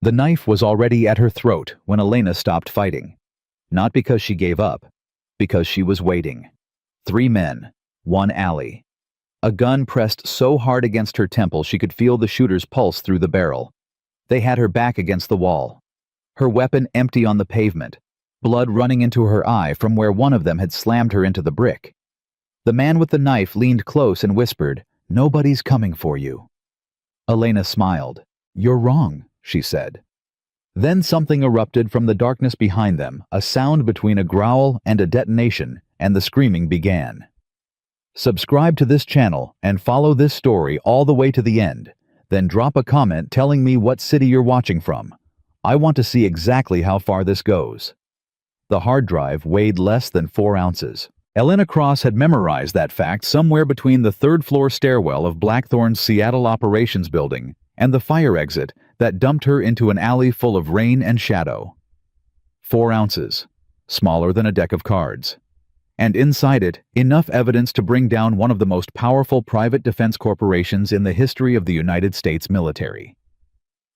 The knife was already at her throat when Elena stopped fighting. Not because she gave up, because she was waiting. 3 men, 1 alley. A gun pressed so hard against her temple she could feel the shooter's pulse through the barrel. They had her back against the wall. Her weapon empty on the pavement, blood running into her eye from where one of them had slammed her into the brick. The man with the knife leaned close and whispered, "Nobody's coming for you." Elena smiled. "You're wrong," she said. Then something erupted from the darkness behind them, a sound between a growl and a detonation, and the screaming began. Subscribe to this channel and follow this story all the way to the end. Then drop a comment telling me what city you're watching from. I want to see exactly how far this goes. The hard drive weighed less than 4 ounces. Elena Cross had memorized that fact somewhere between the 3rd-floor stairwell of Blackthorn's Seattle Operations Building and the fire exit that dumped her into an alley full of rain and shadow. 4 ounces, smaller than a deck of cards. And inside it, enough evidence to bring down one of the most powerful private defense corporations in the history of the United States military.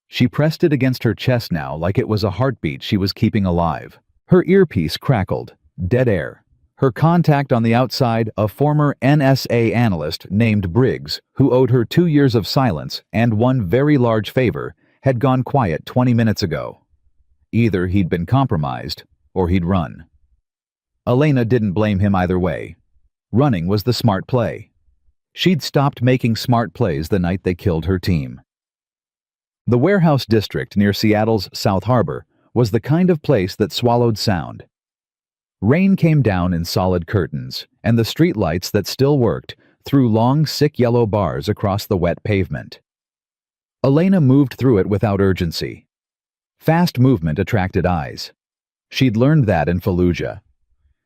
She pressed it against her chest now like it was a heartbeat she was keeping alive. Her earpiece crackled. Dead air. Her contact on the outside, a former NSA analyst named Briggs, who owed her 2 years of silence and one very large favor, had gone quiet 20 minutes ago. Either he'd been compromised, or he'd run. Elena didn't blame him either way. Running was the smart play. She'd stopped making smart plays the night they killed her team. The warehouse district near Seattle's South Harbor was the kind of place that swallowed sound. Rain came down in solid curtains, and the streetlights that still worked threw long, sick yellow bars across the wet pavement. Elena moved through it without urgency. Fast movement attracted eyes. She'd learned that in Fallujah.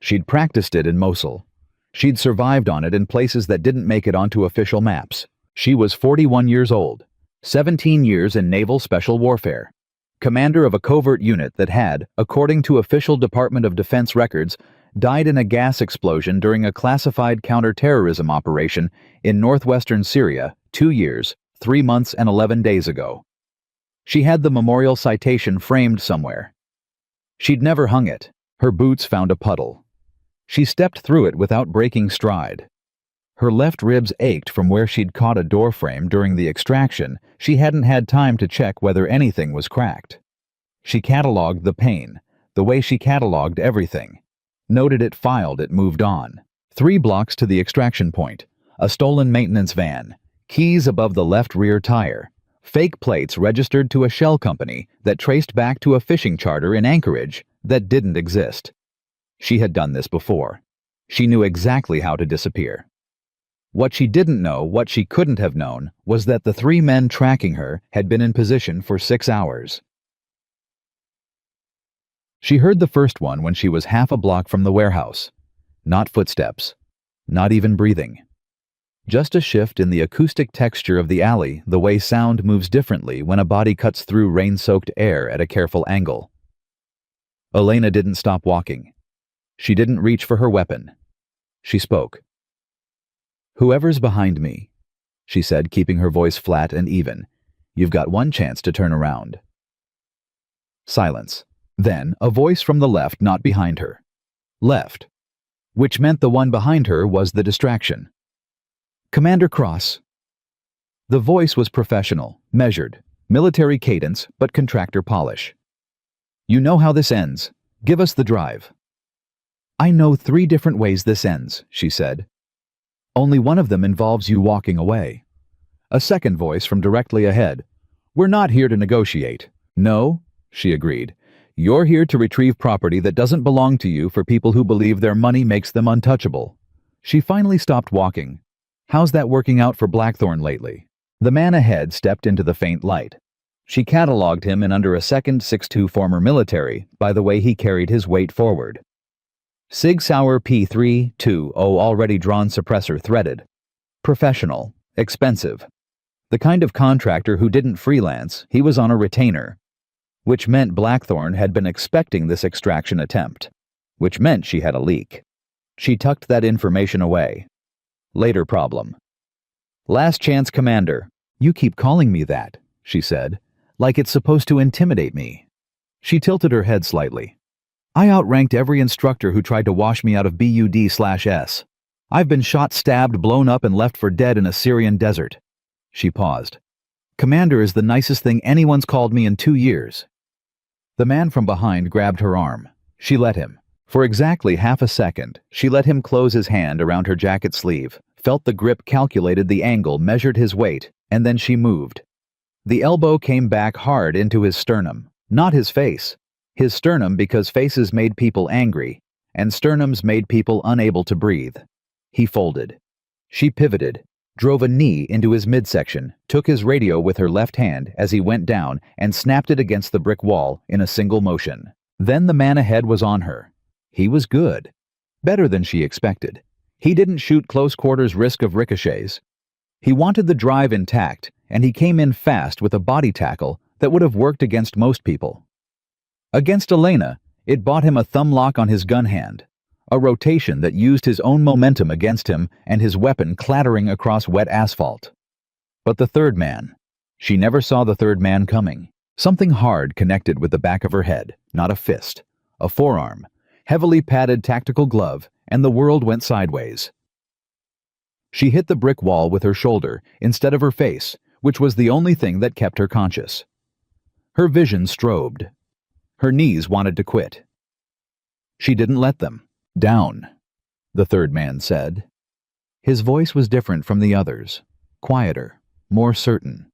She'd practiced it in Mosul. She'd survived on it in places that didn't make it onto official maps. She was 41 years old, 17 years in naval special warfare, commander of a covert unit that had, according to official Department of Defense records, died in a gas explosion during a classified counterterrorism operation in northwestern Syria 2 years, 3 months and 11 days ago. She had the memorial citation framed somewhere. She'd never hung it. Her boots found a puddle. She stepped through it without breaking stride. Her left ribs ached from where she'd caught a door frame during the extraction. She hadn't had time to check whether anything was cracked. She cataloged the pain, the way she cataloged everything. Noted it, filed it, moved on. 3 blocks to the extraction point. A stolen maintenance van. Keys above the left rear tire. Fake plates registered to a shell company that traced back to a fishing charter in Anchorage that didn't exist. She had done this before. She knew exactly how to disappear. What she didn't know, what she couldn't have known, was that the 3 men tracking her had been in position for 6 hours. She heard the first one when she was half a block from the warehouse. Not footsteps. Not even breathing. Just a shift in the acoustic texture of the alley, the way sound moves differently when a body cuts through rain-soaked air at a careful angle. Elena didn't stop walking. She didn't reach for her weapon. She spoke. "Whoever's behind me," she said, keeping her voice flat and even, "you've got 1 chance to turn around." Silence. Then, a voice from the left, not behind her. Left. Which meant the one behind her was the distraction. "Commander Cross." The voice was professional, measured, military cadence, but contractor polish. "You know how this ends. Give us the drive." "I know 3 different ways this ends," she said. "Only one of them involves you walking away." A second voice from directly ahead. "We're not here to negotiate." "No," she agreed. "You're here to retrieve property that doesn't belong to you for people who believe their money makes them untouchable." She finally stopped walking. "How's that working out for Blackthorn lately?" The man ahead stepped into the faint light. She cataloged him in under a second, 6'2", former military, by the way he carried his weight forward. Sig Sauer P320 already drawn suppressor threaded. Professional. Expensive. The kind of contractor who didn't freelance, he was on a retainer. Which meant Blackthorn had been expecting this extraction attempt. Which meant she had a leak. She tucked that information away. Later problem. "Last chance, Commander." "You keep calling me that," she said. like it's supposed to intimidate me. She tilted her head slightly. I outranked every instructor who tried to wash me out of BUD/S. I've been shot, stabbed, blown up, and left for dead in a Syrian desert. She paused. Commander is the nicest thing anyone's called me in 2 years. The man from behind grabbed her arm. She let him. For exactly half a second, she let him close his hand around her jacket sleeve, felt the grip, calculated the angle, measured his weight, and then she moved. The elbow came back hard into his sternum, not his face. His sternum, because faces made people angry, and sternums made people unable to breathe. He folded. She pivoted, drove a knee into his midsection, took his radio with her left hand as he went down, and snapped it against the brick wall in a single motion. Then the man ahead was on her. He was good. Better than she expected. He didn't shoot close quarters, risk of ricochets. He wanted the drive intact, and he came in fast with a body tackle that would have worked against most people. Against Elena, it bought him a thumb lock on his gun hand, a rotation that used his own momentum against him and his weapon clattering across wet asphalt. But the third man, she never saw the third man coming. Something hard connected with the back of her head, not a fist, a forearm, heavily padded tactical glove, and the world went sideways. She hit the brick wall with her shoulder instead of her face, which was the only thing that kept her conscious. Her vision strobed. Her knees wanted to quit. She didn't let them. Down, the third man said. His voice was different from the others, quieter, more certain.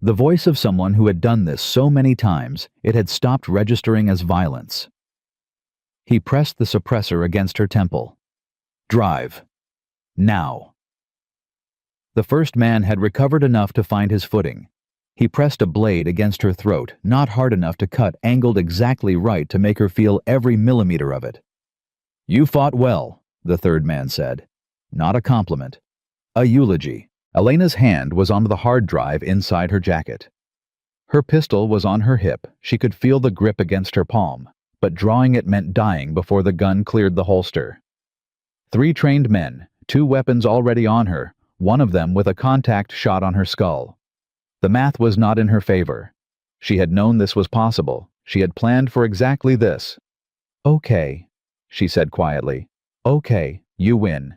The voice of someone who had done this so many times it had stopped registering as violence. He pressed the suppressor against her temple. Drive. Now. The first man had recovered enough to find his footing. He pressed a blade against her throat, not hard enough to cut, angled exactly right to make her feel every millimeter of it. You fought well, the third man said. Not a compliment. A eulogy. Elena's hand was on the hard drive inside her jacket. Her pistol was on her hip. She could feel the grip against her palm, but drawing it meant dying before the gun cleared the holster. 3 trained men, 2 weapons already on her, one of them with a contact shot on her skull. The math was not in her favor. She had known this was possible. She had planned for exactly this. Okay, she said quietly. Okay, you win.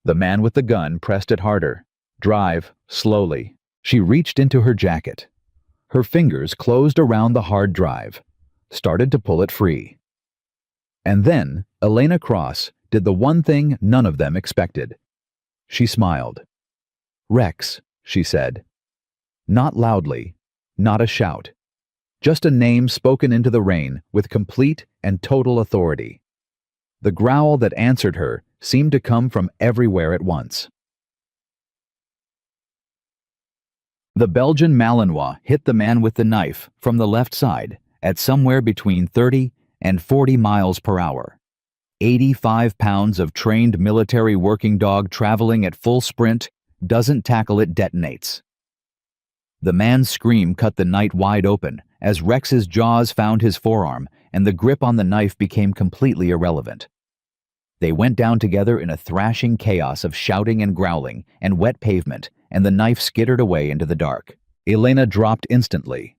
The man with the gun pressed it harder. Drive, slowly. She reached into her jacket. Her fingers closed around the hard drive, started to pull it free. And then Elena Cross did the one thing none of them expected. She smiled. Rex, she said. Not loudly, not a shout. Just a name spoken into the rain with complete and total authority. The growl that answered her seemed to come from everywhere at once. The Belgian Malinois hit the man with the knife from the left side at somewhere between 30 and 40 miles per hour. 85 pounds of trained military working dog traveling at full sprint, doesn't tackle it, detonates. The man's scream cut the night wide open as Rex's jaws found his forearm and the grip on the knife became completely irrelevant. They went down together in a thrashing chaos of shouting and growling and wet pavement, and the knife skittered away into the dark. Elena dropped instantly.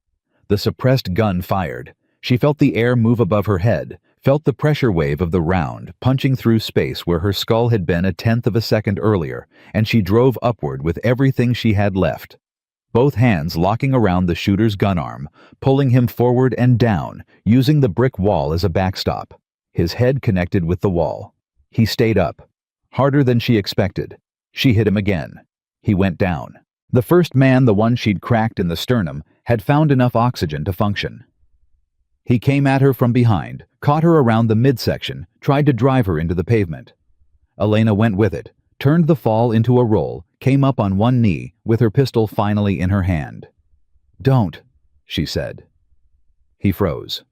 The suppressed gun fired. She felt the air move above her head, felt the pressure wave of the round punching through space where her skull had been 1/10 of a second earlier, and she drove upward with everything she had left. Both hands locking around the shooter's gun arm, pulling him forward and down, using the brick wall as a backstop. His head connected with the wall. He stayed up. Harder than she expected. She hit him again. He went down. The first man, the one she'd cracked in the sternum, had found enough oxygen to function. He came at her from behind, caught her around the midsection, tried to drive her into the pavement. Elena went with it, turned the fall into a roll, came up on one knee with her pistol finally in her hand. Don't, she said. He froze.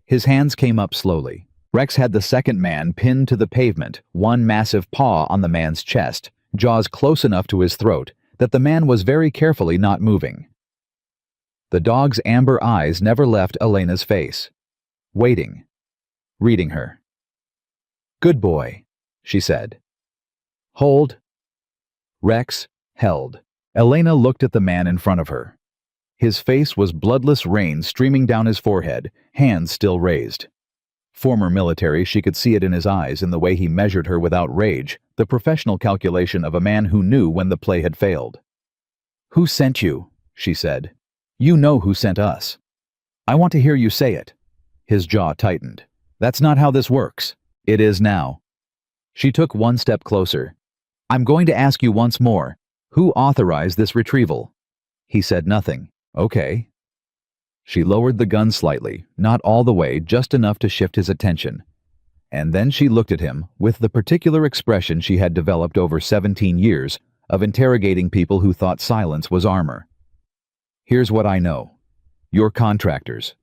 His hands came up slowly. Rex had the second man pinned to the pavement, one massive paw on the man's chest, jaws close enough to his throat that the man was very carefully not moving. The dog's amber eyes never left Elena's face, waiting, reading her. Good boy, she said. Hold. Rex held. Elena looked at the man in front of her. His face was bloodless rain streaming down his forehead, hands still raised. Former military, she could see it in his eyes, in the way he measured her without rage, the professional calculation of a man who knew when the play had failed. "Who sent you?" she said. "You know who sent us. I want to hear you say it." His jaw tightened. "That's not how this works." "It is now." She took one step closer. "I'm going to ask you once more. Who authorized this retrieval?" He said nothing. "Okay." She lowered the gun slightly, not all the way, just enough to shift his attention. And then she looked at him with the particular expression she had developed over 17 years of interrogating people who thought silence was armor. "Here's what I know. You're contractors.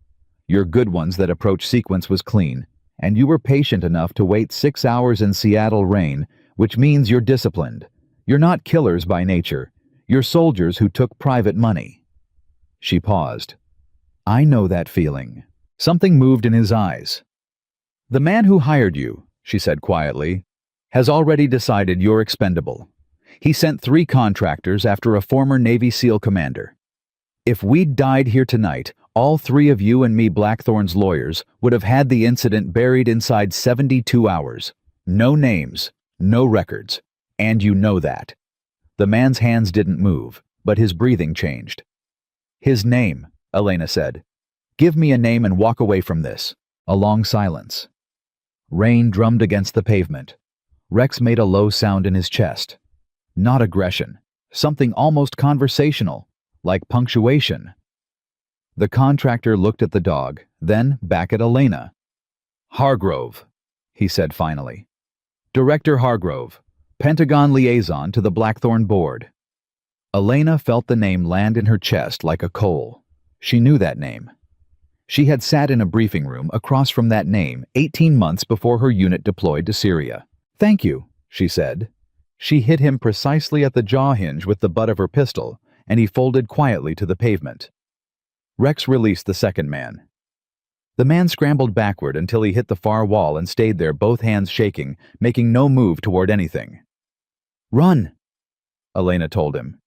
Your good ones that approach sequence was clean, and you were patient enough to wait 6 hours in Seattle rain, which means you're disciplined. You're not killers by nature. You're soldiers who took private money." She paused. "I know that feeling." Something moved in his eyes. "The man who hired you," she said quietly, "has already decided you're expendable. He sent 3 contractors after a former Navy SEAL commander. If we'd died here tonight, all 3 of you and me Blackthorn's lawyers would have had the incident buried inside 72 hours. No names, no records. And you know that." The man's hands didn't move, but his breathing changed. "His name," Elena said. "Give me a name and walk away from this." A long silence. Rain drummed against the pavement. Rex made a low sound in his chest. Not aggression. Something almost conversational, like punctuation. The contractor looked at the dog, then back at Elena. "Hargrove," he said finally. "Director Hargrove, Pentagon liaison to the Blackthorn board." Elena felt the name land in her chest like a coal. She knew that name. She had sat in a briefing room across from that name 18 months before her unit deployed to Syria. "Thank you," she said. She hit him precisely at the jaw hinge with the butt of her pistol, and he folded quietly to the pavement. Rex released the second man. The man scrambled backward until he hit the far wall and stayed there, both hands shaking, making no move toward anything. "Run," Elena told him.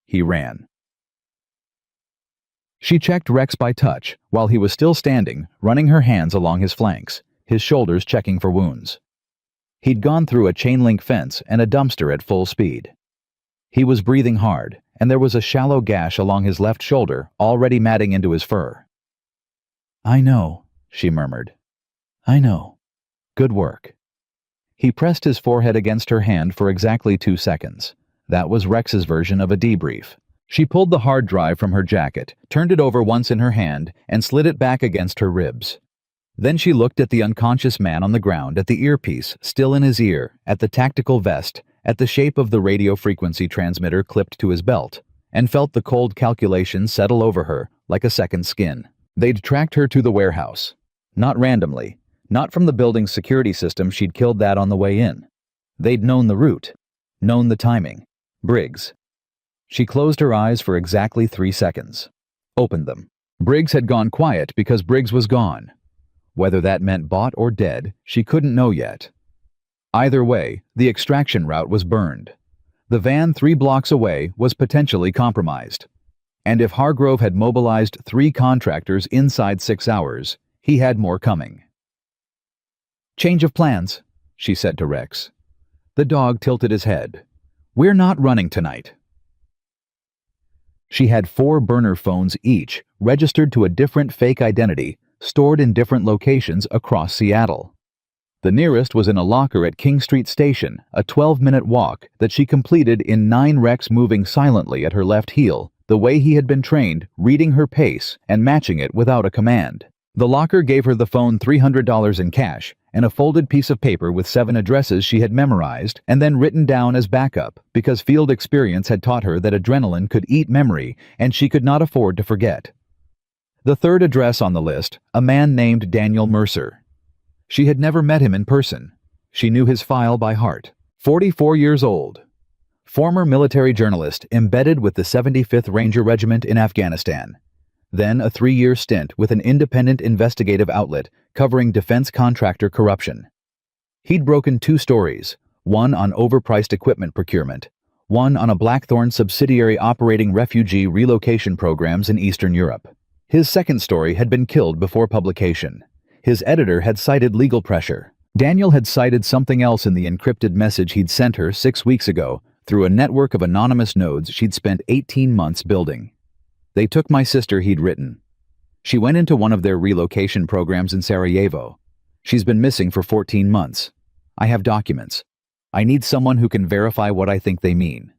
He ran. She checked Rex by touch while he was still standing, running her hands along his flanks, his shoulders checking for wounds. He'd gone through a chain-link fence and a dumpster at full speed. He was breathing hard, and there was a shallow gash along his left shoulder, already matting into his fur. "I know," she murmured. "I know. Good work." He pressed his forehead against her hand for exactly 2 seconds. That was Rex's version of a debrief. She pulled the hard drive from her jacket, turned it over once in her hand, and slid it back against her ribs. Then she looked at the unconscious man on the ground, at the earpiece still in his ear, at the tactical vest, at the shape of the radio frequency transmitter clipped to his belt, and felt the cold calculation settle over her like a second skin. They'd tracked her to the warehouse. Not randomly. Not from the building's security system. She'd killed that on the way in. They'd known the route. Known the timing. Briggs. She closed her eyes for exactly 3 seconds. Opened them. Briggs had gone quiet because Briggs was gone. Whether that meant bought or dead, she couldn't know yet. Either way, the extraction route was burned. The van 3 blocks away was potentially compromised. And if Hargrove had mobilized 3 contractors inside 6 hours, he had more coming. "Change of plans," she said to Rex. The dog tilted his head. "We're not running tonight." She had 4 burner phones each, registered to a different fake identity, stored in different locations across Seattle. The nearest was in a locker at King Street Station, a 12-minute walk that she completed in 9 Rex, moving silently at her left heel, the way he had been trained, reading her pace and matching it without a command. The locker gave her the phone $300 in cash and a folded piece of paper with 7 addresses she had memorized and then written down as backup because field experience had taught her that adrenaline could eat memory and she could not afford to forget. The third address on the list, a man named Daniel Mercer. She had never met him in person. She knew his file by heart. 44 years old. Former military journalist embedded with the 75th Ranger Regiment in Afghanistan. Then a 3-year stint with an independent investigative outlet covering defense contractor corruption. He'd broken 2 stories, one on overpriced equipment procurement, one on a Blackthorn subsidiary operating refugee relocation programs in Eastern Europe. His second story had been killed before publication. His editor had cited legal pressure. Daniel had cited something else in the encrypted message he'd sent her 6 weeks ago through a network of anonymous nodes she'd spent 18 months building. They took my sister, he'd written. She went into one of their relocation programs in Sarajevo. She's been missing for 14 months. I have documents. I need someone who can verify what I think they mean.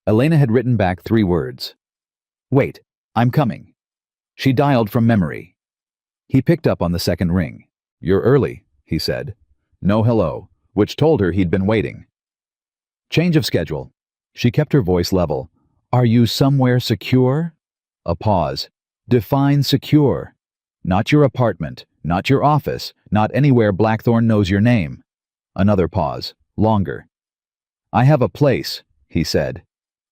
Elena had written back 3 words. Wait, I'm coming. She dialed from memory. He picked up on the second ring. You're early, he said. No hello, which told her he'd been waiting. Change of schedule. She kept her voice level. Are you somewhere secure? A pause. Define secure. Not your apartment, not your office, not anywhere Blackthorn knows your name. Another pause. Longer. I have a place, he said.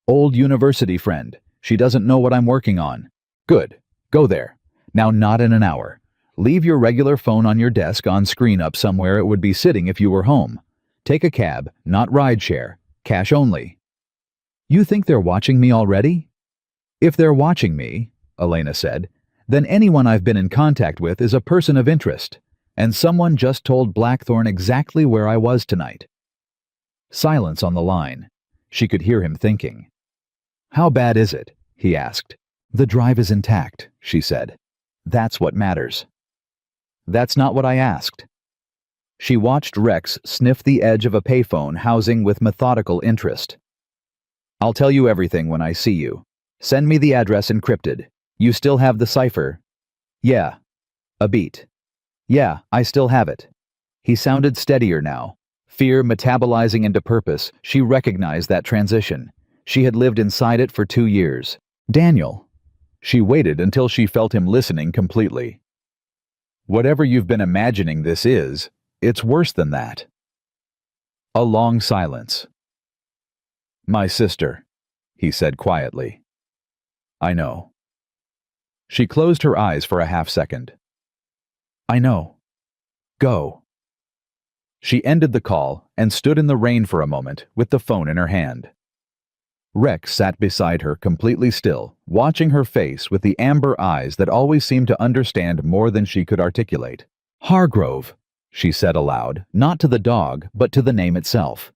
Old university friend. She doesn't know what I'm working on. Good. Go there. Now not in an hour. Leave your regular phone on your desk on screen up somewhere it would be sitting if you were home. Take a cab, not rideshare. Cash only. You think they're watching me already? If they're watching me, Elena said, then anyone I've been in contact with is a person of interest, and someone just told Blackthorn exactly where I was tonight. Silence on the line. She could hear him thinking. How bad is it? He asked. The drive is intact, she said. That's what matters. That's not what I asked. She watched Rex sniff the edge of a payphone housing with methodical interest. I'll tell you everything when I see you. Send me the address encrypted. You still have the cipher? Yeah. A beat. Yeah, I still have it. He sounded steadier now. Fear metabolizing into purpose, she recognized that transition. She had lived inside it for 2 years. Daniel. She waited until she felt him listening completely. Whatever you've been imagining this is, it's worse than that. A long silence. My sister, he said quietly. I know. She closed her eyes for a half-second. I know. Go. She ended the call and stood in the rain for a moment with the phone in her hand. Rex sat beside her completely still, watching her face with the amber eyes that always seemed to understand more than she could articulate. Hargrove, she said aloud, not to the dog, but to the name itself.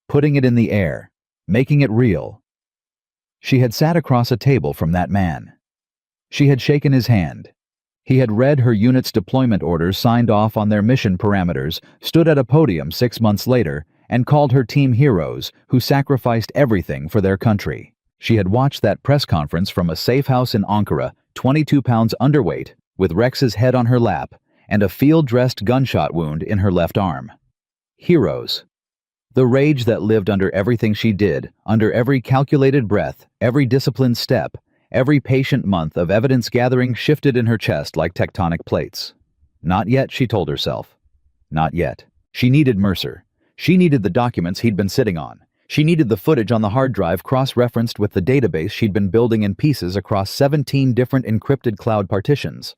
Putting it in the air, making it real. She had sat across a table from that man. She had shaken his hand. He had read her unit's deployment orders signed off on their mission parameters, stood at a podium 6 months later, and called her team heroes who sacrificed everything for their country. She had watched that press conference from a safe house in Ankara, 22 pounds underweight, with Rex's head on her lap, and a field-dressed gunshot wound in her left arm. Heroes. The rage that lived under everything she did, under every calculated breath, every disciplined step, every patient month of evidence gathering shifted in her chest like tectonic plates. Not yet, she told herself. Not yet. She needed Mercer. She needed the documents he'd been sitting on. She needed the footage on the hard drive cross-referenced with the database she'd been building in pieces across 17 different encrypted cloud partitions.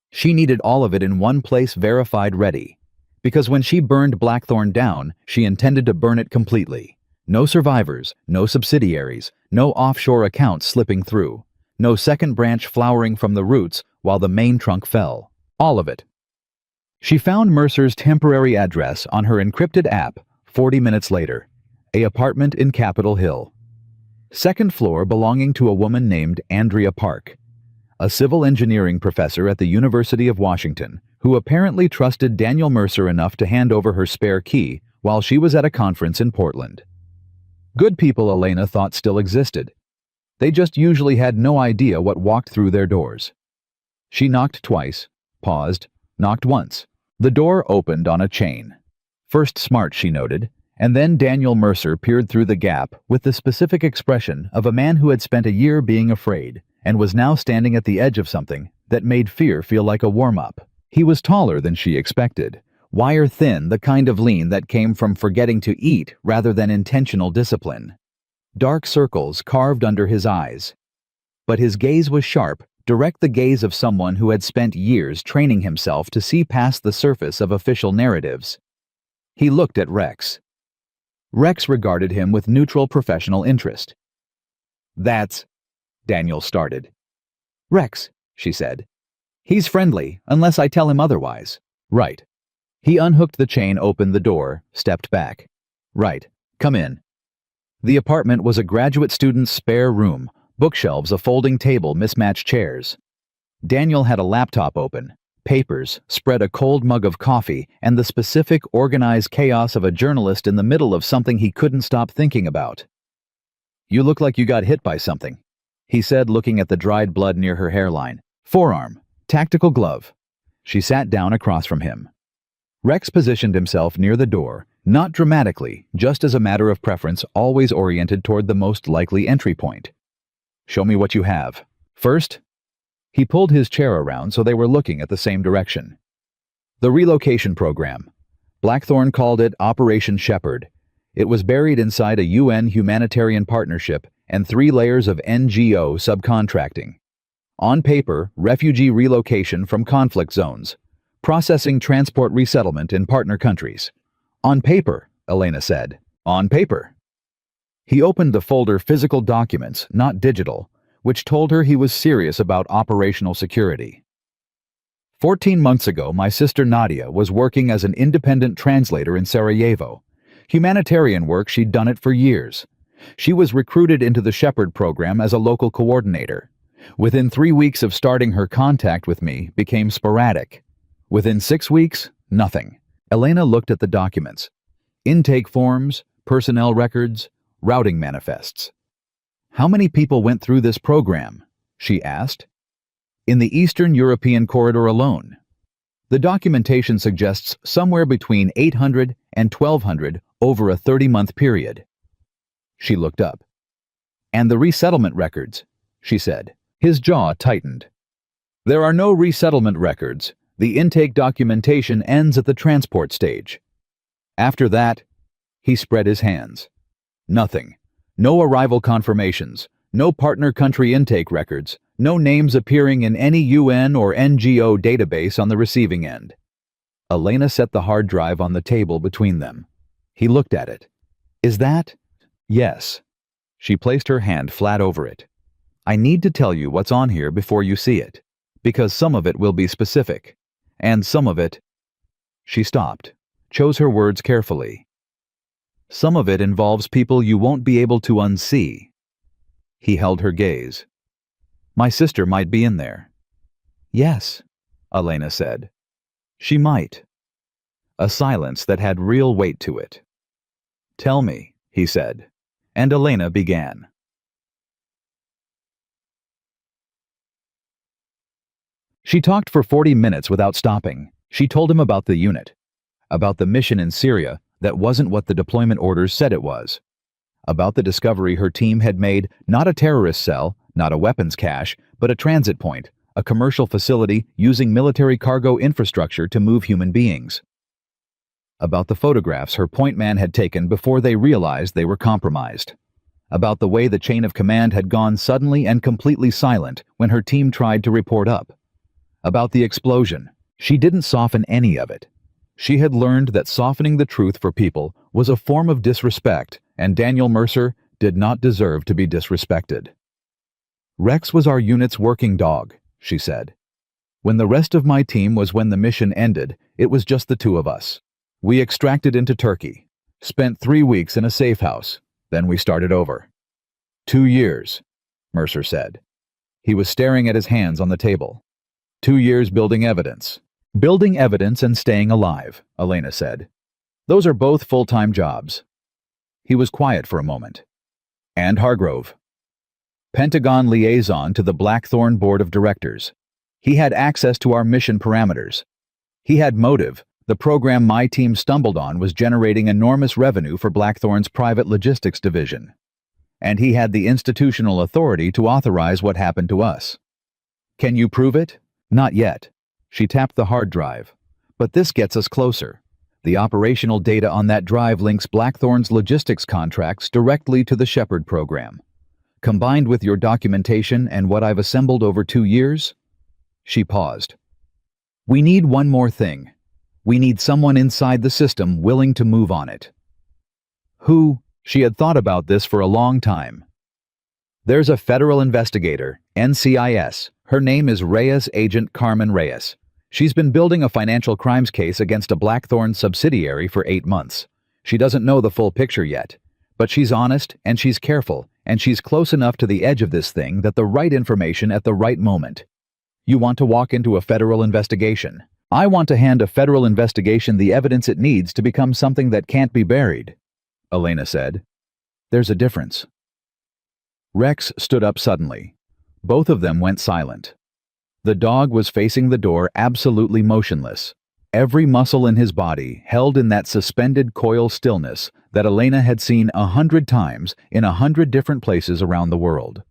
She needed all of it in one place, verified, ready. Because when she burned Blackthorn down, she intended to burn it completely. No survivors, no subsidiaries, no offshore accounts slipping through, no second branch flowering from the roots while the main trunk fell. All of it. She found Mercer's temporary address on her encrypted app 40 minutes later. An apartment in Capitol Hill. Second floor belonging to a woman named Andrea Park, a civil engineering professor at the University of Washington, who apparently trusted Daniel Mercer enough to hand over her spare key while she was at a conference in Portland. Good people, Elena thought, still existed. They just usually had no idea what walked through their doors. She knocked twice, paused, knocked once. The door opened on a chain. First smart, she noted, and then Daniel Mercer peered through the gap with the specific expression of a man who had spent a year being afraid and was now standing at the edge of something that made fear feel like a warm-up. He was taller than she expected, wire-thin, the kind of lean that came from forgetting to eat rather than intentional discipline. Dark circles carved under his eyes. But his gaze was sharp, direct, the gaze of someone who had spent years training himself to see past the surface of official narratives. He looked at Rex. Rex regarded him with neutral professional interest. "That's—" Daniel started. "Rex," she said. "He's friendly, unless I tell him otherwise." "Right." He unhooked the chain, opened the door, stepped back. "Right. Come in." The apartment was a graduate student's spare room, bookshelves, a folding table, mismatched chairs. Daniel had a laptop open, papers, spread, a cold mug of coffee, and the specific, organized chaos of a journalist in the middle of something he couldn't stop thinking about. "You look like you got hit by something," he said, looking at the dried blood near her hairline. "Forearm. Tactical glove." She sat down across from him. Rex positioned himself near the door, not dramatically, just as a matter of preference, always oriented toward the most likely entry point. "Show me what you have." First, he pulled his chair around so they were looking at the same direction. "The relocation program. Blackthorn called it Operation Shepherd. It was buried inside a UN humanitarian partnership and 3 layers of NGO subcontracting. On paper, refugee relocation from conflict zones. Processing transport resettlement in partner countries." "On paper," Elena said. "On paper." He opened the folder, physical documents, not digital, which told her he was serious about operational security. 14 months ago, my sister Nadia was working as an independent translator in Sarajevo. Humanitarian work, she'd done it for years. She was recruited into the Shepherd program as a local coordinator. Within 3 weeks of starting, her contact with me became sporadic. Within 6 weeks, nothing. Elena looked at the documents. Intake forms, personnel records, routing manifests. "How many people went through this program?" she asked. "In the Eastern European corridor alone. The documentation suggests somewhere between 800 and 1,200 over a 30-month period." She looked up. "And the resettlement records," she said. His jaw tightened. "There are no resettlement records. The intake documentation ends at the transport stage. After that," he spread his hands. "Nothing. No arrival confirmations, no partner country intake records, no names appearing in any UN or NGO database on the receiving end." Elena set the hard drive on the table between them. He looked at it. "Is that—" "Yes." She placed her hand flat over it. "I need to tell you what's on here before you see it, because some of it will be specific. And some of it—" She stopped, chose her words carefully. "Some of it involves people you won't be able to unsee." He held her gaze. "My sister might be in there." "Yes," Elena said. "She might." A silence that had real weight to it. "Tell me," he said, and Elena began. She talked for 40 minutes without stopping. She told him about the unit, about the mission in Syria that wasn't what the deployment orders said it was, about the discovery her team had made, not a terrorist cell, not a weapons cache, but a transit point, a commercial facility using military cargo infrastructure to move human beings. About the photographs her point man had taken before they realized they were compromised. About the way the chain of command had gone suddenly and completely silent when her team tried to report up. About the explosion. She didn't soften any of it. She had learned that softening the truth for people was a form of disrespect, and Daniel Mercer did not deserve to be disrespected. "Rex was our unit's working dog," she said. "When the rest of my team was when the mission ended, it was just the 2 of us. We extracted into Turkey, spent 3 weeks in a safe house, then we started over." 2 years, Mercer said. He was staring at his hands on the table. 2 years building evidence. "Building evidence and staying alive," Elena said. "Those are both full-time jobs." He was quiet for a moment. "And Hargrove." Pentagon liaison to the Blackthorn Board of Directors. He had access to our mission parameters. He had motive. The program my team stumbled on was generating enormous revenue for Blackthorn's private logistics division. And he had the institutional authority to authorize what happened to us. "Can you prove it?" "Not yet." She tapped the hard drive. "But this gets us closer. The operational data on that drive links Blackthorn's logistics contracts directly to the Shepherd program. Combined with your documentation and what I've assembled over 2 years..." She paused. "We need one more thing. We need someone inside the system willing to move on it." Who? She had thought about this for a long time. There's a federal investigator, NCIS. Her name is Reyes Agent Carmen Reyes. She's been building a financial crimes case against a Blackthorn subsidiary for 8 months. She doesn't know the full picture yet, but she's honest and she's careful, and she's close enough to the edge of this thing that the right information at the right moment. You want to walk into a federal investigation. I want to hand a federal investigation the evidence it needs to become something that can't be buried, Elena said. There's a difference. Rex stood up suddenly. Both of them went silent. The dog was facing the door, absolutely motionless, every muscle in his body held in that suspended coil stillness that Elena had seen 100 times in 100 different places around the world.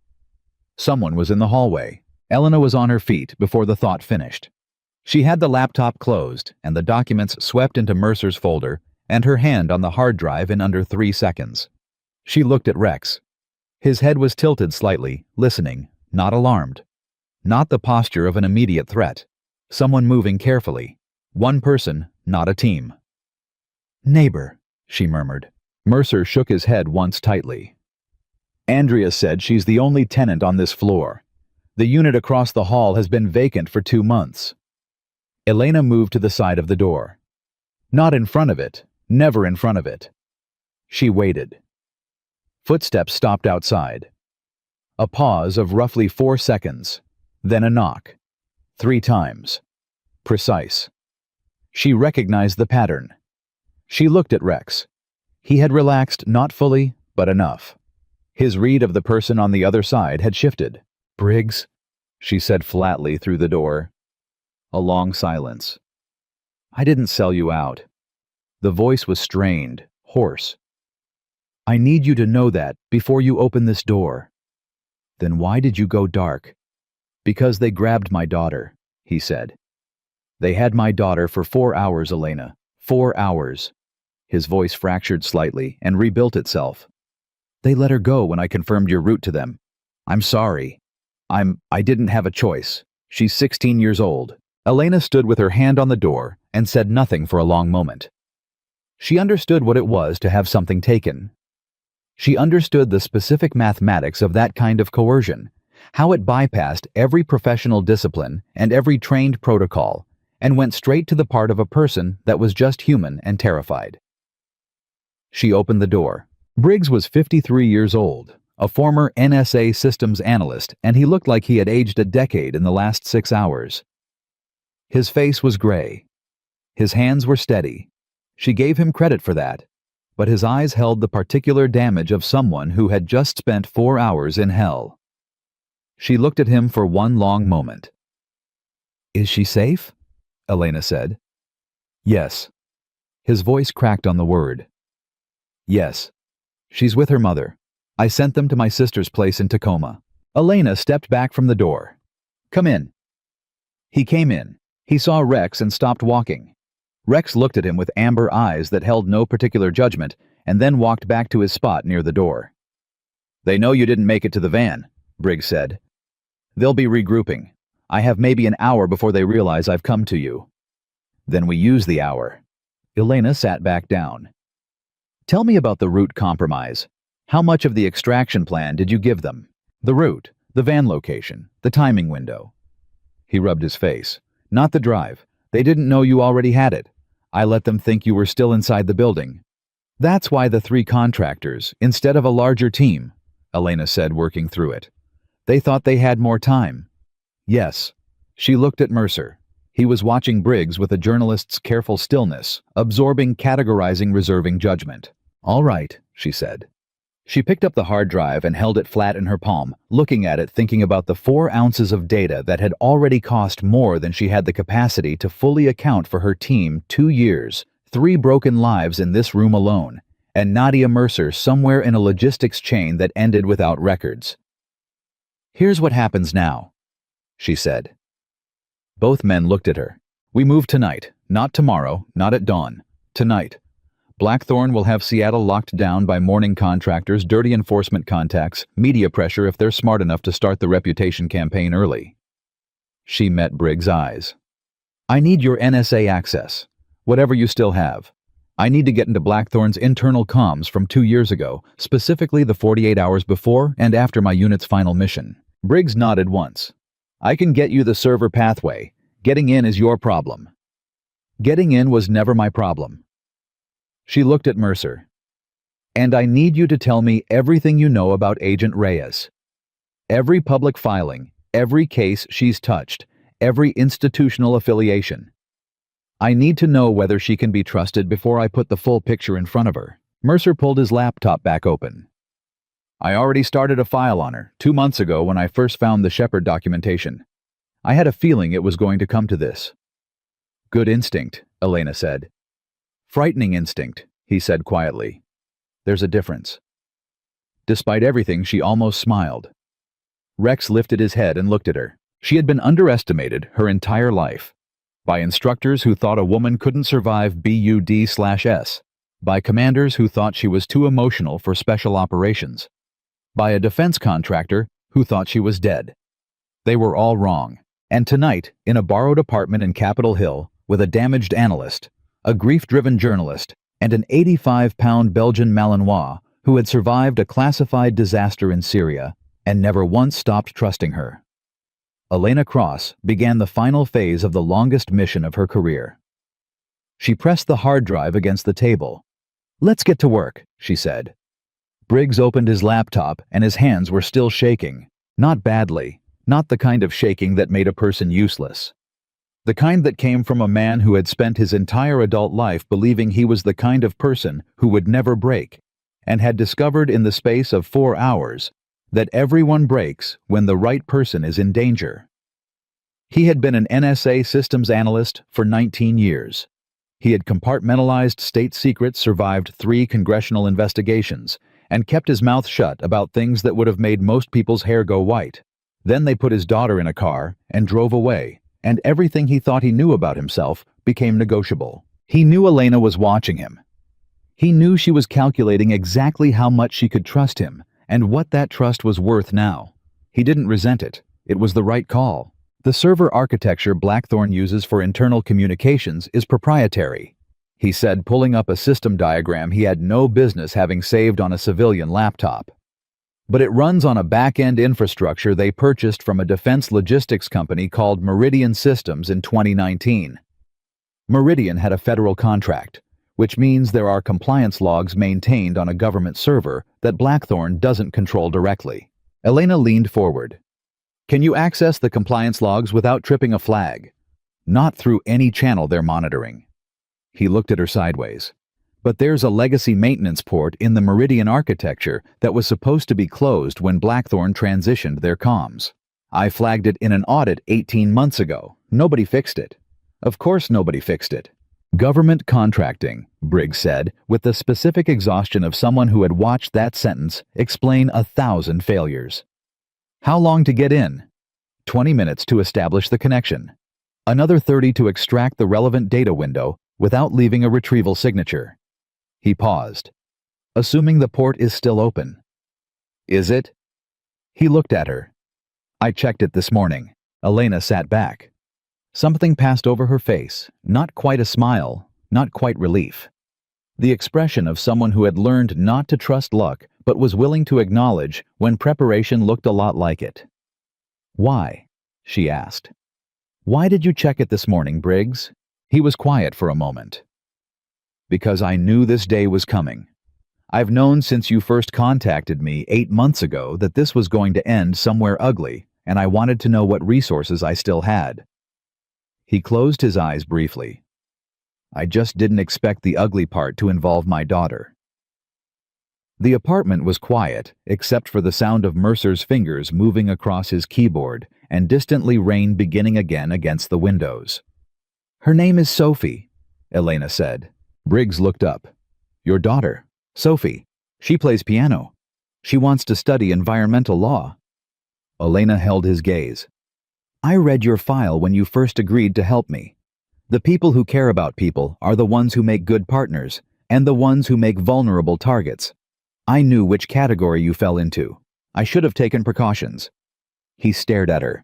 Someone was in the hallway. Elena was on her feet before the thought finished. She had the laptop closed and the documents swept into Mercer's folder and her hand on the hard drive in under 3 seconds. She looked at Rex. His head was tilted slightly, listening, not alarmed. Not the posture of an immediate threat. Someone moving carefully. One person, not a team. Neighbor, she murmured. Mercer shook his head once tightly. Andrea said she's the only tenant on this floor. The unit across the hall has been vacant for 2 months. Elena moved to the side of the door. Not in front of it, never in front of it. She waited. Footsteps stopped outside. A pause of roughly 4 seconds, then a knock. 3 times. Precise. She recognized the pattern. She looked at Rex. He had relaxed, not fully, but enough. His read of the person on the other side had shifted. Briggs, she said flatly through the door. A long silence. I didn't sell you out. The voice was strained, hoarse. I need you to know that before you open this door. Then why did you go dark? Because they grabbed my daughter, he said. They had my daughter for 4 hours, Elena. 4 hours. His voice fractured slightly and rebuilt itself. They let her go when I confirmed your route to them. I'm sorry. I didn't have a choice. She's 16 years old. Elena stood with her hand on the door and said nothing for a long moment. She understood what it was to have something taken. She understood the specific mathematics of that kind of coercion, how it bypassed every professional discipline and every trained protocol, and went straight to the part of a person that was just human and terrified. She opened the door. Briggs was 53 years old, a former NSA systems analyst, and he looked like he had aged a decade in the last 6 hours. His face was gray. His hands were steady. She gave him credit for that, but his eyes held the particular damage of someone who had just spent 4 hours in hell. She looked at him for one long moment. Is she safe? Elena said. Yes. His voice cracked on the word. Yes. She's with her mother. I sent them to my sister's place in Tacoma. Elena stepped back from the door. Come in. He came in. He saw Rex and stopped walking. Rex looked at him with amber eyes that held no particular judgment, and then walked back to his spot near the door. They know you didn't make it to the van, Briggs said. They'll be regrouping. I have maybe an hour before they realize I've come to you. Then we use the hour. Elena sat back down. Tell me about the route compromise. How much of the extraction plan did you give them? The route, the van location, the timing window. He rubbed his face. Not the drive. They didn't know you already had it. I let them think you were still inside the building. That's why the 3 contractors, instead of a larger team, Elena said, working through it. They thought they had more time. Yes. She looked at Mercer. He was watching Briggs with a journalist's careful stillness, absorbing, categorizing, reserving judgment. All right, she said. She picked up the hard drive and held it flat in her palm, looking at it, thinking about the 4 ounces of data that had already cost more than she had the capacity to fully account for her team. 2 years, 3 broken lives in this room alone, and Nadia Mercer somewhere in a logistics chain that ended without records. Here's what happens now, she said. Both men looked at her. We move tonight, not tomorrow, not at dawn. Tonight. Blackthorn will have Seattle locked down by morning contractors, dirty enforcement contacts, media pressure if they're smart enough to start the reputation campaign early. She met Briggs' eyes. I need your NSA access, whatever you still have. I need to get into Blackthorn's internal comms from 2 years ago, specifically the 48 hours before and after my unit's final mission. Briggs nodded once. I can get you the server pathway. Getting in is your problem. Getting in was never my problem. She looked at Mercer. And I need you to tell me everything you know about Agent Reyes. Every public filing, every case she's touched, every institutional affiliation. I need to know whether she can be trusted before I put the full picture in front of her. Mercer pulled his laptop back open. I already started a file on her 2 months ago when I first found the Shepard documentation. I had a feeling it was going to come to this. Good instinct, Elena said. Frightening instinct, he said quietly. There's a difference. Despite everything, she almost smiled. Rex lifted his head and looked at her. She had been underestimated her entire life. By instructors who thought a woman couldn't survive BUD/S. By commanders who thought she was too emotional for special operations. By a defense contractor who thought she was dead. They were all wrong. And tonight, in a borrowed apartment in Capitol Hill, with a damaged analyst, a grief-driven journalist, and an 85-pound Belgian Malinois who had survived a classified disaster in Syria and never once stopped trusting her. Elena Cross began the final phase of the longest mission of her career. She pressed the hard drive against the table. Let's get to work, she said. Briggs opened his laptop and his hands were still shaking. Not badly, not the kind of shaking that made a person useless. The kind that came from a man who had spent his entire adult life believing he was the kind of person who would never break, and had discovered in the space of 4 hours that everyone breaks when the right person is in danger. He had been an NSA systems analyst for 19 years. He had compartmentalized state secrets, survived 3 congressional investigations, and kept his mouth shut about things that would have made most people's hair go white. Then they put his daughter in a car and drove away, and everything he thought he knew about himself became negotiable. He knew Elena was watching him. He knew she was calculating exactly how much she could trust him, and what that trust was worth now. He didn't resent it. It was the right call. The server architecture Blackthorn uses for internal communications is proprietary, he said, pulling up a system diagram he had no business having saved on a civilian laptop. But it runs on a back-end infrastructure they purchased from a defense logistics company called Meridian Systems in 2019. Meridian had a federal contract, which means there are compliance logs maintained on a government server that Blackthorn doesn't control directly. Elena leaned forward. Can you access the compliance logs without tripping a flag? Not through any channel they're monitoring. He looked at her sideways. But there's a legacy maintenance port in the Meridian architecture that was supposed to be closed when Blackthorn transitioned their comms. I flagged it in an audit 18 months ago. Nobody fixed it. Of course nobody fixed it. Government contracting, Briggs said, with the specific exhaustion of someone who had watched that sentence explain 1,000 failures. How long to get in? 20 minutes to establish the connection. Another 30 to extract the relevant data window without leaving a retrieval signature. He paused. Assuming the port is still open. Is it? He looked at her. I checked it this morning. Elena sat back. Something passed over her face, not quite a smile, not quite relief. The expression of someone who had learned not to trust luck but was willing to acknowledge when preparation looked a lot like it. Why? She asked. Why did you check it this morning, Briggs? He was quiet for a moment. Because I knew this day was coming. I've known since you first contacted me 8 months ago that this was going to end somewhere ugly, and I wanted to know what resources I still had. He closed his eyes briefly. I just didn't expect the ugly part to involve my daughter. The apartment was quiet, except for the sound of Mercer's fingers moving across his keyboard and distantly rain beginning again against the windows. Her name is Sophie, Elena said. Briggs looked up. Your daughter, Sophie. She plays piano. She wants to study environmental law. Elena held his gaze. I read your file when you first agreed to help me. The people who care about people are the ones who make good partners, and the ones who make vulnerable targets. I knew which category you fell into. I should have taken precautions. He stared at her.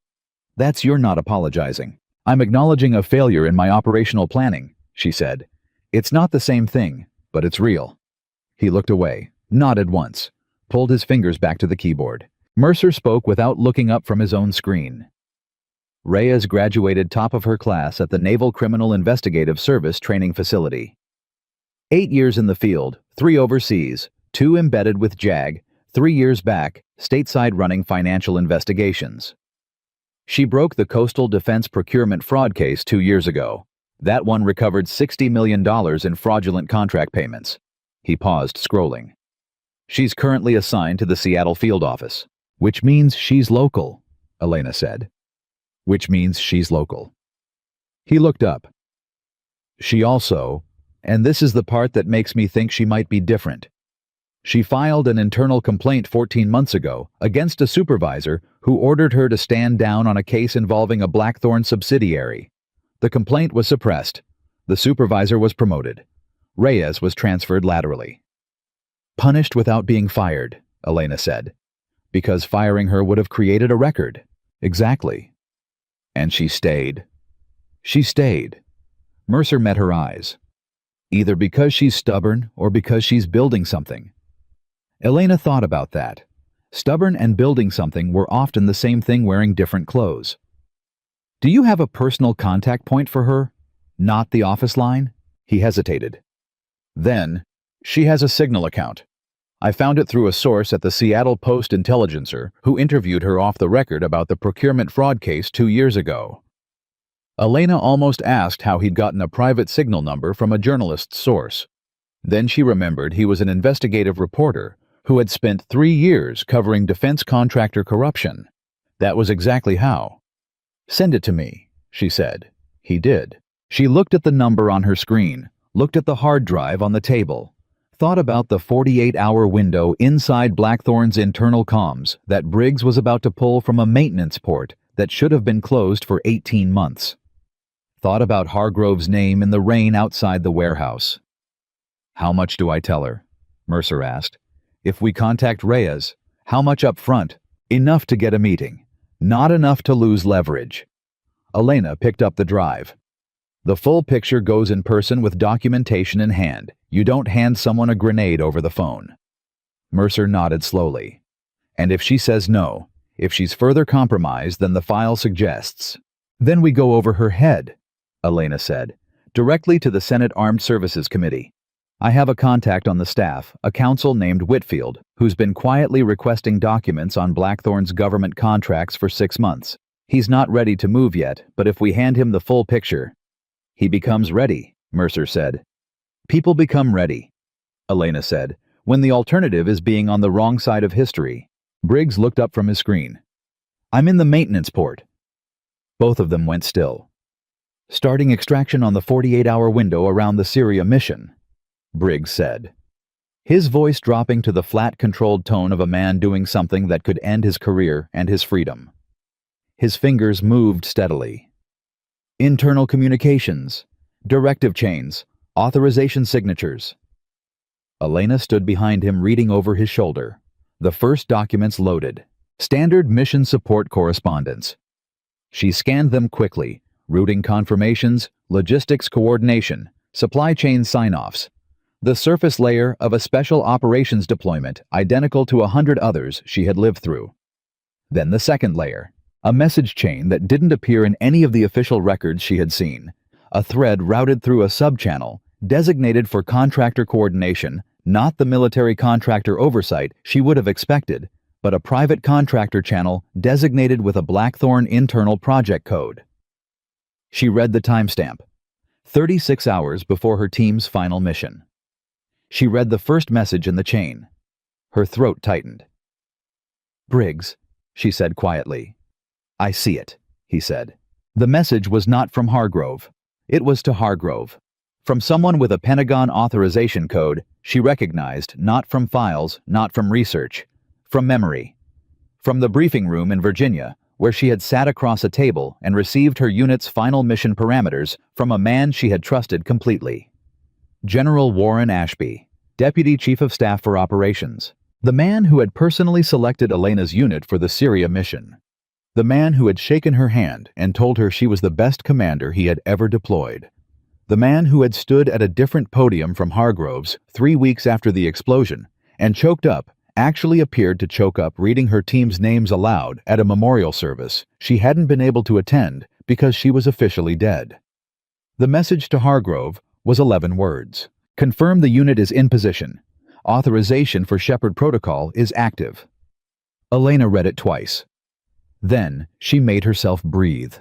That's your not apologizing. I'm acknowledging a failure in my operational planning, she said. It's not the same thing, but it's real. He looked away, nodded once, pulled his fingers back to the keyboard. Mercer spoke without looking up from his own screen. Reyes graduated top of her class at the Naval Criminal Investigative Service training facility. 8 years in the field, 3 overseas, 2 embedded with JAG, 3 years back, stateside running financial investigations. She broke the Coastal Defense Procurement fraud case 2 years ago. That one recovered $60 million in fraudulent contract payments. He paused, scrolling. She's currently assigned to the Seattle field office. Which means she's local, Elena said. Which means she's local. He looked up. She also, and this is the part that makes me think she might be different. She filed an internal complaint 14 months ago against a supervisor who ordered her to stand down on a case involving a Blackthorn subsidiary. The complaint was suppressed. The supervisor was promoted. Reyes was transferred laterally. Punished without being fired, Elena said. Because firing her would have created a record. Exactly. And she stayed. She stayed. Mercer met her eyes. Either because she's stubborn or because she's building something. Elena thought about that. Stubborn and building something were often the same thing wearing different clothes. Do you have a personal contact point for her? Not the office line? He hesitated. Then, she has a Signal account. I found it through a source at the Seattle Post-Intelligencer who interviewed her off the record about the procurement fraud case 2 years ago. Elena almost asked how he'd gotten a private Signal number from a journalist's source. Then she remembered he was an investigative reporter who had spent 3 years covering defense contractor corruption. That was exactly how. Send it to me, she said. He did. She looked at the number on her screen, looked at the hard drive on the table, thought about the 48-hour window inside Blackthorn's internal comms that Briggs was about to pull from a maintenance port that should have been closed for 18 months. Thought about Hargrove's name in the rain outside the warehouse. How much do I tell her? Mercer asked. If we contact Reyes, how much up front? Enough to get a meeting. Not enough to lose leverage. Elena picked up the drive. The full picture goes in person with documentation in hand. You don't hand someone a grenade over the phone. Mercer nodded slowly. And if she says no, if she's further compromised than the file suggests, then we go over her head, Elena said, directly to the Senate Armed Services Committee. I have a contact on the staff, a counsel named Whitfield, who's been quietly requesting documents on Blackthorn's government contracts for 6 months. He's not ready to move yet, but if we hand him the full picture, he becomes ready, Mercer said. People become ready, Elena said, when the alternative is being on the wrong side of history. Briggs looked up from his screen. I'm in the maintenance port. Both of them went still. Starting extraction on the 48-hour window around the Syria mission, Briggs said. His voice dropping to the flat, controlled tone of a man doing something that could end his career and his freedom. His fingers moved steadily. Internal communications, directive chains, authorization signatures. Elena stood behind him reading over his shoulder. The first documents loaded. Standard mission support correspondence. She scanned them quickly. Routing confirmations, logistics coordination, supply chain sign-offs. The surface layer of a special operations deployment identical to 100 others she had lived through. Then the second layer. A message chain that didn't appear in any of the official records she had seen. A thread routed through a sub-channel, designated for contractor coordination, not the military contractor oversight she would have expected, but a private contractor channel designated with a Blackthorn internal project code. She read the timestamp. 36 hours before her team's final mission. She read the first message in the chain. Her throat tightened. Briggs, she said quietly. I see it, he said. The message was not from Hargrove. It was to Hargrove. From someone with a Pentagon authorization code she recognized, not from files, not from research, from memory. From the briefing room in Virginia, where she had sat across a table and received her unit's final mission parameters from a man she had trusted completely. General Warren Ashby, Deputy Chief of Staff for Operations, the man who had personally selected Elena's unit for the Syria mission. The man who had shaken her hand and told her she was the best commander he had ever deployed. The man who had stood at a different podium from Hargrove's 3 weeks after the explosion and choked up actually appeared to choke up reading her team's names aloud at a memorial service she hadn't been able to attend because she was officially dead. The message to Hargrove was 11 words. Confirm the unit is in position. Authorization for Shepard protocol is active. Elena read it twice. Then she made herself breathe.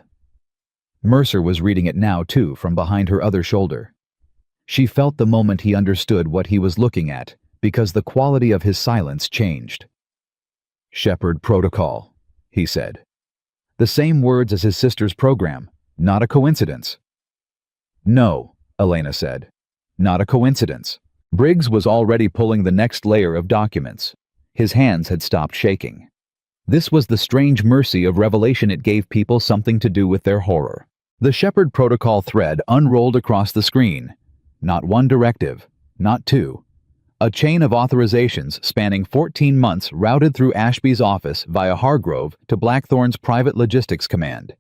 Mercer was reading it now, too, from behind her other shoulder. She felt the moment he understood what he was looking at, because the quality of his silence changed. Shepard protocol, he said. The same words as his sister's program, not a coincidence. No, Elena said. Not a coincidence. Briggs was already pulling the next layer of documents. His hands had stopped shaking. This was the strange mercy of revelation. It gave people something to do with their horror. The Shepard protocol thread unrolled across the screen. Not one directive, not two. A chain of authorizations spanning 14 months routed through Ashby's office via Hargrove to Blackthorn's private logistics command.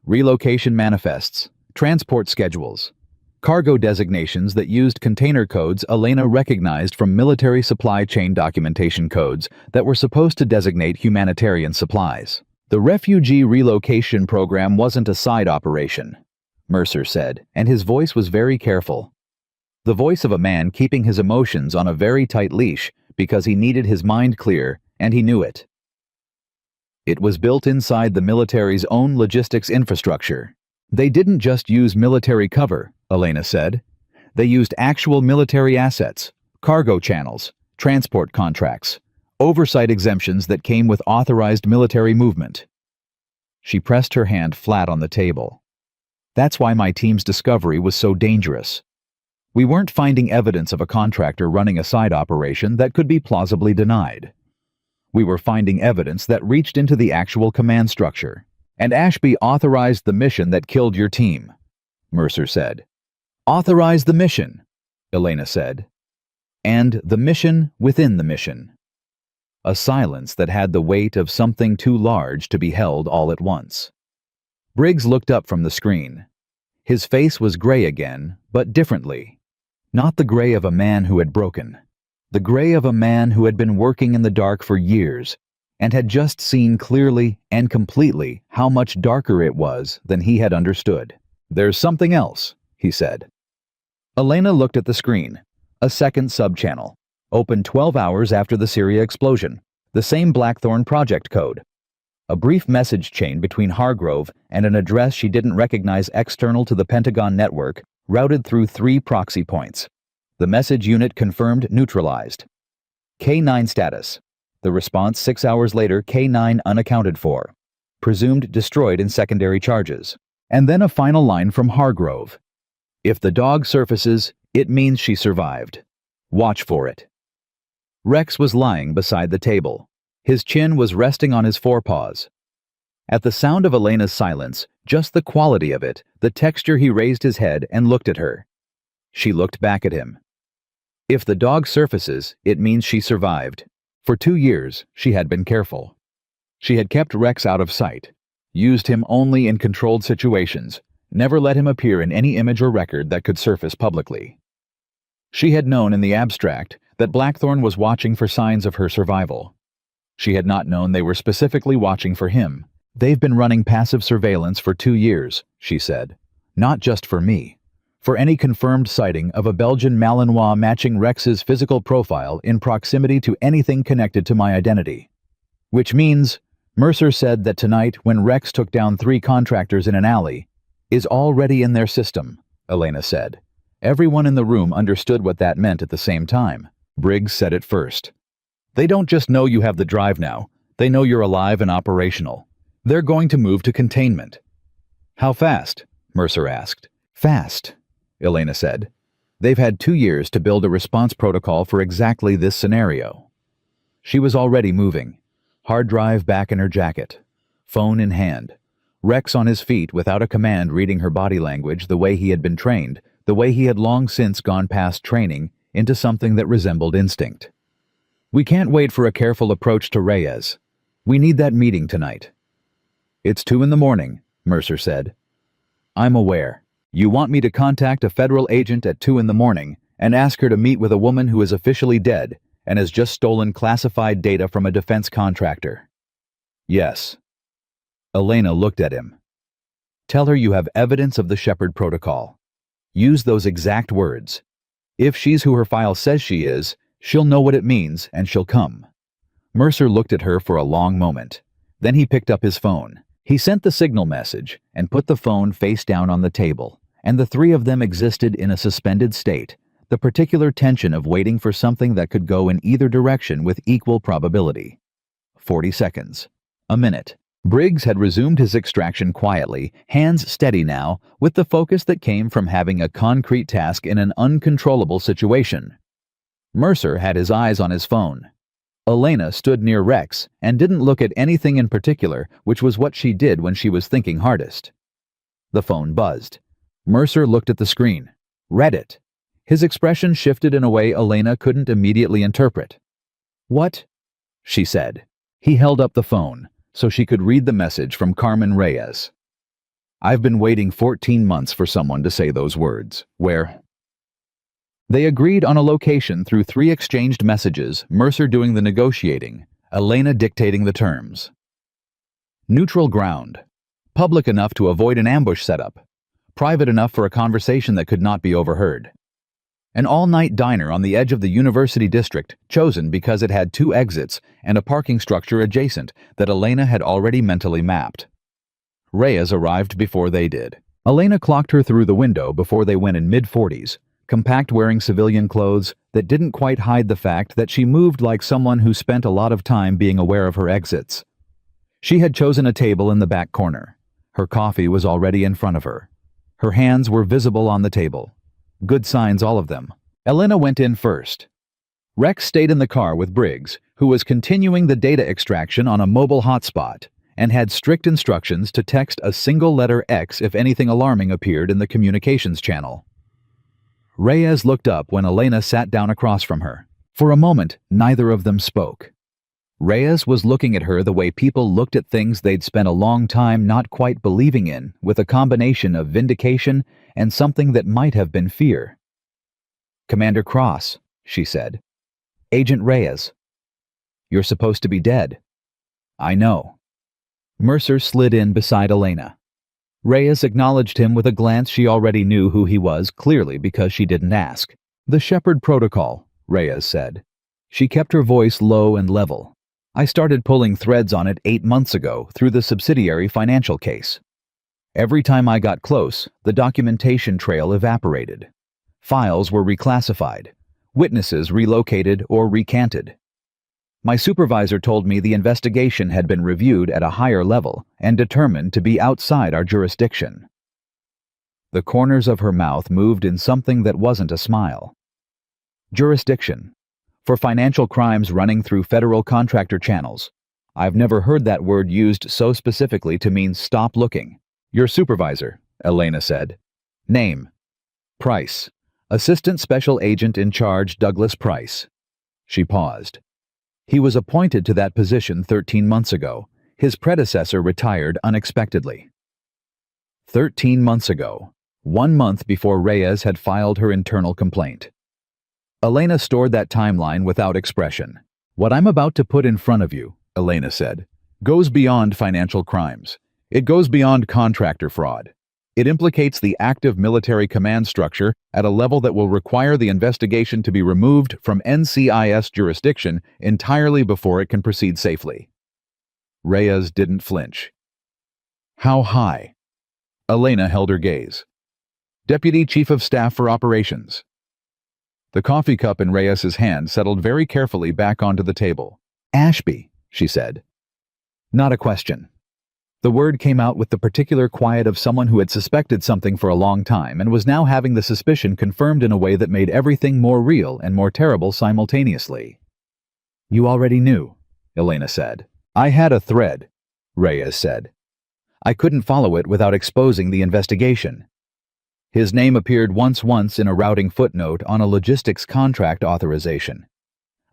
Relocation manifests, transport schedules, cargo designations that used container codes Elena recognized from military supply chain documentation codes that were supposed to designate humanitarian supplies. The refugee relocation program wasn't a side operation, Mercer said, and his voice was very careful. The voice of a man keeping his emotions on a very tight leash because he needed his mind clear, and he knew it. It was built inside the military's own logistics infrastructure. They didn't just use military cover, Elena said. They used actual military assets, cargo channels, transport contracts, oversight exemptions that came with authorized military movement. She pressed her hand flat on the table. That's why my team's discovery was so dangerous. We weren't finding evidence of a contractor running a side operation that could be plausibly denied. We were finding evidence that reached into the actual command structure. And Ashby authorized the mission that killed your team, Mercer said. Authorized the mission, Elena said. And the mission within the mission. A silence that had the weight of something too large to be held all at once. Briggs looked up from the screen. His face was gray again, but differently. Not the gray of a man who had broken. The gray of a man who had been working in the dark for years and had just seen clearly and completely how much darker it was than he had understood. There's something else, he said. Elena looked at the screen. A second subchannel, opened 12 hours after the Syria explosion. The same Blackthorn project code. A brief message chain between Hargrove and an address she didn't recognize external to the Pentagon network, routed through 3 proxy points. The message unit confirmed neutralized. K9 status. The response 6 hours later, K9 unaccounted for. Presumed destroyed in secondary charges. And then a final line from Hargrove. If the dog surfaces, it means she survived. Watch for it. Rex was lying beside the table. His chin was resting on his forepaws. At the sound of Elena's silence, just the quality of it, the texture, he raised his head and looked at her. She looked back at him. If the dog surfaces, it means she survived. For 2 years, she had been careful. She had kept Rex out of sight, used him only in controlled situations, never let him appear in any image or record that could surface publicly. She had known in the abstract that Blackthorn was watching for signs of her survival. She had not known they were specifically watching for him. They've been running passive surveillance for 2 years, she said. Not just for me. For any confirmed sighting of a Belgian Malinois matching Rex's physical profile in proximity to anything connected to my identity. Which means, Mercer said that tonight when Rex took down 3 contractors in an alley, is already in their system, Elena said. Everyone in the room understood what that meant at the same time. Briggs said it first. They don't just know you have the drive now, they know you're alive and operational. They're going to move to containment. How fast? Mercer asked. Fast, Elena said. They've had 2 years to build a response protocol for exactly this scenario. She was already moving, hard drive back in her jacket, phone in hand, Rex on his feet without a command reading her body language the way he had been trained, the way he had long since gone past training into something that resembled instinct. We can't wait for a careful approach to Reyes. We need that meeting tonight. It's 2 in the morning, Mercer said. I'm aware. You want me to contact a federal agent at 2 in the morning and ask her to meet with a woman who is officially dead and has just stolen classified data from a defense contractor. Yes. Elena looked at him. Tell her you have evidence of the Shepard protocol. Use those exact words. If she's who her file says she is, she'll know what it means and she'll come. Mercer looked at her for a long moment. Then he picked up his phone. He sent the signal message and put the phone face down on the table, and the three of them existed in a suspended state, the particular tension of waiting for something that could go in either direction with equal probability. 40 seconds. A minute. Briggs had resumed his extraction quietly, hands steady now, with the focus that came from having a concrete task in an uncontrollable situation. Mercer had his eyes on his phone. Elena stood near Rex and didn't look at anything in particular, which was what she did when she was thinking hardest. The phone buzzed. Mercer looked at the screen, read it. His expression shifted in a way Elena couldn't immediately interpret. "What?" she said. He held up the phone so she could read the message from Carmen Reyes. "I've been waiting 14 months for someone to say those words. Where?" They agreed on a location through 3 exchanged messages, Mercer doing the negotiating, Elena dictating the terms. Neutral ground. Public enough to avoid an ambush setup. Private enough for a conversation that could not be overheard. An all-night diner on the edge of the University District, chosen because it had 2 exits and a parking structure adjacent that Elena had already mentally mapped. Reyes arrived before they did. Elena clocked her through the window before they went in mid-40s, compact wearing civilian clothes that didn't quite hide the fact that she moved like someone who spent a lot of time being aware of her exits. She had chosen a table in the back corner. Her coffee was already in front of her. Her hands were visible on the table. Good signs, all of them. Elena went in first. Rex stayed in the car with Briggs, who was continuing the data extraction on a mobile hotspot, and had strict instructions to text a single letter X if anything alarming appeared in the communications channel. Reyes looked up when Elena sat down across from her. For a moment, neither of them spoke. Reyes was looking at her the way people looked at things they'd spent a long time not quite believing in, with a combination of vindication and something that might have been fear. "Commander Cross," she said. "Agent Reyes. You're supposed to be dead." "I know." Mercer slid in beside Elena. Reyes acknowledged him with a glance. She already knew who he was, clearly because she didn't ask. "The Shepard protocol," Reyes said. She kept her voice low and level. "I started pulling threads on it 8 months ago through the subsidiary financial case. Every time I got close, the documentation trail evaporated. Files were reclassified, witnesses relocated or recanted. My supervisor told me the investigation had been reviewed at a higher level and determined to be outside our jurisdiction." The corners of her mouth moved in something that wasn't a smile. "Jurisdiction. For financial crimes running through federal contractor channels. I've never heard that word used so specifically to mean stop looking." "Your supervisor," Elena said. "Name." "Price. Assistant Special Agent in Charge Douglas Price." She paused. "He was appointed to that position 13 months ago. His predecessor retired unexpectedly." 13 months ago, 1 month before Reyes had filed her internal complaint. Elena stored that timeline without expression. "What I'm about to put in front of you," Elena said, "goes beyond financial crimes. It goes beyond contractor fraud. It implicates the active military command structure at a level that will require the investigation to be removed from NCIS jurisdiction entirely before it can proceed safely." Reyes didn't flinch. "How high?" Elena held her gaze. "Deputy Chief of Staff for Operations." The coffee cup in Reyes's hand settled very carefully back onto the table. "Ashby," she said. Not a question. The word came out with the particular quiet of someone who had suspected something for a long time and was now having the suspicion confirmed in a way that made everything more real and more terrible simultaneously. "You already knew," Elena said. "I had a thread," Reyes said. "I couldn't follow it without exposing the investigation." His name appeared once in a routing footnote on a logistics contract authorization.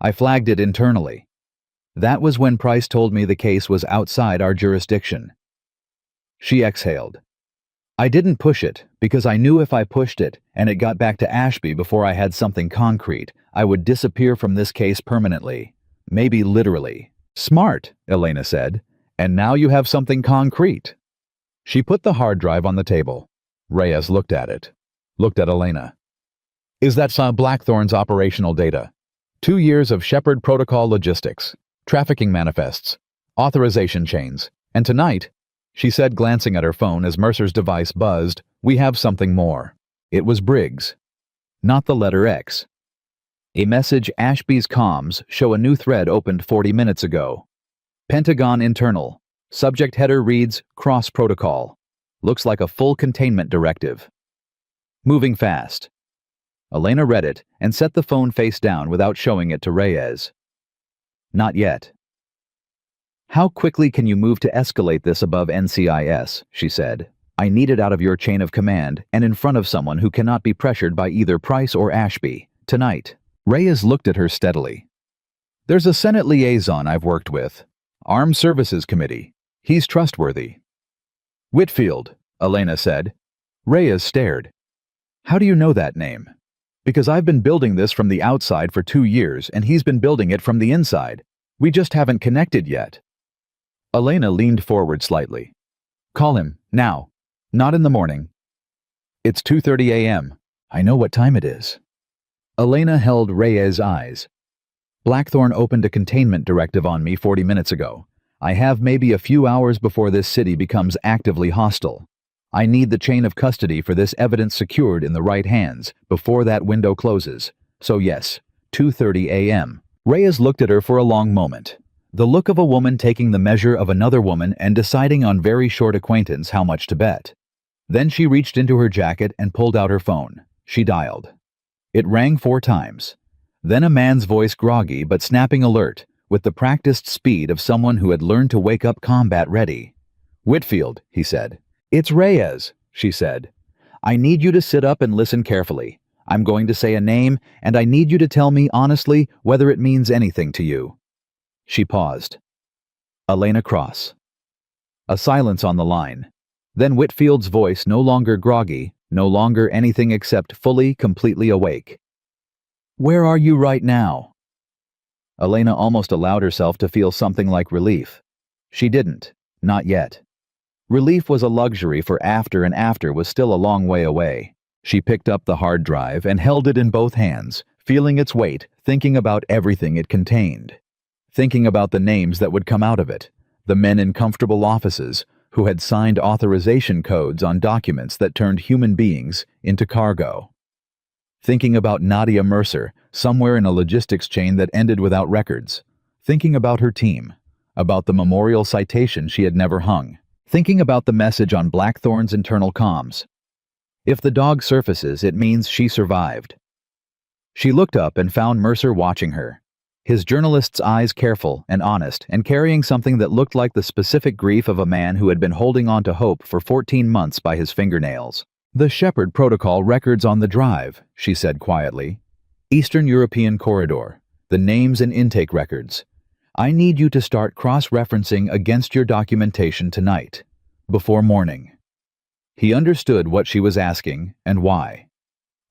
"I flagged it internally. That was when Price told me the case was outside our jurisdiction." She exhaled. I didn't push it because I knew if I pushed it and it got back to Ashby before I had something concrete, I would disappear from this case permanently. Maybe literally. Smart, Elena said. And now you have something concrete. She put the hard drive on the table. Reyes looked at it. Looked at Elena. Is that Blackthorn's operational data? 2 years of Shepherd Protocol logistics, trafficking manifests, authorization chains, and tonight, she said, glancing at her phone as Mercer's device buzzed, we have something more. It was Briggs. Not the letter X. A message Ashby's comms show a new thread opened 40 minutes ago. Pentagon internal. Subject header reads, Cross Protocol. Looks like a full containment directive. Moving fast. Elena read it and set the phone face down without showing it to Reyes. Not yet. How quickly can you move to escalate this above NCIS, she said. I need it out of your chain of command and in front of someone who cannot be pressured by either Price or Ashby, tonight. Reyes looked at her steadily. There's a Senate liaison I've worked with. Armed Services Committee. He's trustworthy. Whitfield, Elena said. Reyes stared. How do you know that name? Because I've been building this from the outside for 2 years and he's been building it from the inside. We just haven't connected yet. Elena leaned forward slightly. Call him, now. Not in the morning. It's 2:30 a.m. I know what time it is. Elena held Reyes' eyes. Blackthorn opened a containment directive on me 40 minutes ago. I have maybe a few hours before this city becomes actively hostile. I need the chain of custody for this evidence secured in the right hands before that window closes. So yes, 2:30 a.m. Reyes looked at her for a long moment. The look of a woman taking the measure of another woman and deciding on very short acquaintance how much to bet. Then she reached into her jacket and pulled out her phone. She dialed. It rang 4 times. Then a man's voice, groggy but snapping alert, with the practiced speed of someone who had learned to wake up combat ready. Whitfield, he said. It's Reyes, she said. I need you to sit up and listen carefully. I'm going to say a name, and I need you to tell me honestly whether it means anything to you. She paused. Elena Cross. A silence on the line. Then Whitfield's voice, no longer groggy, no longer anything except fully, completely awake. Where are you right now? Elena almost allowed herself to feel something like relief. She didn't. Not yet. Relief was a luxury for after, and after was still a long way away. She picked up the hard drive and held it in both hands, feeling its weight, thinking about everything it contained. Thinking about the names that would come out of it, the men in comfortable offices who had signed authorization codes on documents that turned human beings into cargo. Thinking about Nadia Mercer, somewhere in a logistics chain that ended without records. Thinking about her team, about the memorial citation she had never hung. Thinking about the message on Blackthorn's internal comms. If the dog surfaces, it means she survived. She looked up and found Mercer watching her. His journalist's eyes careful and honest and carrying something that looked like the specific grief of a man who had been holding on to hope for 14 months by his fingernails. The Shepherd Protocol records on the drive, she said quietly. Eastern European Corridor, the names and intake records. I need you to start cross-referencing against your documentation tonight, before morning. He understood what she was asking and why.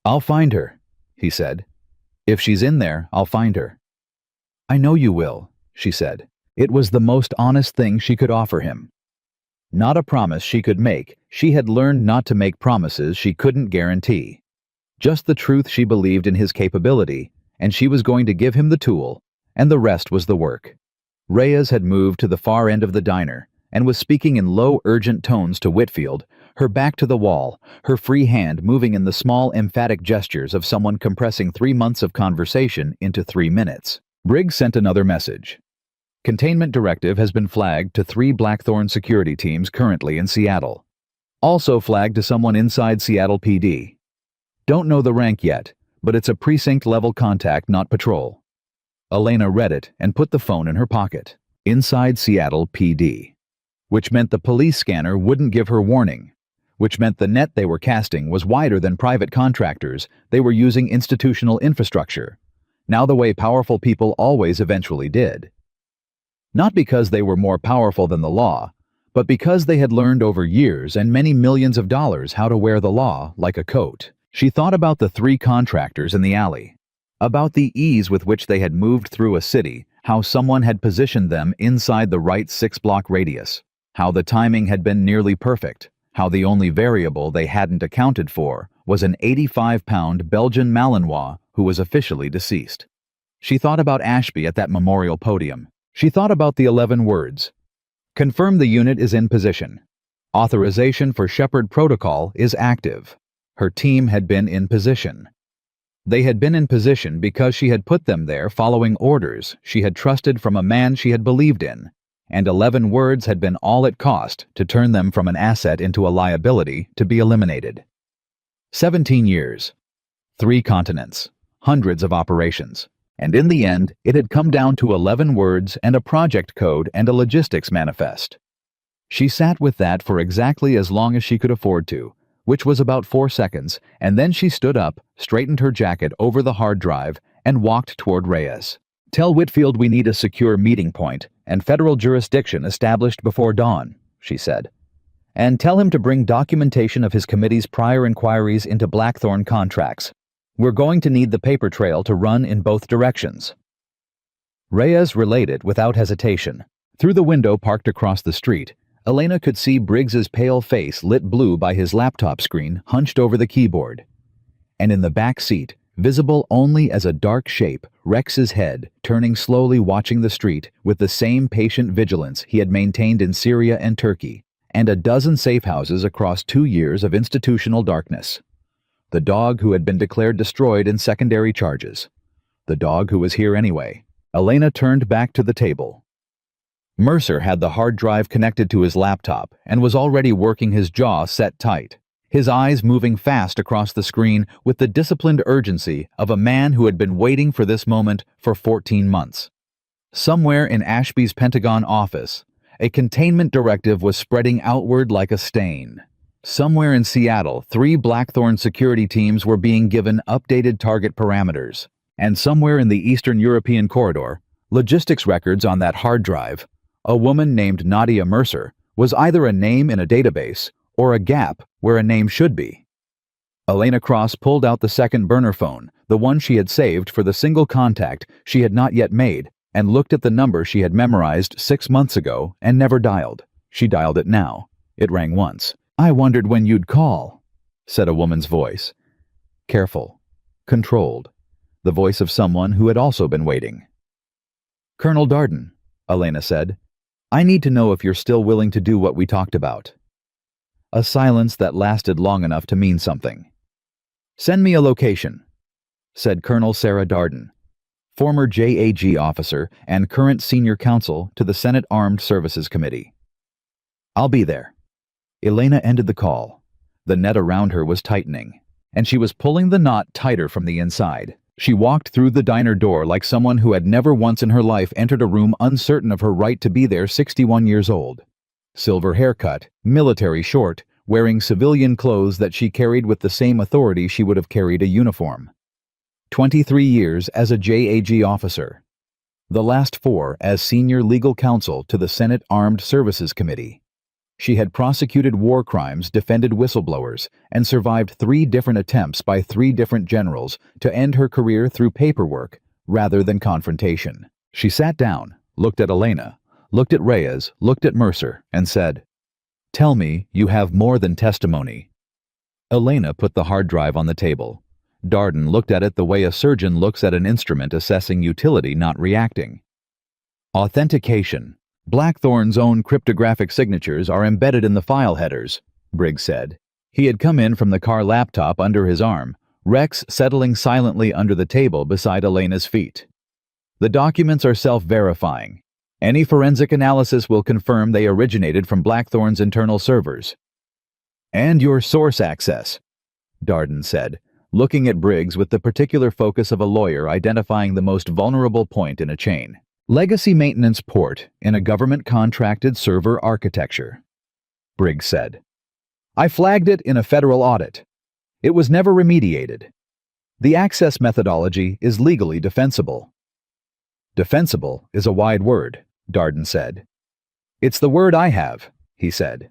I'll find her, he said. If she's in there, I'll find her. I know you will, she said. It was the most honest thing she could offer him. Not a promise she could make. She had learned not to make promises she couldn't guarantee. Just the truth she believed in his capability, and she was going to give him the tool, and the rest was the work. Reyes had moved to the far end of the diner, and was speaking in low, urgent tones to Whitfield, her back to the wall, her free hand moving in the small, emphatic gestures of someone compressing 3 months of conversation into 3 minutes. Briggs sent another message. Containment directive has been flagged to 3 Blackthorn security teams currently in Seattle. Also flagged to someone inside Seattle PD. Don't know the rank yet, but it's a precinct-level contact, not patrol. Elena read it and put the phone in her pocket. Inside Seattle PD. Which meant the police scanner wouldn't give her warning. Which meant the net they were casting was wider than private contractors. They were using institutional infrastructure. Now the way powerful people always eventually did. Not because they were more powerful than the law, but because they had learned over years and many millions of dollars how to wear the law like a coat. She thought about the three contractors in the alley, about the ease with which they had moved through a city, how someone had positioned them inside the right 6-block radius, how the timing had been nearly perfect, how the only variable they hadn't accounted for was an 85-pound Belgian Malinois who was officially deceased. She thought about Ashby at that memorial podium. She thought about the 11 words. Confirm the unit is in position. Authorization for Shepherd Protocol is active. Her team had been in position. They had been in position because she had put them there following orders she had trusted from a man she had believed in, and 11 words had been all it cost to turn them from an asset into a liability to be eliminated. 17 years, 3 continents, hundreds of operations, and in the end, it had come down to 11 words and a project code and a logistics manifest. She sat with that for exactly as long as she could afford to, which was about 4 seconds, and then she stood up, straightened her jacket over the hard drive, and walked toward Reyes. Tell Whitfield we need a secure meeting point and federal jurisdiction established before dawn, she said. And tell him to bring documentation of his committee's prior inquiries into Blackthorn contracts. We're going to need the paper trail to run in both directions. Reyes relayed it without hesitation. Through the window parked across the street, Elena could see Briggs's pale face lit blue by his laptop screen hunched over the keyboard. And in the back seat, visible only as a dark shape, Rex's head, turning slowly watching the street with the same patient vigilance he had maintained in Syria and Turkey, and a dozen safe houses across 2 years of institutional darkness. The dog who had been declared destroyed in secondary charges. The dog who was here anyway. Elena turned back to the table. Mercer had the hard drive connected to his laptop and was already working his jaw set tight, his eyes moving fast across the screen with the disciplined urgency of a man who had been waiting for this moment for 14 months. Somewhere in Ashby's Pentagon office, a containment directive was spreading outward like a stain. Somewhere in Seattle, 3 Blackthorn security teams were being given updated target parameters. And somewhere in the Eastern European corridor, logistics records on that hard drive, a woman named Nadia Mercer was either a name in a database or a gap where a name should be. Elena Cross pulled out the second burner phone, the one she had saved for the single contact she had not yet made, and looked at the number she had memorized 6 months ago and never dialed. She dialed it now. It rang once. I wondered when you'd call, said a woman's voice. Careful, controlled, the voice of someone who had also been waiting. Colonel Darden, Elena said. I need to know if you're still willing to do what we talked about. A silence that lasted long enough to mean something. Send me a location, said Colonel Sarah Darden, former JAG officer and current senior counsel to the Senate Armed Services Committee. I'll be there. Elena ended the call. The net around her was tightening, and she was pulling the knot tighter from the inside. She walked through the diner door like someone who had never once in her life entered a room uncertain of her right to be there, 61 years old. Silver haircut, military short, wearing civilian clothes that she carried with the same authority she would have carried a uniform. 23 years as a JAG officer. The last 4 as senior legal counsel to the Senate Armed Services Committee. She had prosecuted war crimes, defended whistleblowers, and survived 3 different attempts by 3 different generals to end her career through paperwork rather than confrontation. She sat down, looked at Elena, looked at Reyes, looked at Mercer, and said, Tell me you have more than testimony. Elena put the hard drive on the table. Darden looked at it the way a surgeon looks at an instrument assessing utility, not reacting. Authentication. Blackthorn's own cryptographic signatures are embedded in the file headers, Briggs said. He had come in from the car laptop under his arm, Rex settling silently under the table beside Elena's feet. The documents are self-verifying. Any forensic analysis will confirm they originated from Blackthorn's internal servers. And your source access, Darden said, looking at Briggs with the particular focus of a lawyer identifying the most vulnerable point in a chain. Legacy maintenance port in a government-contracted server architecture, Briggs said. I flagged it in a federal audit. It was never remediated. The access methodology is legally defensible. Defensible is a wide word, Darden said. It's the word I have, he said.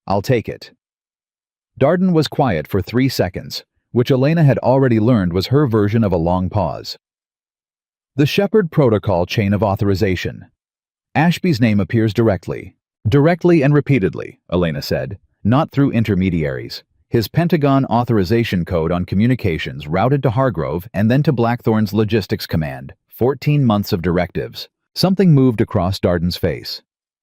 "I'll take it." Darden was quiet for 3 seconds, which Elena had already learned was her version of a long pause. The Shepard Protocol Chain of Authorization. Ashby's name appears directly. Directly and repeatedly, Elena said, not through intermediaries. His Pentagon authorization code on communications routed to Hargrove and then to Blackthorn's logistics command. 14 months of directives. Something moved across Darden's face.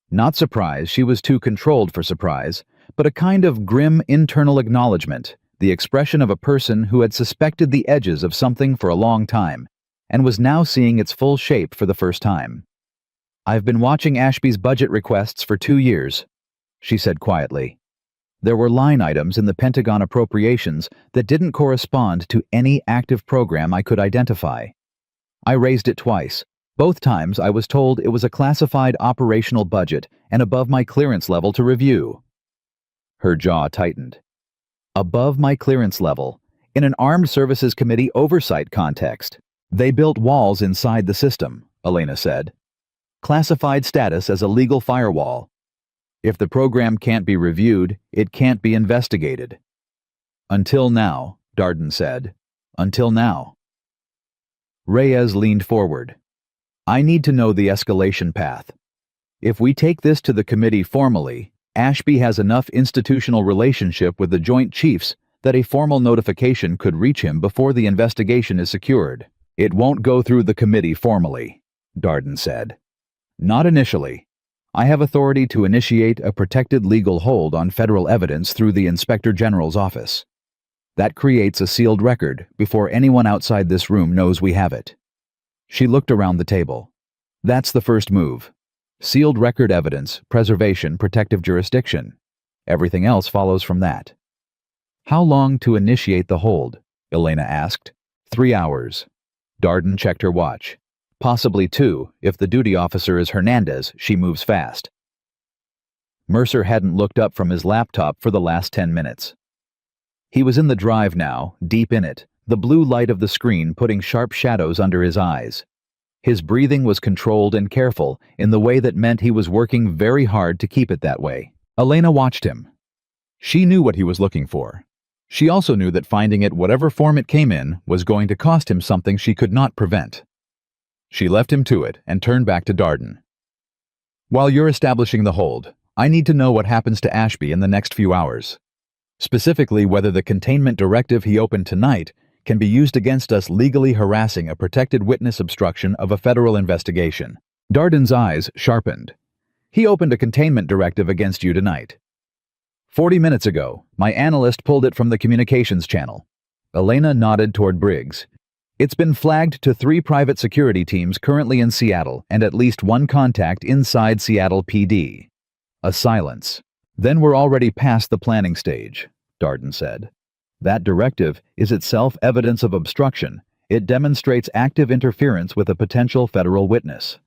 Not surprise, she was too controlled for surprise, but a kind of grim internal acknowledgement, the expression of a person who had suspected the edges of something for a long time, and was now seeing its full shape for the first time. "I've been watching Ashby's budget requests for 2 years," she said quietly. There were line items in the Pentagon appropriations that didn't correspond to any active program I could identify. I raised it twice. Both times I was told it was a classified operational budget and above my clearance level to review. Her jaw tightened. Above my clearance level, in an Armed Services Committee oversight context. They built walls inside the system, Elena said. Classified status as a legal firewall. If the program can't be reviewed, it can't be investigated. Until now, Darden said. Until now. Reyes leaned forward. I need to know the escalation path. If we take this to the committee formally, Ashby has enough institutional relationship with the Joint Chiefs that a formal notification could reach him before the investigation is secured. It won't go through the committee formally, Darden said. Not initially. I have authority to initiate a protected legal hold on federal evidence through the Inspector General's office. That creates a sealed record before anyone outside this room knows we have it. She looked around the table. That's the first move. Sealed record evidence, preservation, protective jurisdiction. Everything else follows from that. How long to initiate the hold? Elena asked. 3 hours. Darden checked her watch. Possibly 2, if the duty officer is Hernandez, she moves fast. Mercer hadn't looked up from his laptop for the last 10 minutes. He was in the drive now, deep in it, the blue light of the screen putting sharp shadows under his eyes. His breathing was controlled and careful in the way that meant he was working very hard to keep it that way. Elena watched him. She knew what he was looking for. She also knew that finding it whatever form it came in was going to cost him something she could not prevent. She left him to it and turned back to Darden. While you're establishing the hold, I need to know what happens to Ashby in the next few hours. Specifically, whether the containment directive he opened tonight can be used against us legally harassing a protected witness obstruction of a federal investigation. Darden's eyes sharpened. He opened a containment directive against you tonight. 40 minutes ago, my analyst pulled it from the communications channel. Elena nodded toward Briggs. It's been flagged to 3 private security teams currently in Seattle and at least 1 contact inside Seattle PD. A silence. Then we're already past the planning stage, Darden said. That directive is itself evidence of obstruction. It demonstrates active interference with a potential federal witness.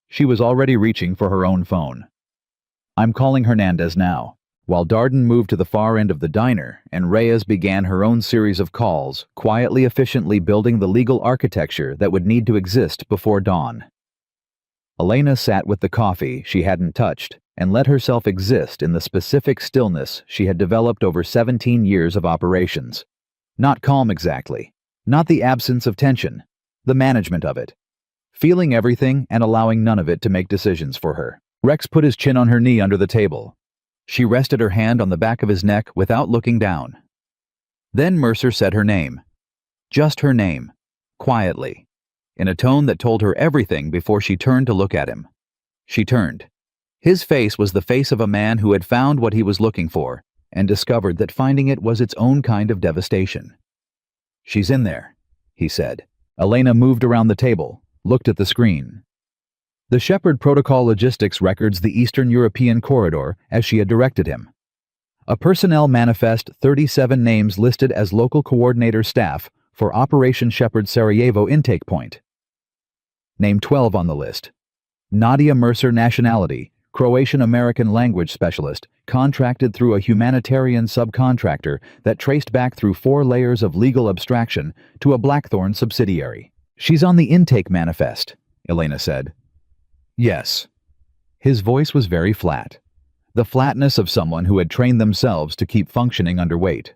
She was already reaching for her own phone. I'm calling Hernandez now. While Darden moved to the far end of the diner and Reyes began her own series of calls, quietly efficiently building the legal architecture that would need to exist before dawn. Elena sat with the coffee she hadn't touched and let herself exist in the specific stillness she had developed over 17 years of operations. Not calm exactly, not the absence of tension, the management of it. Feeling everything and allowing none of it to make decisions for her. Rex put his chin on her knee under the table. She rested her hand on the back of his neck without looking down. Then Mercer said her name. Just her name, quietly, in a tone that told her everything before she turned to look at him. She turned. His face was the face of a man who had found what he was looking for and discovered that finding it was its own kind of devastation. She's in there, he said. Elena moved around the table, looked at the screen. The Shepard Protocol logistics records the Eastern European corridor as she had directed him. A personnel manifest, 37 names listed as local coordinator staff for Operation Shepard Sarajevo intake point. Name 12 on the list. Nadia Mercer, nationality, Croatian-American language specialist, contracted through a humanitarian subcontractor that traced back through 4 layers of legal abstraction to a Blackthorn subsidiary. She's on the intake manifest, Elena said. Yes. His voice was very flat. the flatness of someone who had trained themselves to keep functioning under weight.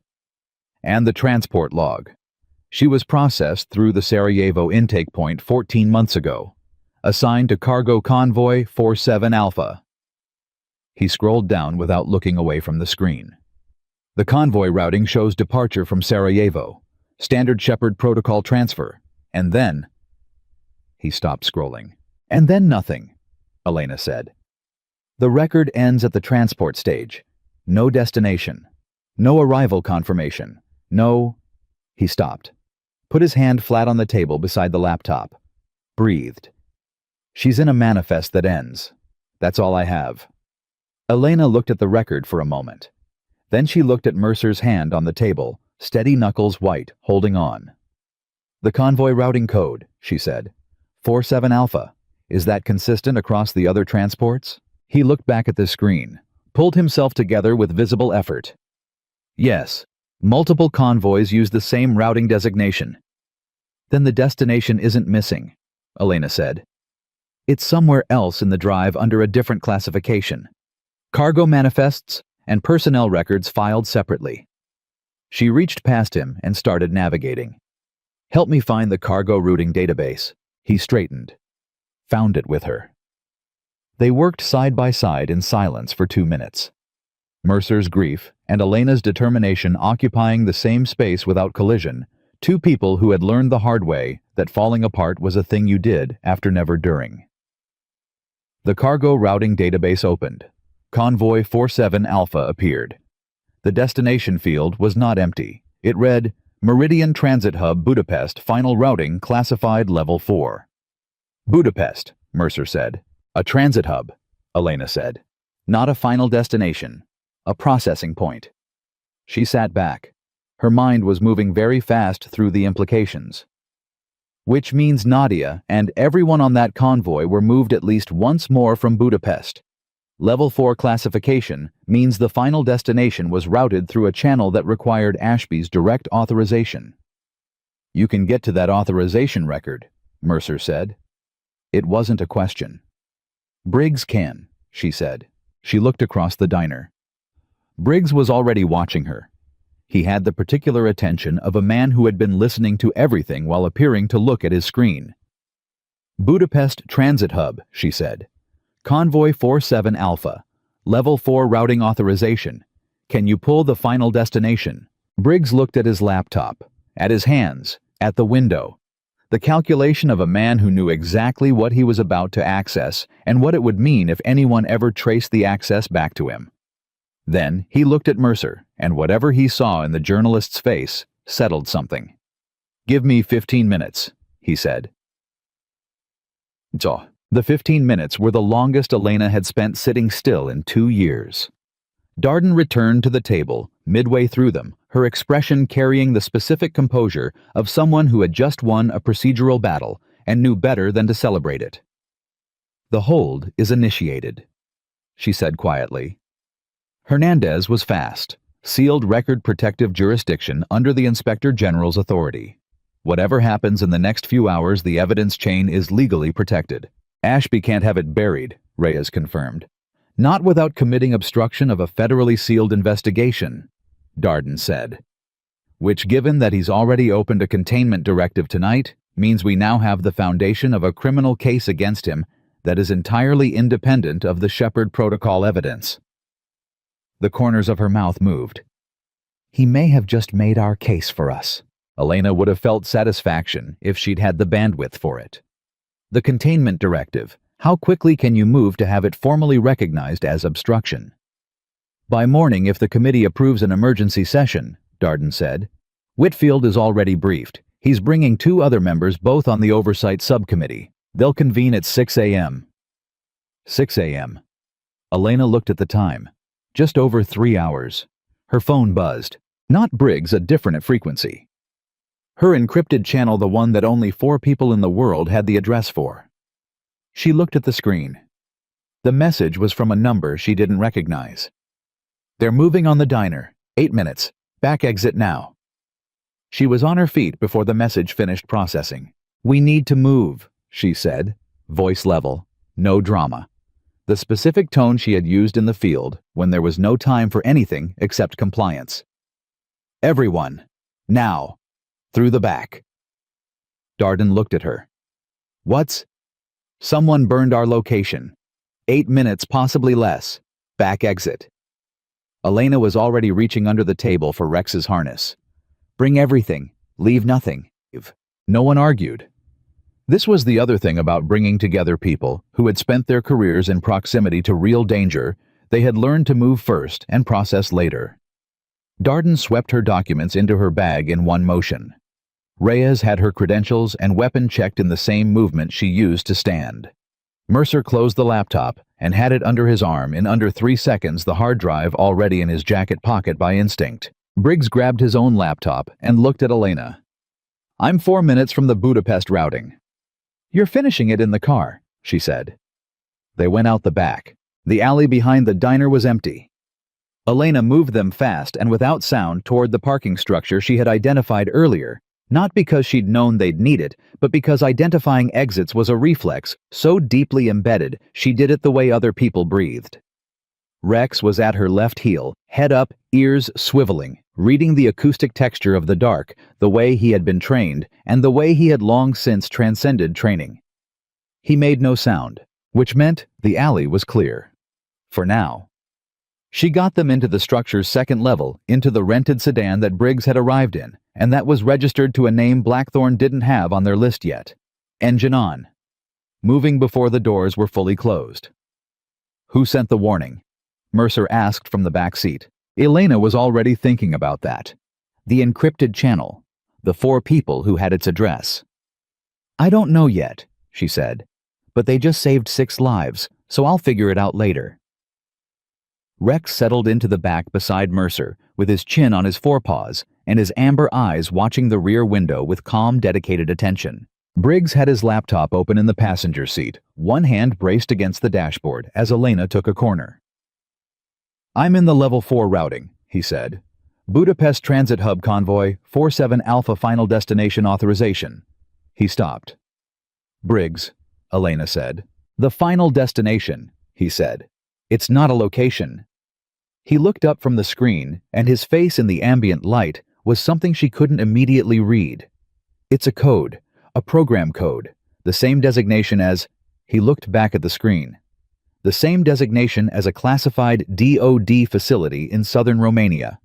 And the transport log. She was processed through the Sarajevo intake point 14 months ago, assigned to Cargo Convoy 47 Alpha. He scrolled down without looking away from the screen. The convoy routing shows departure from Sarajevo, standard Shepherd protocol transfer, and then... He stopped scrolling. And then nothing, Elena said. The record ends at the transport stage. No destination. No arrival confirmation. No... He stopped. Put his hand flat on the table beside the laptop. Breathed. She's in a manifest that ends. That's all I have. Elena looked at the record for a moment. Then she looked at Mercer's hand on the table, steady knuckles white, holding on. The convoy routing code, she said. 47 Alpha. Is that consistent across the other transports? He looked back at the screen, pulled himself together with visible effort. Yes, multiple convoys use the same routing designation. Then the destination isn't missing, Elena said. It's somewhere else in the drive under a different classification. Cargo manifests and personnel records filed separately. She reached past him and started navigating. Help me find the cargo routing database. He straightened. Found it with her. They worked side by side in silence for 2 minutes. Mercer's grief and Elena's determination occupying the same space without collision, two people who had learned the hard way that falling apart was a thing you did after never during. The cargo routing database opened. Convoy 47 Alpha appeared. The destination field was not empty. It read, Meridian Transit Hub Budapest Final Routing Classified Level 4. Budapest, Mercer said. A transit hub, Elena said. Not a final destination. A processing point. She sat back. Her mind was moving very fast through the implications. Which means Nadia and everyone on that convoy were moved at least once more from Budapest. Level 4 classification means the final destination was routed through a channel that required Ashby's direct authorization. You can get to that authorization record, Mercer said. It wasn't a question. Briggs can, she said. She looked across the diner. Briggs was already watching her. He had the particular attention of a man who had been listening to everything while appearing to look at his screen. Budapest Transit Hub, she said. Convoy 47 Alpha. Level 4 routing authorization. Can you pull the final destination? Briggs looked at his laptop, at his hands, at the window. The calculation of a man who knew exactly what he was about to access and what it would mean if anyone ever traced the access back to him. Then he looked at Mercer, and whatever he saw in the journalist's face settled something. Give me 15 minutes, he said. The 15 minutes were the longest Elena had spent sitting still in 2 years. Darden returned to the table, midway through them, her expression carrying the specific composure of someone who had just won a procedural battle and knew better than to celebrate it. The hold is initiated, she said quietly. Hernandez was fast, sealed record protective jurisdiction under the Inspector General's authority. Whatever happens in the next few hours, the evidence chain is legally protected. Ashby can't have it buried, Reyes confirmed. Not without committing obstruction of a federally sealed investigation, Darden said. Which, given that he's already opened a containment directive tonight, means we now have the foundation of a criminal case against him that is entirely independent of the Shepherd Protocol evidence. The corners of her mouth moved. He may have just made our case for us. Elena would have felt satisfaction if she'd had the bandwidth for it. The containment directive. How quickly can you move to have it formally recognized as obstruction? By morning, if the committee approves an emergency session, Darden said. Whitfield is already briefed. He's bringing 2 other members, both on the oversight subcommittee. They'll convene at 6 a.m. 6 a.m. Elena looked at the time. Just over 3 hours. Her phone buzzed. Not Briggs, a different frequency. Her encrypted channel, the one that only 4 people in the world had the address for. She looked at the screen. The message was from a number she didn't recognize. They're moving on the diner. 8 minutes. Back exit now. She was on her feet before the message finished processing. We need to move, she said, voice level, no drama. the specific tone she had used in the field when there was no time for anything except compliance. "Everyone, now, through the back." Darden looked at her. "What's?" "Someone burned our location. 8 minutes, possibly less. Back exit." Elena was already reaching under the table for Rex's harness. "Bring everything. Leave nothing." No one argued. This was the other thing about bringing together people who had spent their careers in proximity to real danger. They had learned to move first and process later. Darden swept her documents into her bag in one motion. Reyes had her credentials and weapon checked in the same movement she used to stand. Mercer closed the laptop and had it under his arm in under 3 seconds, the hard drive already in his jacket pocket by instinct. Briggs grabbed his own laptop and looked at Elena. "I'm 4 minutes from the Budapest routing." "You're finishing it in the car," she said. They went out the back. The alley behind the diner was empty. Elena moved them fast and without sound toward the parking structure she had identified earlier, not because she'd known they'd need it, but because identifying exits was a reflex so deeply embedded she did it the way other people breathed. Rex was at her left heel, head up, ears swiveling, reading the acoustic texture of the dark, the way he had been trained, and the way he had long since transcended training. He made no sound, which meant the alley was clear. For now. She got them into the structure's second level, into the rented sedan that Briggs had arrived in, and that was registered to a name Blackthorne didn't have on their list yet. Engine on. Moving before the doors were fully closed. "Who sent the warning?" Mercer asked from the back seat. Elena was already thinking about that. The encrypted channel. The 4 people who had its address. "I don't know yet," she said. "But they just saved 6 lives, so I'll figure it out later." Rex settled into the back beside Mercer, with his chin on his forepaws and his amber eyes watching the rear window with calm, dedicated attention. Briggs had his laptop open in the passenger seat, one hand braced against the dashboard as Elena took a corner. "I'm in the Level 4 routing," he said. "Budapest Transit Hub Convoy, 47 Alpha Final Destination Authorization." He stopped. "Briggs," Elena said. "The final destination," he said. "It's not a location." He looked up from the screen, and his face in the ambient light was something she couldn't immediately read. "It's a code, a program code, the same designation as—" He looked back at the screen. "The same designation as a classified DoD facility in southern Romania.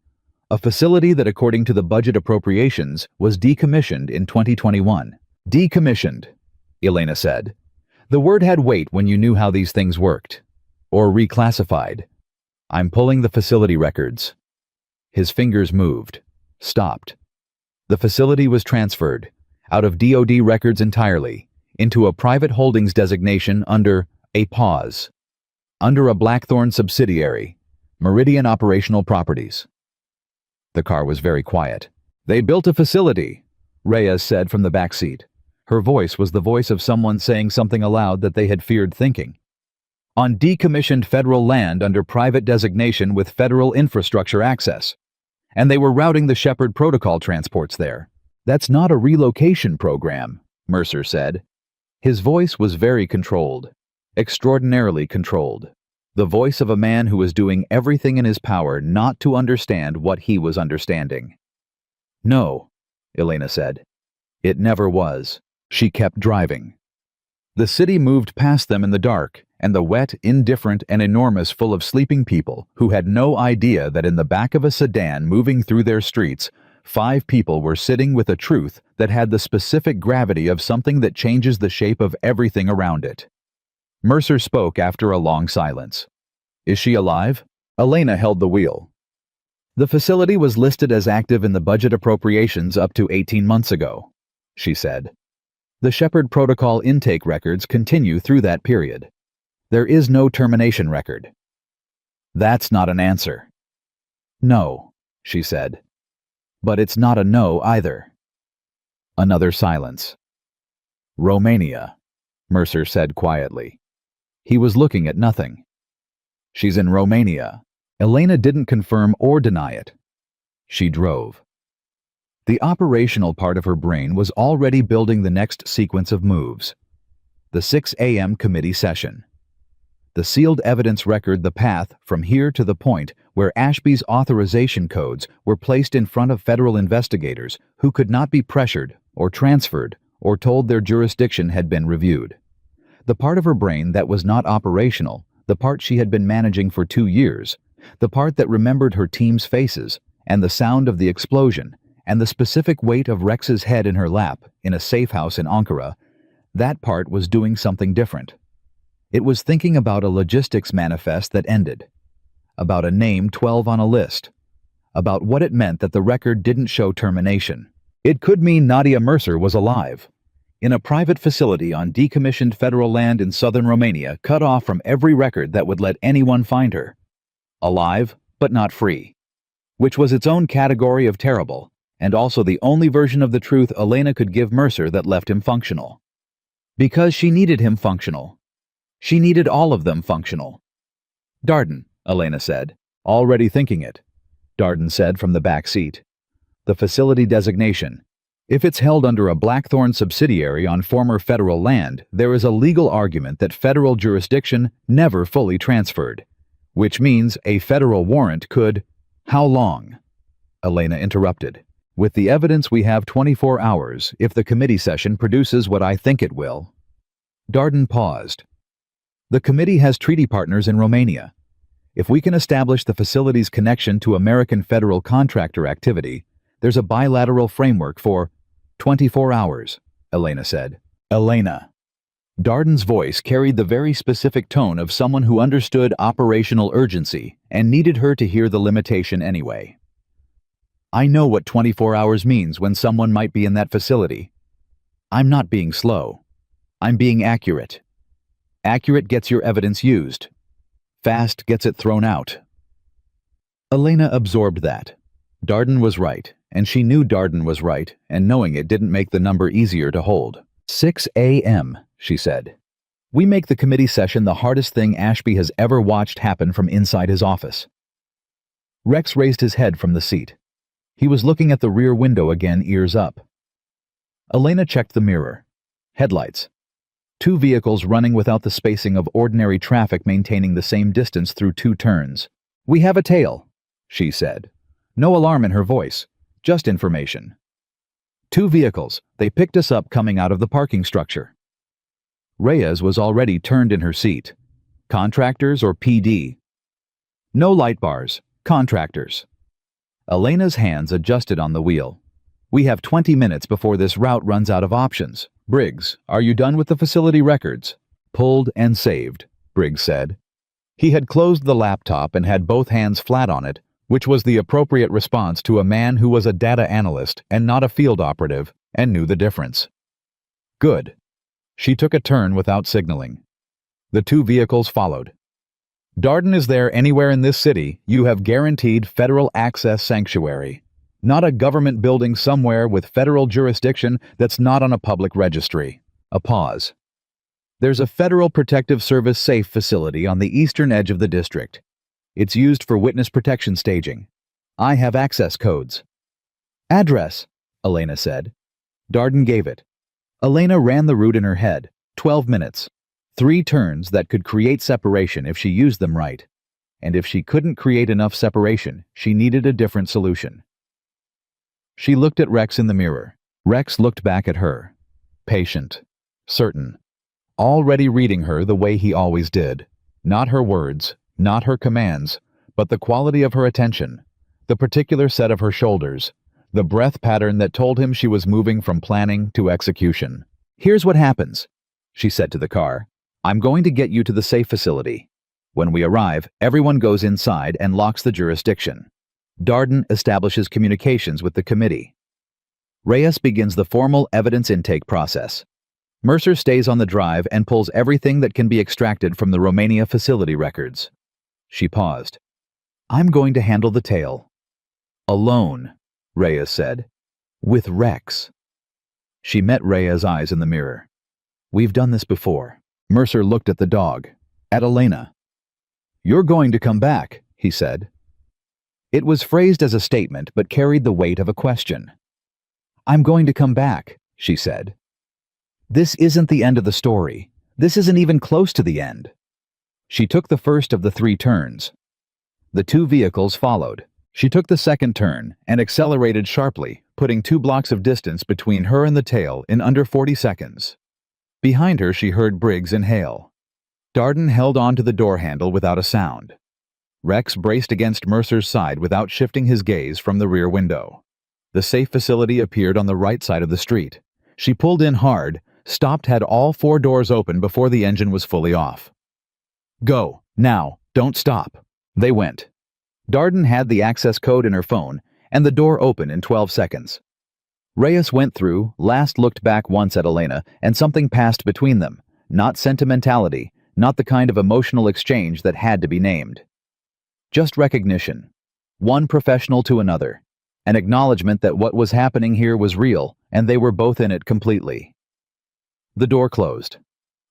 A facility that, according to the budget appropriations, was decommissioned in 2021. Decommissioned," Elena said. The word had weight when you knew how these things worked. Or reclassified. "I'm pulling the facility records." His fingers moved. Stopped. The facility was transferred, out of DoD records entirely, into a private holdings designation under a pause. Under a Blackthorne subsidiary, Meridian Operational Properties. The car was very quiet. "They built a facility," Reyes said from the back seat. Her voice was the voice of someone saying something aloud that they had feared thinking. "On decommissioned federal land under private designation with federal infrastructure access. And they were routing the Shepherd Protocol transports there." "That's not a relocation program," Mercer said. His voice was very controlled. Extraordinarily controlled. The voice of a man who was doing everything in his power not to understand what he was understanding. "No," Elena said. "It never was." She kept driving. The city moved past them in the dark, and the wet, indifferent, and enormous full of sleeping people who had no idea that in the back of a sedan moving through their streets, 5 people were sitting with a truth that had the specific gravity of something that changes the shape of everything around it. Mercer spoke after a long silence. "Is she alive?" Elena held the wheel. "The facility was listed as active in the budget appropriations up to 18 months ago," she said. "The Shepherd Protocol intake records continue through that period. There is no termination record." "That's not an answer." "No," she said. "But it's not a no either." Another silence. "Romania," Mercer said quietly. He was looking at nothing. "She's in Romania." Elena didn't confirm or deny it. She drove. The operational part of her brain was already building the next sequence of moves. The 6 a.m. committee session. The sealed evidence record the path from here to the point where Ashby's authorization codes were placed in front of federal investigators who could not be pressured or transferred or told their jurisdiction had been reviewed. The part of her brain that was not operational, the part she had been managing for 2 years, the part that remembered her team's faces and the sound of the explosion and the specific weight of Rex's head in her lap in a safe house in Ankara, that part was doing something different. It was thinking about a logistics manifest that ended, about a name 12 on a list, about what it meant that the record didn't show termination. It could mean Nadia Mercer was alive, in a private facility on decommissioned federal land in southern Romania, cut off from every record that would let anyone find her. Alive, but not free, which was its own category of terrible, and also the only version of the truth Elena could give Mercer that left him functional. Because she needed him functional. She needed all of them functional. Darden, Elena said, already thinking it. Darden said from the back seat. The facility designation. If it's held under a Blackthorn subsidiary on former federal land, there is a legal argument that federal jurisdiction never fully transferred, which means a federal warrant could— How long? Elena interrupted. With the evidence we have 24 hours, if the committee session produces what I think it will. Darden paused. The committee has treaty partners in Romania. If we can establish the facility's connection to American federal contractor activity, there's a bilateral framework for 24 hours, Elena said. Elena. Darden's voice carried the very specific tone of someone who understood operational urgency and needed her to hear the limitation anyway. I know what 24 hours means when someone might be in that facility. I'm not being slow. I'm being accurate. Accurate gets your evidence used. Fast gets it thrown out. Elena absorbed that. Darden was right, and she knew Darden was right, and knowing it didn't make the number easier to hold. 6 a.m., she said. We make the committee session the hardest thing Ashby has ever watched happen from inside his office. Rex raised his head from the seat. He was looking at the rear window again, ears up. Elena checked the mirror. Headlights. 2 vehicles running without the spacing of ordinary traffic, maintaining the same distance through 2 turns. We have a tail, she said. No alarm in her voice, just information. 2 vehicles. They picked us up coming out of the parking structure. Reyes was already turned in her seat. Contractors or PD? No light bars. Contractors. Elena's hands adjusted on the wheel. We have 20 minutes before this route runs out of options. Briggs, are you done with the facility records? Pulled and saved, Briggs said. He had closed the laptop and had both hands flat on it, which was the appropriate response to a man who was a data analyst and not a field operative and knew the difference. Good. She took a turn without signaling. The 2 vehicles followed. Darden is there anywhere in this city, you have guaranteed federal access sanctuary. Not a government building somewhere with federal jurisdiction that's not on a public registry. A pause. There's a Federal Protective Service safe facility on the eastern edge of the district. It's used for witness protection staging. I have access codes. Address, Elena said. Darden gave it. Elena ran the route in her head. 12 minutes. 3 turns that could create separation if she used them right. And if she couldn't create enough separation, she needed a different solution. She looked at Rex in the mirror. Rex looked back at her. Patient. Certain. Already reading her the way he always did. Not her words, not her commands, but the quality of her attention, the particular set of her shoulders, the breath pattern that told him she was moving from planning to execution. Here's what happens, she said to the car. I'm going to get you to the safe facility. When we arrive, everyone goes inside and locks the jurisdiction. Darden establishes communications with the committee. Reyes begins the formal evidence intake process. Mercer stays on the drive and pulls everything that can be extracted from the Romania facility records. She paused. I'm going to handle the tail. Alone, Reyes said. With Rex. She met Reyes' eyes in the mirror. We've done this before. Mercer looked at the dog, at Elena. You're going to come back, he said. It was phrased as a statement but carried the weight of a question. I'm going to come back, she said. This isn't the end of the story. This isn't even close to the end. She took the first of the 3 turns. The 2 vehicles followed. She took the second turn and accelerated sharply, putting 2 blocks of distance between her and the tail in under 40 seconds. Behind her she heard Briggs inhale. Darden held on to the door handle without a sound. Rex braced against Mercer's side without shifting his gaze from the rear window. The safe facility appeared on the right side of the street. She pulled in hard, stopped, had all 4 doors open before the engine was fully off. "Go, now, don't stop." They went. Darden had the access code in her phone, and the door opened in 12 seconds. Reyes went through, last looked back once at Elena, and something passed between them. Not sentimentality, not the kind of emotional exchange that had to be named. Just recognition. One professional to another. An acknowledgement that what was happening here was real, and they were both in it completely. The door closed.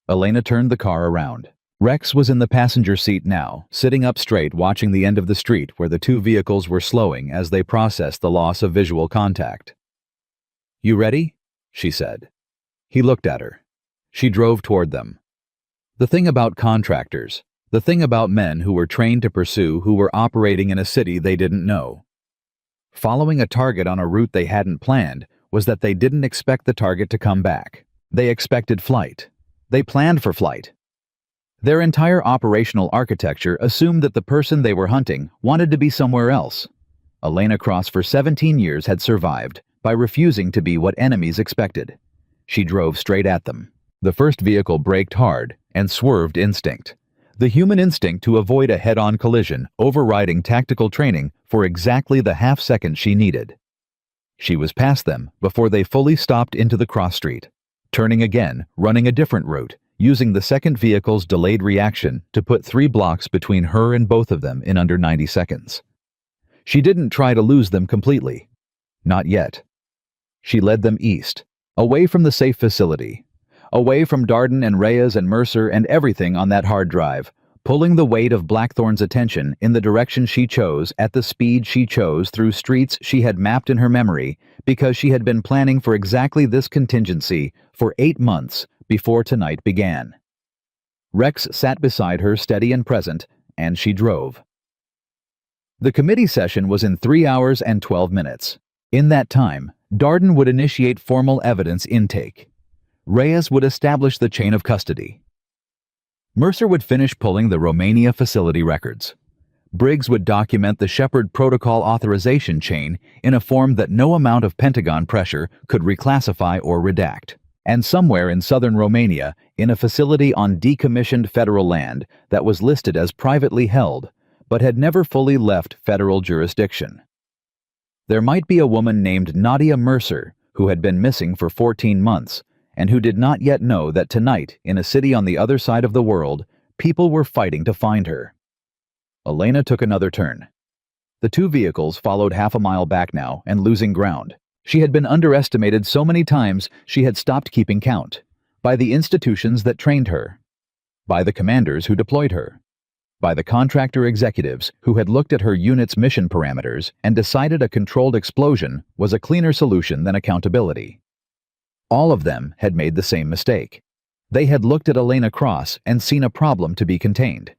Elena turned the car around. Rex was in the passenger seat now, sitting up straight watching the end of the street where the 2 vehicles were slowing as they processed the loss of visual contact. "You ready?" she said. He looked at her. She drove toward them. The thing about contractors, the thing about men who were trained to pursue who were operating in a city they didn't know. Following a target on a route they hadn't planned was that they didn't expect the target to come back. They expected flight. They planned for flight. Their entire operational architecture assumed that the person they were hunting wanted to be somewhere else. Elena Cross for 17 years had survived by refusing to be what enemies expected. She drove straight at them. The first vehicle braked hard and swerved instinct. The human instinct to avoid a head-on collision, overriding tactical training for exactly the half-second she needed. She was past them before they fully stopped into the cross street, turning again, running a different route, using the second vehicle's delayed reaction to put 3 blocks between her and both of them in under 90 seconds. She didn't try to lose them completely. Not yet. She led them east, away from the safe facility, away from Darden and Reyes and Mercer and everything on that hard drive, pulling the weight of Blackthorn's attention in the direction she chose at the speed she chose through streets she had mapped in her memory because she had been planning for exactly this contingency for 8 months before tonight began. Rex sat beside her steady and present, and she drove. The committee session was in 3 hours and 12 minutes. In that time, Darden would initiate formal evidence intake. Reyes would establish the chain of custody. Mercer would finish pulling the Romania facility records. Briggs would document the Shepard protocol authorization chain in a form that no amount of Pentagon pressure could reclassify or redact. And somewhere in southern Romania, in a facility on decommissioned federal land that was listed as privately held, but had never fully left federal jurisdiction. There might be a woman named Nadia Mercer who had been missing for 14 months and who did not yet know that tonight, in a city on the other side of the world, people were fighting to find her. Elena took another turn. The 2 vehicles followed half a mile back now and losing ground. She had been underestimated so many times she had stopped keeping count, by the institutions that trained her, by the commanders who deployed her, by the contractor executives who had looked at her unit's mission parameters and decided a controlled explosion was a cleaner solution than accountability. All of them had made the same mistake. They had looked at Elena Cross and seen a problem to be contained.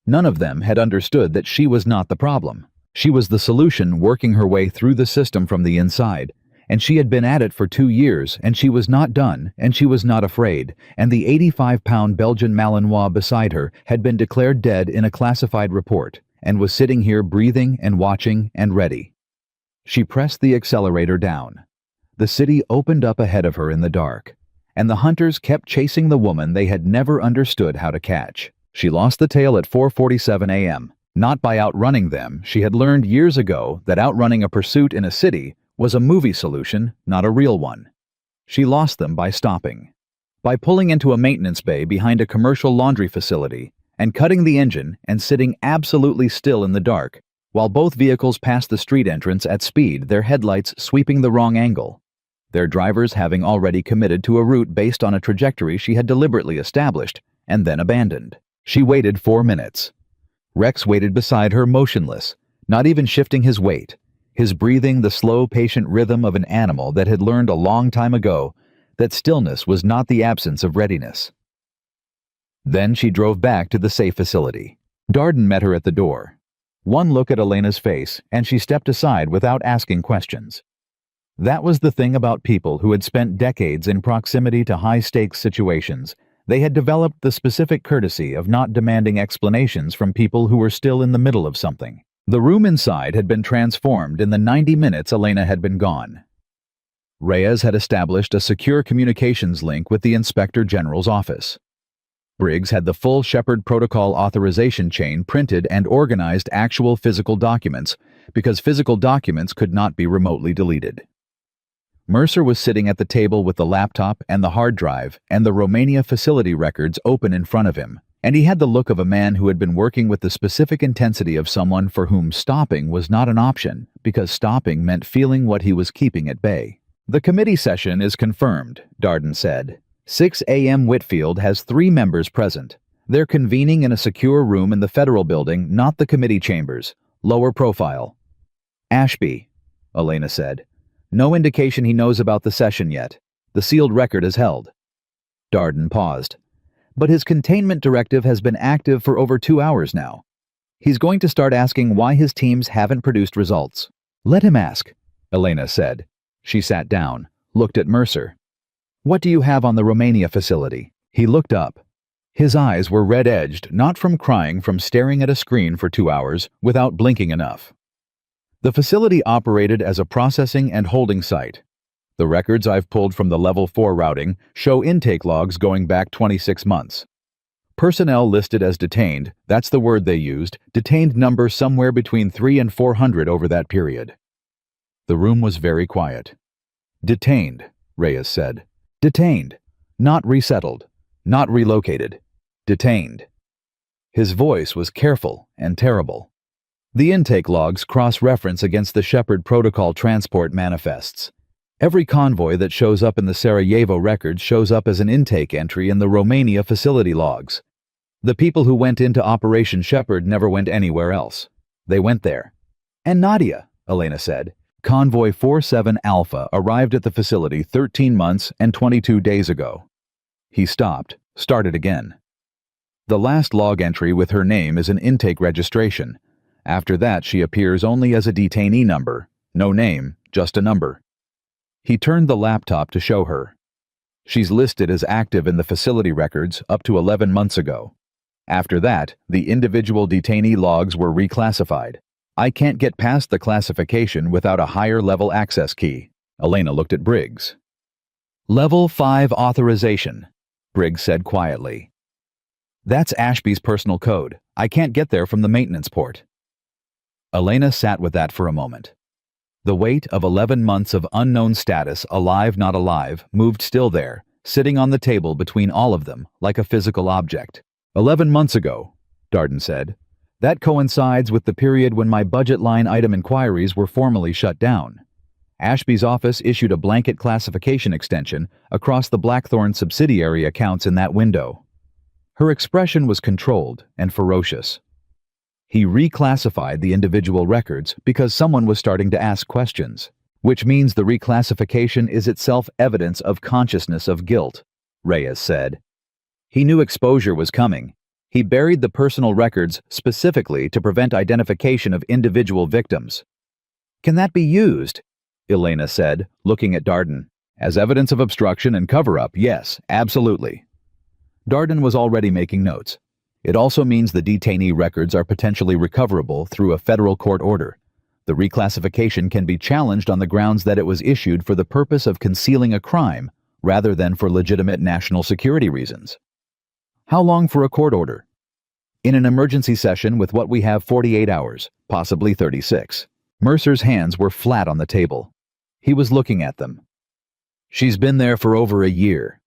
None of them had understood that she was not the problem. She was the solution working her way through the system from the inside, and she had been at it for 2 years, and she was not done, and she was not afraid, and the 85-pound Belgian Malinois beside her had been declared dead in a classified report, and was sitting here breathing and watching and ready. She pressed the accelerator down. The city opened up ahead of her in the dark, and the hunters kept chasing the woman they had never understood how to catch. She lost the tail at 4:47 a.m., not by outrunning them. She had learned years ago that outrunning a pursuit in a city was a movie solution, not a real one. She lost them by stopping, by pulling into a maintenance bay behind a commercial laundry facility and cutting the engine and sitting absolutely still in the dark while both vehicles passed the street entrance at speed, their headlights sweeping the wrong angle, their drivers having already committed to a route based on a trajectory she had deliberately established and then abandoned. She waited 4 minutes. Rex waited beside her motionless, not even shifting his weight, his breathing the slow, patient rhythm of an animal that had learned a long time ago that stillness was not the absence of readiness. Then she drove back to the safe facility. Darden met her at the door. One look at Elena's face, and she stepped aside without asking questions. That was the thing about people who had spent decades in proximity to high-stakes situations. They had developed the specific courtesy of not demanding explanations from people who were still in the middle of something. The room inside had been transformed in the 90 minutes Elena had been gone. Reyes had established a secure communications link with the Inspector General's office. Briggs had the full Shepard Protocol authorization chain printed and organized actual physical documents, because physical documents could not be remotely deleted. Mercer was sitting at the table with the laptop and the hard drive and the Romania facility records open in front of him, and he had the look of a man who had been working with the specific intensity of someone for whom stopping was not an option, because stopping meant feeling what he was keeping at bay. "The committee session is confirmed," Darden said. 6 a.m. Whitfield has 3 members present. They're convening in a secure room in the federal building, not the committee chambers. Lower profile. "Ashby," Elena said. "No indication he knows about the session yet. The sealed record is held." Darden paused. "But his containment directive has been active for over 2 hours now. He's going to start asking why his teams haven't produced results." "Let him ask," Elena said. She sat down, looked at Mercer. "What do you have on the Romania facility?" He looked up. His eyes were red-edged, not from crying from staring at a screen for 2 hours without blinking enough. "The facility operated as a processing and holding site. The records I've pulled from the Level 4 routing show intake logs going back 26 months. Personnel listed as detained, that's the word they used, detained number somewhere between 300 and 400 over that period." The room was very quiet. "Detained," Reyes said. "Detained. Not resettled. Not relocated. Detained." His voice was careful and terrible. The intake logs cross-reference against the Shepard Protocol transport manifests. Every convoy that shows up in the Sarajevo records shows up as an intake entry in the Romania facility logs. The people who went into Operation Shepard never went anywhere else. They went there. "And Nadia," Elena said. "Convoy 47 Alpha arrived at the facility 13 months and 22 days ago." He stopped, started again. "The last log entry with her name is an intake registration. After that she appears only as a detainee number. No name, just a number." He turned the laptop to show her. "She's listed as active in the facility records up to 11 months ago. After that, the individual detainee logs were reclassified. I can't get past the classification without a higher-level access key." Elena looked at Briggs. "Level 5 authorization," Briggs said quietly. "That's Ashby's personal code. I can't get there from the maintenance port." Elena sat with that for a moment. The weight of 11 months of unknown status, alive not alive, moved still there, sitting on the table between all of them, like a physical object. "11 months ago," Darden said. "That coincides with the period when my budget line item inquiries were formally shut down. Ashby's office issued a blanket classification extension across the Blackthorn subsidiary accounts in that window." Her expression was controlled and ferocious. "He reclassified the individual records because someone was starting to ask questions, which means the reclassification is itself evidence of consciousness of guilt," Reyes said. "He knew exposure was coming. He buried the personal records specifically to prevent identification of individual victims." "Can that be used?" Elena said, looking at Darden. "As evidence of obstruction and cover-up, yes, absolutely." Darden was already making notes. "It also means the detainee records are potentially recoverable through a federal court order. The reclassification can be challenged on the grounds that it was issued for the purpose of concealing a crime rather than for legitimate national security reasons." "How long for a court order?" "In an emergency session with what we have 48 hours, possibly 36. Mercer's hands were flat on the table. He was looking at them. "She's been there for over a year."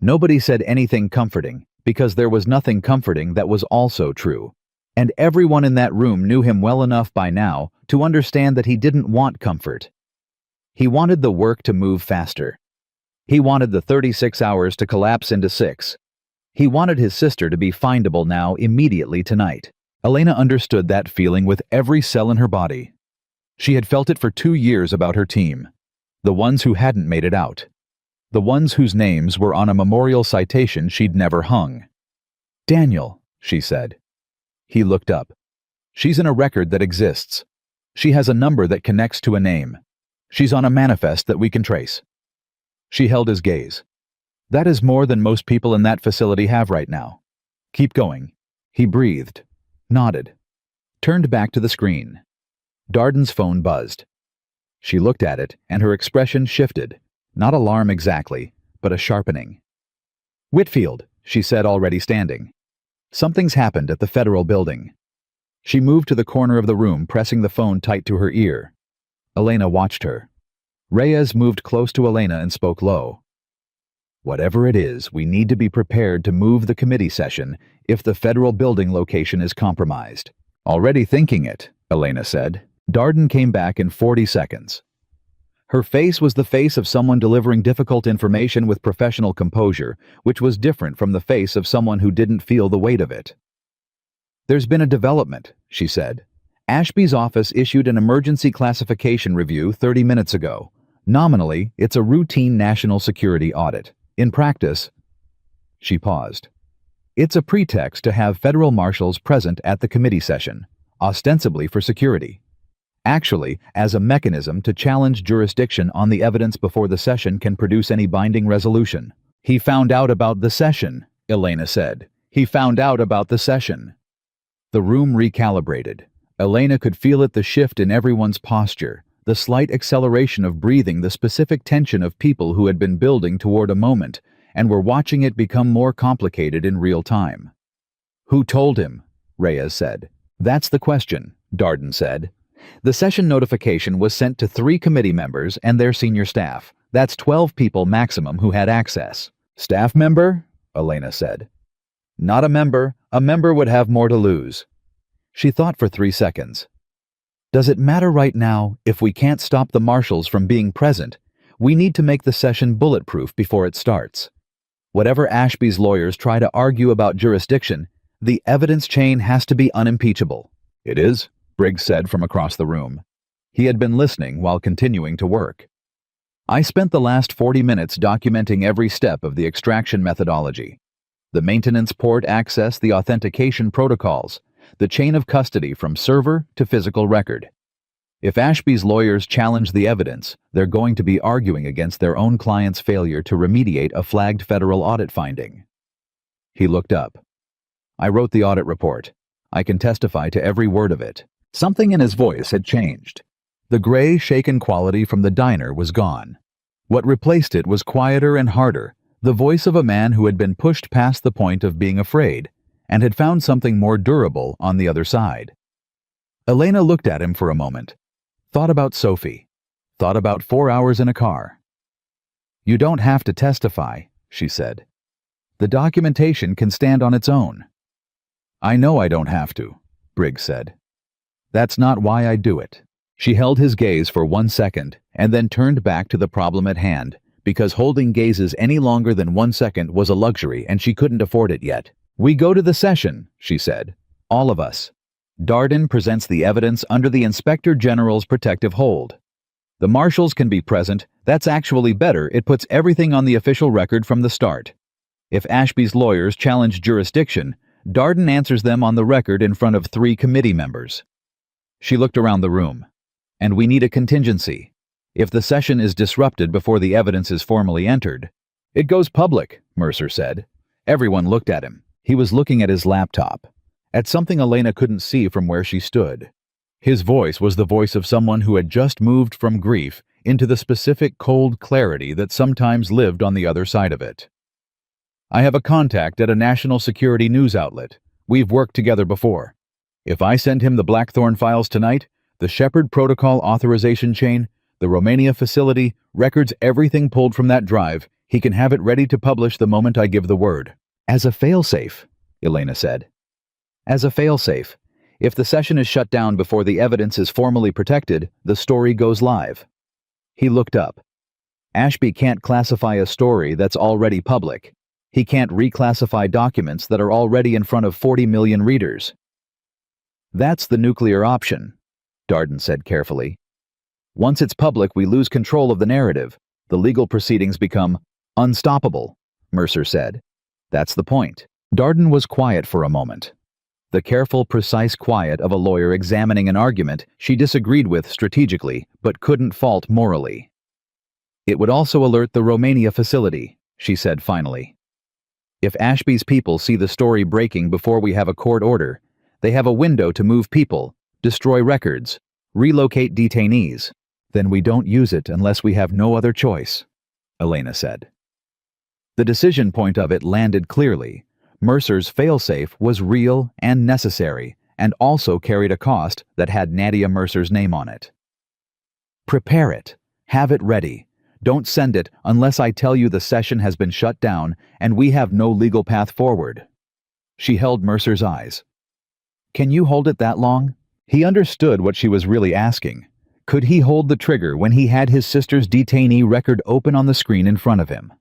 Nobody said anything comforting, because there was nothing comforting that was also true. And everyone in that room knew him well enough by now to understand that he didn't want comfort. He wanted the work to move faster. He wanted the 36 hours to collapse into 6. He wanted his sister to be findable now immediately tonight. Elena understood that feeling with every cell in her body. She had felt it for 2 years about her team. The ones who hadn't made it out. The ones whose names were on a memorial citation she'd never hung. Daniel, she said. He looked up. She's in a record that exists. She has a number that connects to a name. She's on a manifest that we can trace. She held his gaze. That is more than most people in that facility have right now. Keep going. He breathed, nodded, turned back to the screen. Darden's phone buzzed. She looked at it, and her expression shifted. Not alarm exactly, but a sharpening. Whitfield, she said, already standing. Something's happened at the federal building. She moved to the corner of the room, pressing the phone tight to her ear. Elena watched her. Reyes moved close to Elena and spoke low. Whatever it is, we need to be prepared to move the committee session if the federal building location is compromised. Already thinking it, Elena said. Darden came back in 40 seconds. Her face was the face of someone delivering difficult information with professional composure, which was different from the face of someone who didn't feel the weight of it. There's been a development, she said. Ashby's office issued an emergency classification review 30 minutes ago. Nominally, it's a routine national security audit. In practice, she paused. It's a pretext to have federal marshals present at the committee session, ostensibly for security. Actually, as a mechanism to challenge jurisdiction on the evidence before the session can produce any binding resolution. He found out about the session, Elena said. He found out about the session. The room recalibrated. Elena could feel it, the shift in everyone's posture, the slight acceleration of breathing, the specific tension of people who had been building toward a moment and were watching it become more complicated in real time. Who told him? Reyes said. That's the question, Darden said. The session notification was sent to 3 committee members and their senior staff. That's 12 people maximum who had access. Staff member? Elena said. Not a member. A member would have more to lose. She thought for 3 seconds. Does it matter right now if we can't stop the marshals from being present? We need to make the session bulletproof before it starts. Whatever Ashby's lawyers try to argue about jurisdiction, the evidence chain has to be unimpeachable. It is, Briggs said from across the room. He had been listening while continuing to work. I spent the last 40 minutes documenting every step of the extraction methodology. The maintenance port access, the authentication protocols, the chain of custody from server to physical record. If Ashby's lawyers challenge the evidence, they're going to be arguing against their own client's failure to remediate a flagged federal audit finding. He looked up. I wrote the audit report. I can testify to every word of it. Something in his voice had changed. The gray, shaken quality from the diner was gone. What replaced it was quieter and harder, the voice of a man who had been pushed past the point of being afraid and had found something more durable on the other side. Elena looked at him for a moment, thought about Sophie, thought about 4 hours in a car. You don't have to testify, she said. The documentation can stand on its own. I know I don't have to, Briggs said. That's not why I do it. She held his gaze for 1 second and then turned back to the problem at hand, because holding gazes any longer than 1 second was a luxury and she couldn't afford it yet. We go to the session, she said. All of us. Darden presents the evidence under the Inspector General's protective hold. The marshals can be present. That's actually better. It puts everything on the official record from the start. If Ashby's lawyers challenge jurisdiction, Darden answers them on the record in front of 3 committee members. She looked around the room. And we need a contingency. If the session is disrupted before the evidence is formally entered, it goes public, Mercer said. Everyone looked at him. He was looking at his laptop, at something Elena couldn't see from where she stood. His voice was the voice of someone who had just moved from grief into the specific cold clarity that sometimes lived on the other side of it. I have a contact at a national security news outlet. We've worked together before. If I send him the Blackthorn files tonight, the Shepard Protocol authorization chain, the Romania facility, records, everything pulled from that drive, he can have it ready to publish the moment I give the word. As a failsafe, Elena said. As a failsafe. If the session is shut down before the evidence is formally protected, the story goes live. He looked up. Ashby can't classify a story that's already public. He can't reclassify documents that are already in front of 40 million readers. That's the nuclear option, Darden said carefully. Once it's public, we lose control of the narrative. The legal proceedings become unstoppable, Mercer said. That's the point. Darden was quiet for a moment. The careful, precise quiet of a lawyer examining an argument she disagreed with strategically but couldn't fault morally. "It would also alert the Romania facility," she said finally. "If Ashby's people see the story breaking before we have a court order, they have a window to move people, destroy records, relocate detainees. Then we don't use it unless we have no other choice," Elena said. The decision point of it landed clearly. Mercer's failsafe was real and necessary, and also carried a cost that had Nadia Mercer's name on it. "Prepare it. Have it ready. Don't send it unless I tell you the session has been shut down and we have no legal path forward." She held Mercer's eyes. "Can you hold it that long?" He understood what she was really asking. Could he hold the trigger when he had his sister's detainee record open on the screen in front of him?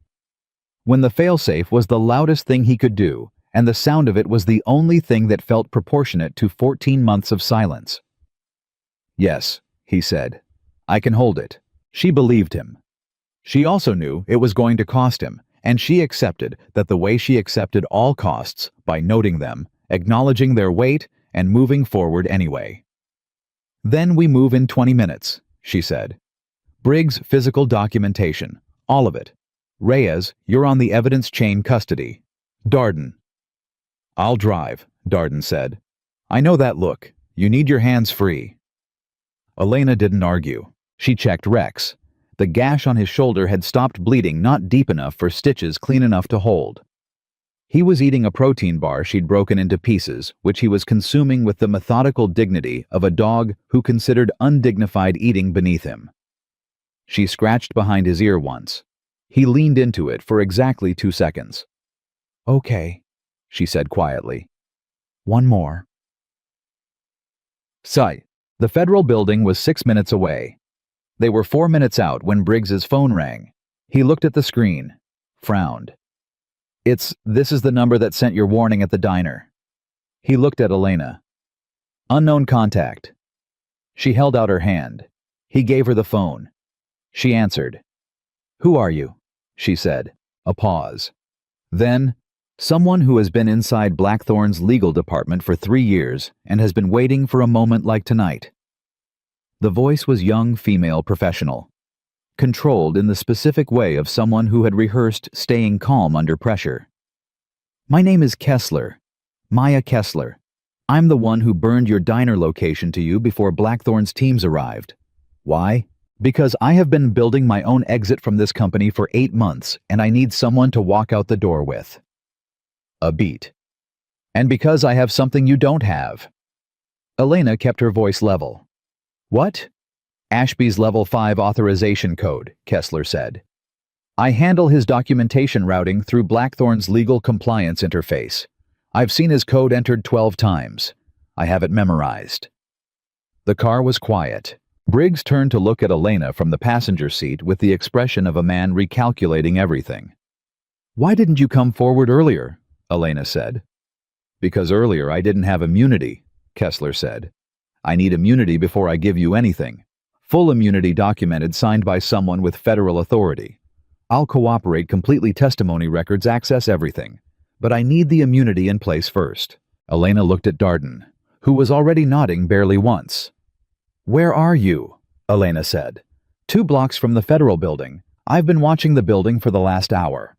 When the failsafe was the loudest thing he could do, and the sound of it was the only thing that felt proportionate to 14 months of silence. "Yes," he said. "I can hold it." She believed him. She also knew it was going to cost him, and she accepted that the way she accepted all costs, by noting them, acknowledging their weight, and moving forward anyway. "Then we move in 20 minutes, she said. "Briggs' physical documentation, all of it. Reyes, you're on the evidence chain custody. Darden." "I'll drive," Darden said. "I know that look. You need your hands free." Elena didn't argue. She checked Rex. The gash on his shoulder had stopped bleeding, not deep enough for stitches clean enough to hold. He was eating a protein bar she'd broken into pieces, which he was consuming with the methodical dignity of a dog who considered undignified eating beneath him. She scratched behind his ear once. He leaned into it for exactly 2 seconds. "Okay," she said quietly. "One more." The federal building was 6 minutes away. They were 4 minutes out when Briggs's phone rang. He looked at the screen, frowned. This is the number that sent your warning at the diner." He looked at Elena. "Unknown contact." She held out her hand. He gave her the phone. She answered. "Who are you?" she said. A pause. Then, "Someone who has been inside Blackthorn's legal department for 3 years and has been waiting for a moment like tonight." The voice was young female professional, controlled in the specific way of someone who had rehearsed staying calm under pressure. "My name is Kessler. Maya Kessler. I'm the one who burned your diner location to you before Blackthorn's teams arrived. Why? Because I have been building my own exit from this company for 8 months, and I need someone to walk out the door with." A beat. "And because I have something you don't have." Elena kept her voice level. "What?" "Ashby's Level 5 authorization code," Kessler said. "I handle his documentation routing through Blackthorn's legal compliance interface. I've seen his code entered 12 times. I have it memorized." The car was quiet. Briggs turned to look at Elena from the passenger seat with the expression of a man recalculating everything. "Why didn't you come forward earlier?" Elena said. "Because earlier I didn't have immunity," Kessler said. "I need immunity before I give you anything. Full immunity documented, signed by someone with federal authority. I'll cooperate completely, testimony records, access everything. But I need the immunity in place first." Elena looked at Darden, who was already nodding barely once. "Where are you?" Elena said. 2 blocks from the federal building. I've been watching the building for the last hour."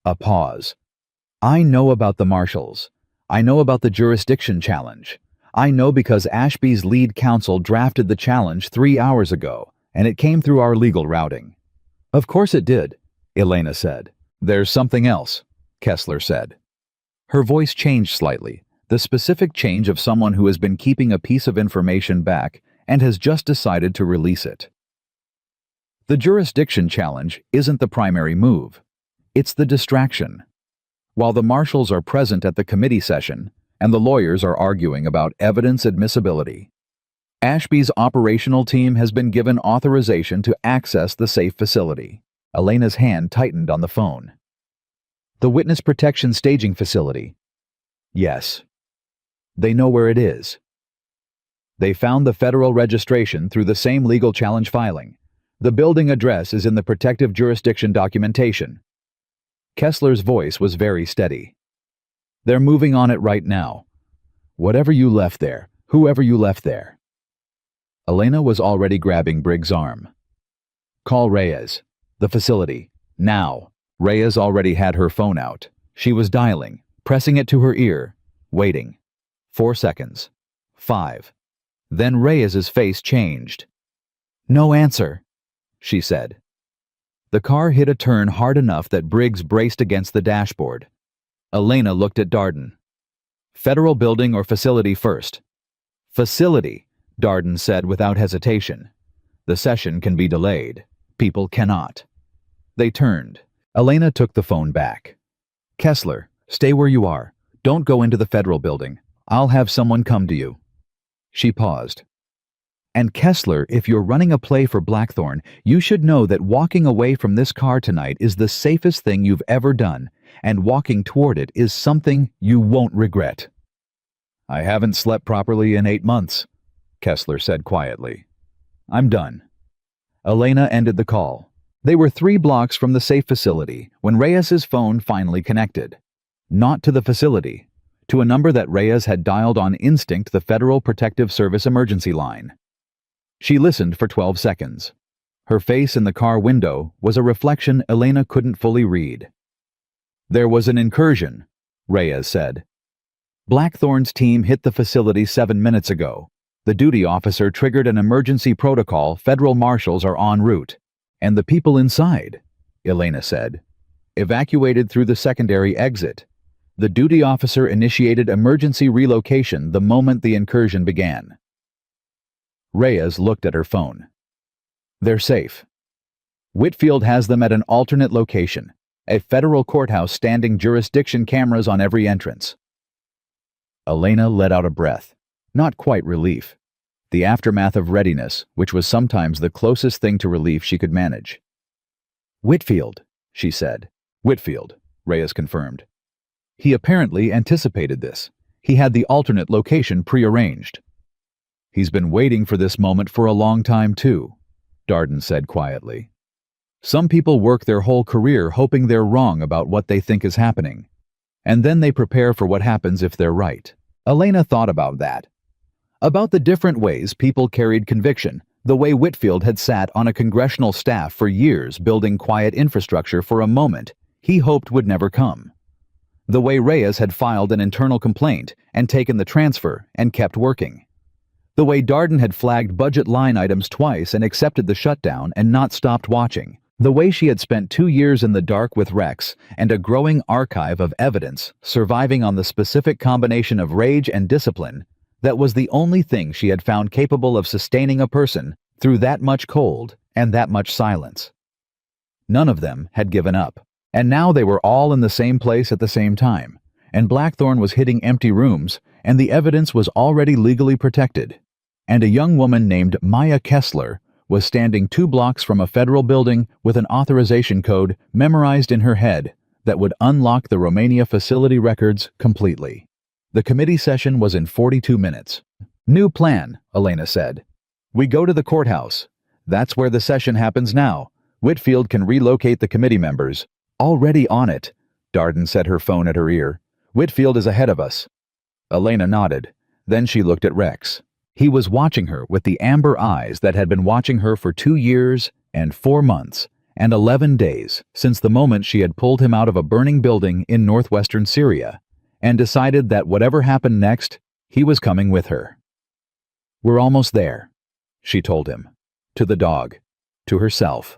A pause. "I know about the marshals. I know about the jurisdiction challenge. I know because Ashby's lead counsel drafted the challenge 3 hours ago, and it came through our legal routing." "Of course it did," Elena said. "There's something else," Kessler said. Her voice changed slightly, the specific change of someone who has been keeping a piece of information back and has just decided to release it. "The jurisdiction challenge isn't the primary move. It's the distraction. While the marshals are present at the committee session, and the lawyers are arguing about evidence admissibility, Ashby's operational team has been given authorization to access the safe facility." Elena's hand tightened on the phone. "The witness protection staging facility?" "Yes." "They know where it is?" "They found the federal registration through the same legal challenge filing. The building address is in the protective jurisdiction documentation." Kessler's voice was very steady. They're moving on it right now. Whatever you left there, whoever you left there. Elena was already grabbing Briggs' arm. Call Reyes. The facility. Now. Reyes already had her phone out. She was dialing, pressing it to her ear, waiting. 4 seconds. 5. Then Reyes's face changed. No answer, she said. The car hit a turn hard enough that Briggs braced against the dashboard. Elena looked at Darden. Federal building or facility first? Facility, Darden said without hesitation. The session can be delayed. People cannot. They turned. Elena took the phone back. Kessler, stay where you are. Don't go into the federal building. I'll have someone come to you. She paused. And Kessler, if you're running a play for Blackthorn, you should know that walking away from this car tonight is the safest thing you've ever done, and walking toward it is something you won't regret. I haven't slept properly in 8 months, Kessler said quietly. I'm done. Elena ended the call. They were 3 blocks from the safe facility when Reyes's phone finally connected. Not to the facility, to a number that Reyes had dialed on instinct, the Federal Protective Service emergency line. She listened for 12 seconds. Her face in the car window was a reflection Elena couldn't fully read. There was an incursion, Reyes said. Blackthorn's team hit the facility 7 minutes ago. The duty officer triggered an emergency protocol. Federal marshals are en route. And the people inside, Elena said, evacuated through the secondary exit. The duty officer initiated emergency relocation the moment the incursion began. Reyes looked at her phone. They're safe. Whitfield has them at an alternate location, a federal courthouse standing jurisdiction cameras on every entrance. Elena let out a breath, not quite relief. The aftermath of readiness, which was sometimes the closest thing to relief she could manage. Whitfield, she said. Whitfield, Reyes confirmed. He apparently anticipated this. He had the alternate location prearranged. He's been waiting for this moment for a long time too, Darden said quietly. Some people work their whole career hoping they're wrong about what they think is happening, and then they prepare for what happens if they're right. Elena thought about that. About the different ways people carried conviction, the way Whitfield had sat on a congressional staff for years building quiet infrastructure for a moment he hoped would never come. The way Reyes had filed an internal complaint and taken the transfer and kept working. The way Darden had flagged budget line items twice and accepted the shutdown and not stopped watching. The way she had spent 2 years in the dark with Rex and a growing archive of evidence surviving on the specific combination of rage and discipline that was the only thing she had found capable of sustaining a person through that much cold and that much silence. None of them had given up, and now they were all in the same place at the same time, and Blackthorn was hitting empty rooms, and the evidence was already legally protected. And a young woman named Maya Kessler was standing 2 blocks from a federal building with an authorization code memorized in her head that would unlock the Romania facility records completely. The committee session was in 42 minutes. New plan, Elena said. We go to the courthouse. That's where the session happens now. Whitfield can relocate the committee members. Already on it, Darden said, her phone at her ear. Whitfield is ahead of us. Elena nodded. Then she looked at Rex. He was watching her with the amber eyes that had been watching her for 2 years and 4 months and 11 days since the moment she had pulled him out of a burning building in northwestern Syria and decided that whatever happened next, he was coming with her. We're almost there, she told him. To the dog. To herself.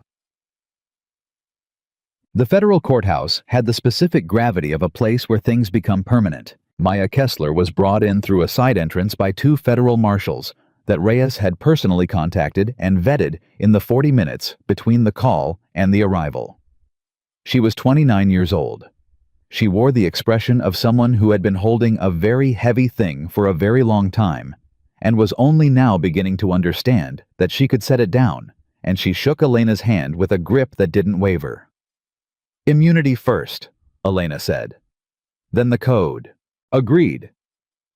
The federal courthouse had the specific gravity of a place where things become permanent. Maya Kessler was brought in through a side entrance by 2 federal marshals that Reyes had personally contacted and vetted in the 40 minutes between the call and the arrival. She was 29 years old. She wore the expression of someone who had been holding a very heavy thing for a very long time and was only now beginning to understand that she could set it down, and she shook Elena's hand with a grip that didn't waver. Immunity first, Elena said. Then the code. Agreed,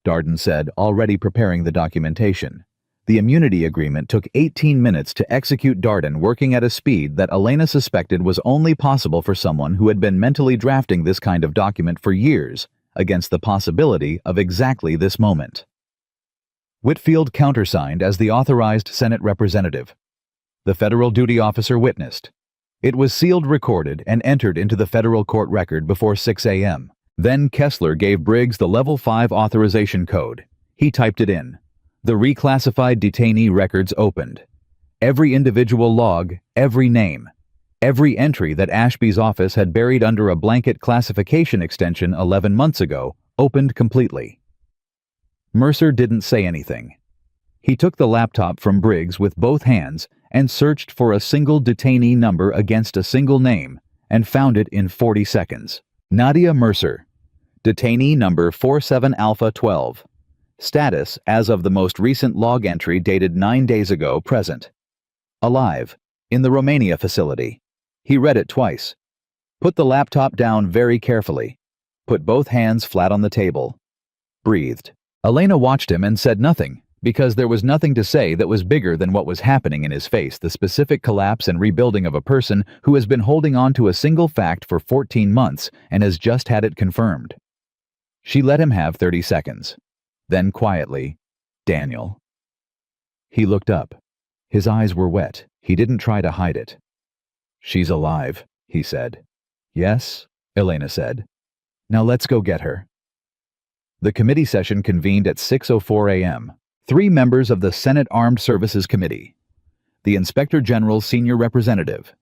Darden said, already preparing the documentation. The immunity agreement took 18 minutes to execute. Darden working at a speed that Elena suspected was only possible for someone who had been mentally drafting this kind of document for years against the possibility of exactly this moment. Whitfield countersigned as the authorized Senate representative. The federal duty officer witnessed. It was sealed, recorded, and entered into the federal court record before 6 a.m. Then Kessler gave Briggs the Level 5 authorization code. He typed it in. The reclassified detainee records opened. Every individual log, every name, every entry that Ashby's office had buried under a blanket classification extension 11 months ago opened completely. Mercer didn't say anything. He took the laptop from Briggs with both hands and searched for a single detainee number against a single name and found it in 40 seconds. Nadia Mercer, detainee number 47 Alpha 12. Status as of the most recent log entry dated 9 days ago present. Alive, in the Romania facility. He read it twice. Put the laptop down very carefully. Put both hands flat on the table. Breathed. Elena watched him and said nothing, because there was nothing to say that was bigger than what was happening in his face, the specific collapse and rebuilding of a person who has been holding on to a single fact for 14 months and has just had it confirmed. She let him have 30 seconds. Then quietly, Daniel. He looked up. His eyes were wet. He didn't try to hide it. She's alive, he said. Yes, Elena said. Now let's go get her. The committee session convened at 6:04 a.m. 3 members of the Senate Armed Services Committee, the Inspector General's senior representative,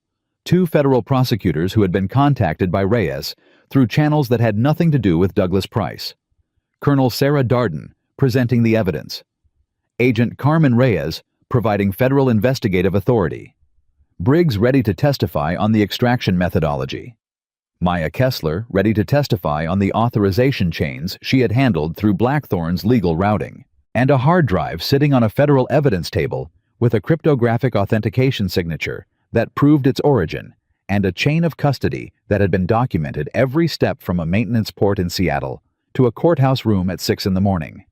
2 federal prosecutors who had been contacted by Reyes through channels that had nothing to do with Douglas Price, Colonel Sarah Darden presenting the evidence, Agent Carmen Reyes providing federal investigative authority, Briggs ready to testify on the extraction methodology, Maya Kessler ready to testify on the authorization chains she had handled through Blackthorn's legal routing, and a hard drive sitting on a federal evidence table with a cryptographic authentication signature that proved its origin, and a chain of custody that had been documented every step from a maintenance port in Seattle to a courthouse room at 6 in the morning.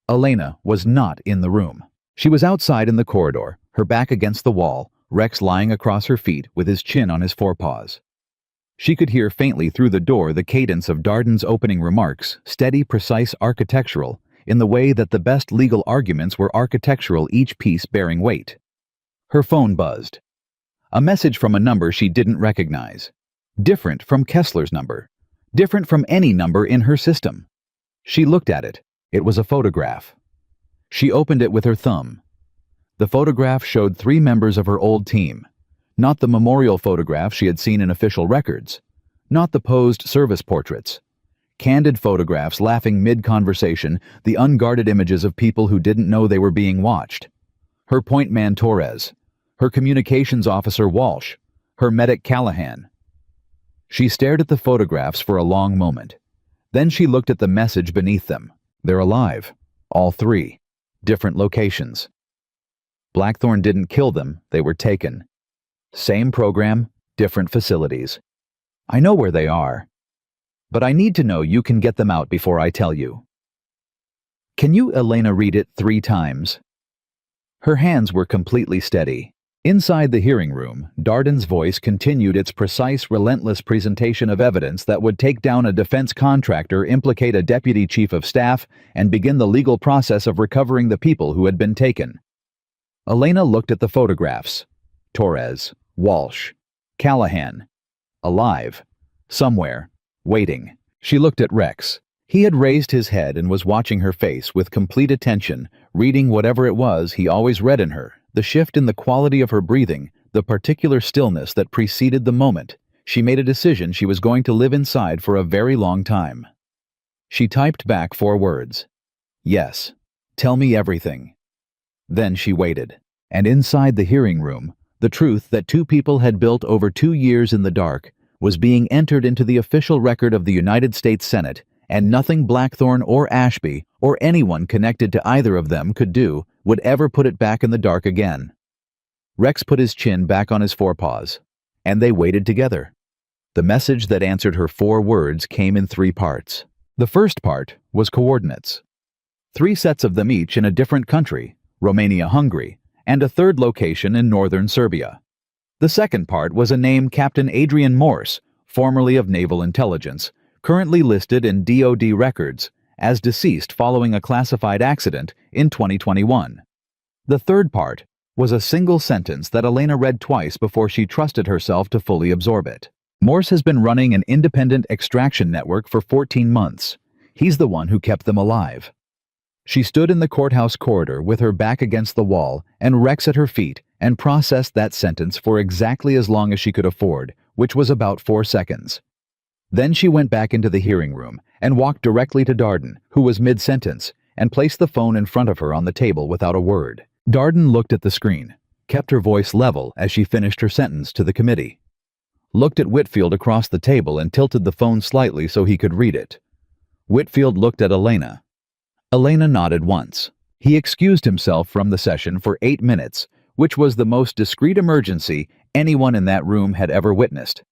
Elena was not in the room. She was outside in the corridor, her back against the wall, Rex lying across her feet with his chin on his forepaws. She could hear faintly through the door the cadence of Darden's opening remarks, steady, precise, architectural, in the way that the best legal arguments were architectural, each piece bearing weight. Her phone buzzed. A message from a number she didn't recognize. Different from Kessler's number. Different from any number in her system. She looked at it. It was a photograph. She opened it with her thumb. The photograph showed 3 members of her old team. Not the memorial photograph she had seen in official records. Not the posed service portraits. Candid photographs laughing mid-conversation, the unguarded images of people who didn't know they were being watched. Her point man Torres. Her communications officer Walsh. Her medic Callahan. She stared at the photographs for a long moment. Then she looked at the message beneath them. They're alive. All 3. Different locations. Blackthorn didn't kill them, they were taken. Same program, different facilities. I know where they are. But I need to know you can get them out before I tell you. Can you, Elena, read it 3 times? Her hands were completely steady. Inside the hearing room, Darden's voice continued its precise, relentless presentation of evidence that would take down a defense contractor, implicate a deputy chief of staff, and begin the legal process of recovering the people who had been taken. Elena looked at the photographs. Torres, Walsh, Callahan. Alive. Somewhere. Waiting. She looked at Rex. He had raised his head and was watching her face with complete attention, reading whatever it was he always read in her, the shift in the quality of her breathing, the particular stillness that preceded the moment. She made a decision she was going to live inside for a very long time. She typed back 4 words. Yes. Tell me everything. Then she waited. And inside the hearing room, the truth that 2 people had built over 2 years in the dark was being entered into the official record of the United States Senate, and nothing Blackthorn or Ashby or anyone connected to either of them could do would ever put it back in the dark again. Rex put his chin back on his forepaws, and they waited together. The message that answered her 4 words came in 3 parts. The first part was coordinates. 3 sets of them each in a different country, Romania, Hungary, and a 3rd location in northern Serbia. The second part was a name Captain Adrian Morse, formerly of Naval Intelligence, currently listed in DoD records as deceased following a classified accident in 2021. The third part was a single sentence that Elena read twice before she trusted herself to fully absorb it. Morse has been running an independent extraction network for 14 months. He's the one who kept them alive. She stood in the courthouse corridor with her back against the wall and Rex at her feet and processed that sentence for exactly as long as she could afford, which was about 4 seconds. Then she went back into the hearing room and walked directly to Darden, who was mid-sentence, and placed the phone in front of her on the table without a word. Darden looked at the screen, kept her voice level as she finished her sentence to the committee, looked at Whitfield across the table and tilted the phone slightly so he could read it. Whitfield looked at Elena. Elena nodded once. He excused himself from the session for 8 minutes, which was the most discreet emergency anyone in that room had ever witnessed.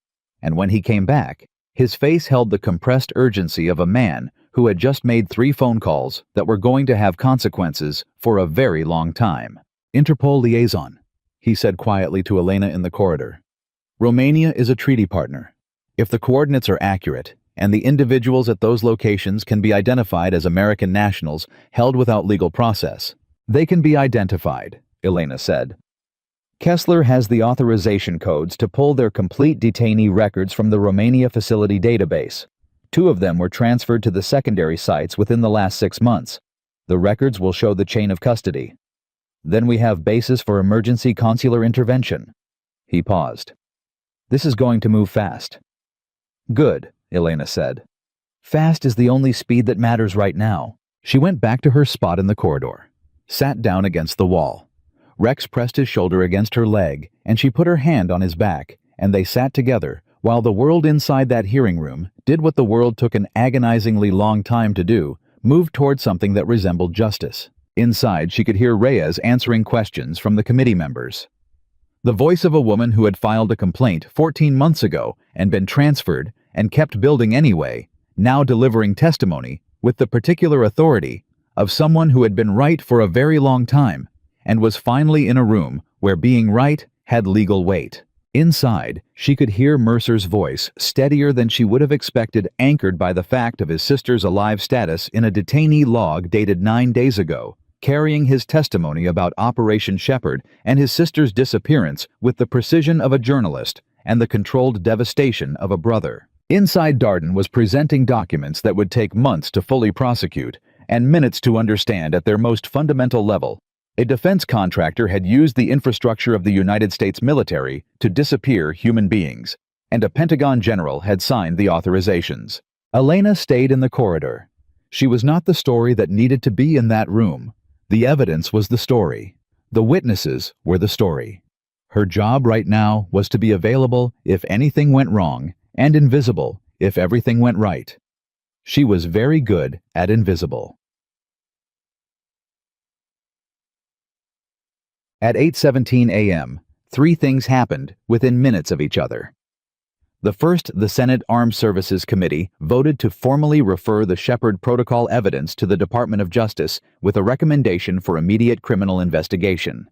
And when he came back, his face held the compressed urgency of a man who had just made 3 phone calls that were going to have consequences for a very long time. Interpol liaison, he said quietly to Elena in the corridor. Romania is a treaty partner. If the coordinates are accurate, and the individuals at those locations can be identified as American nationals held without legal process, they can be identified, Elena said. Kessler has the authorization codes to pull their complete detainee records from the Romania facility database. 2 of them were transferred to the secondary sites within the last 6 months. The records will show the chain of custody. Then we have basis for emergency consular intervention. He paused. This is going to move fast. Good, Elena said. Fast is the only speed that matters right now. She went back to her spot in the corridor, sat down against the wall. Rex pressed his shoulder against her leg, and she put her hand on his back, and they sat together, while the world inside that hearing room did what the world took an agonizingly long time to do, moved toward something that resembled justice. Inside, she could hear Reyes answering questions from the committee members. The voice of a woman who had filed a complaint 14 months ago and been transferred and kept building anyway, now delivering testimony with the particular authority of someone who had been right for a very long time and was finally in a room where being right had legal weight. Inside, she could hear Mercer's voice, steadier than she would have expected, anchored by the fact of his sister's alive status in a detainee log dated 9 days ago, carrying his testimony about Operation Shepherd and his sister's disappearance with the precision of a journalist and the controlled devastation of a brother. Inside, Darden was presenting documents that would take months to fully prosecute and minutes to understand at their most fundamental level. A defense contractor had used the infrastructure of the United States military to disappear human beings, and a Pentagon general had signed the authorizations. Elena stayed in the corridor. She was not the story that needed to be in that room. The evidence was the story. The witnesses were the story. Her job right now was to be available if anything went wrong, and invisible if everything went right. She was very good at invisible. At 8:17 a.m., 3 things happened within minutes of each other. The first, the Senate Armed Services Committee voted to formally refer the Shepherd Protocol evidence to the Department of Justice with a recommendation for immediate criminal investigation.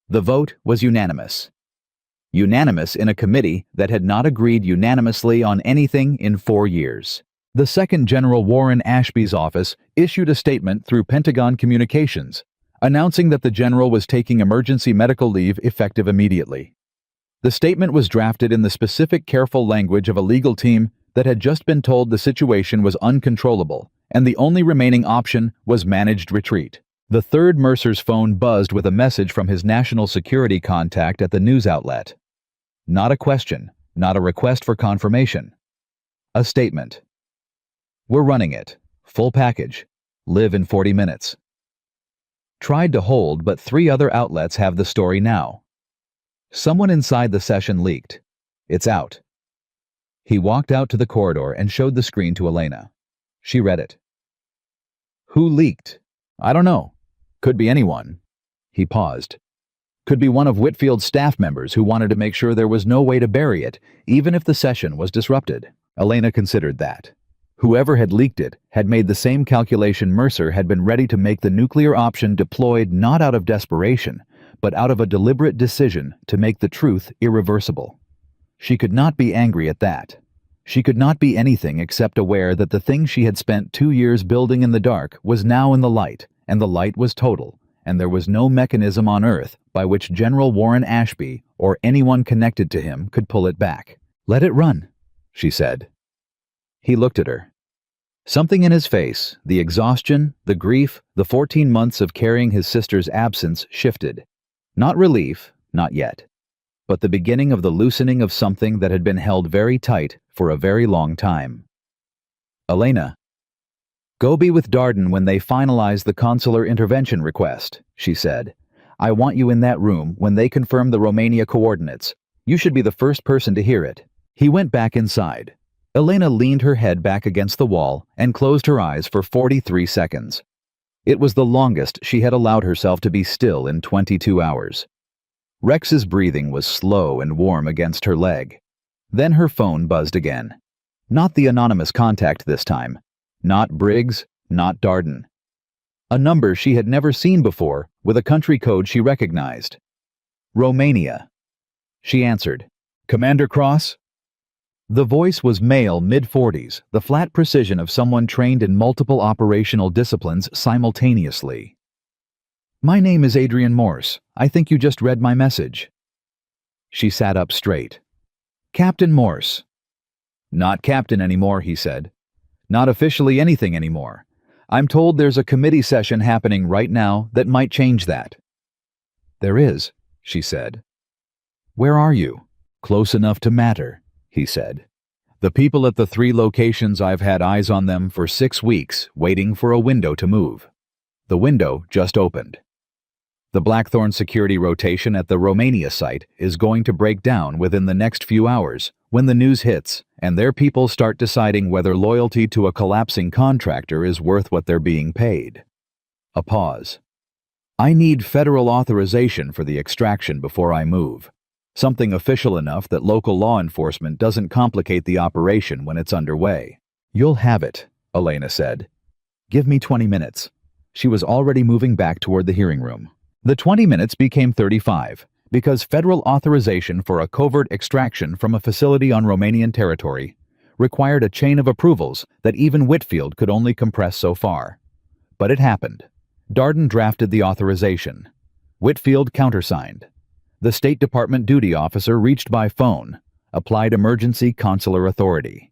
The vote was unanimous. Unanimous in a committee that had not agreed unanimously on anything in 4 years. The second, General Warren Ashby's office issued a statement through Pentagon Communications, announcing that the general was taking emergency medical leave effective immediately. The statement was drafted in the specific, careful language of a legal team that had just been told the situation was uncontrollable, and the only remaining option was managed retreat. The third, Mercer's phone buzzed with a message from his national security contact at the news outlet. Not a question, not a request for confirmation. A statement. We're running it. Full package. Live in 40 minutes. Tried to hold, but 3 other outlets have the story now. Someone inside the session leaked. It's out. He walked out to the corridor and showed the screen to Elena. She read it. Who leaked? I don't know. Could be anyone. He paused. Could be one of Whitfield's staff members who wanted to make sure there was no way to bury it, even if the session was disrupted. Elena considered that. Whoever had leaked it had made the same calculation Mercer had been ready to make the nuclear option deployed not out of desperation, but out of a deliberate decision to make the truth irreversible. She could not be angry at that. She could not be anything except aware that the thing she had spent 2 years building in the dark was now in the light, and the light was total, and there was no mechanism on Earth by which General Warren Ashby or anyone connected to him could pull it back. "Let it run," she said. He looked at her. Something in his face, the exhaustion, the grief, the 14 months of carrying his sister's absence shifted. Not relief, not yet, but the beginning of the loosening of something that had been held very tight for a very long time. "Elena, go be with Darden when they finalize the consular intervention request," she said. "I want you in that room when they confirm the Romania coordinates. You should be the first person to hear it." He went back inside. Elena leaned her head back against the wall and closed her eyes for 43 seconds. It was the longest she had allowed herself to be still in 22 hours. Rex's breathing was slow and warm against her leg. Then her phone buzzed again. Not the anonymous contact this time. Not Briggs, not Darden. A number she had never seen before, with a country code she recognized. "Romania." She answered. "Commander Cross?" The voice was male, mid-40s, the flat precision of someone trained in multiple operational disciplines simultaneously. "My name is Adrian Morse. I think you just read my message." She sat up straight. "Captain Morse." "Not captain anymore," he said. "Not officially anything anymore. I'm told there's a committee session happening right now that might change that." "There is," she said. "Where are you?" "Close enough to matter," he said. "The people at the 3 locations, I've had eyes on them for 6 weeks, waiting for a window to move. The window just opened. The Blackthorn security rotation at the Romania site is going to break down within the next few hours when the news hits and their people start deciding whether loyalty to a collapsing contractor is worth what they're being paid." A pause. "I need federal authorization for the extraction before I move. Something official enough that local law enforcement doesn't complicate the operation when it's underway." "You'll have it," Elena said. "Give me 20 minutes. She was already moving back toward the hearing room. The 20 minutes became 35, because federal authorization for a covert extraction from a facility on Romanian territory required a chain of approvals that even Whitfield could only compress so far. But it happened. Darden drafted the authorization. Whitfield countersigned. The State Department duty officer reached by phone, applied emergency consular authority.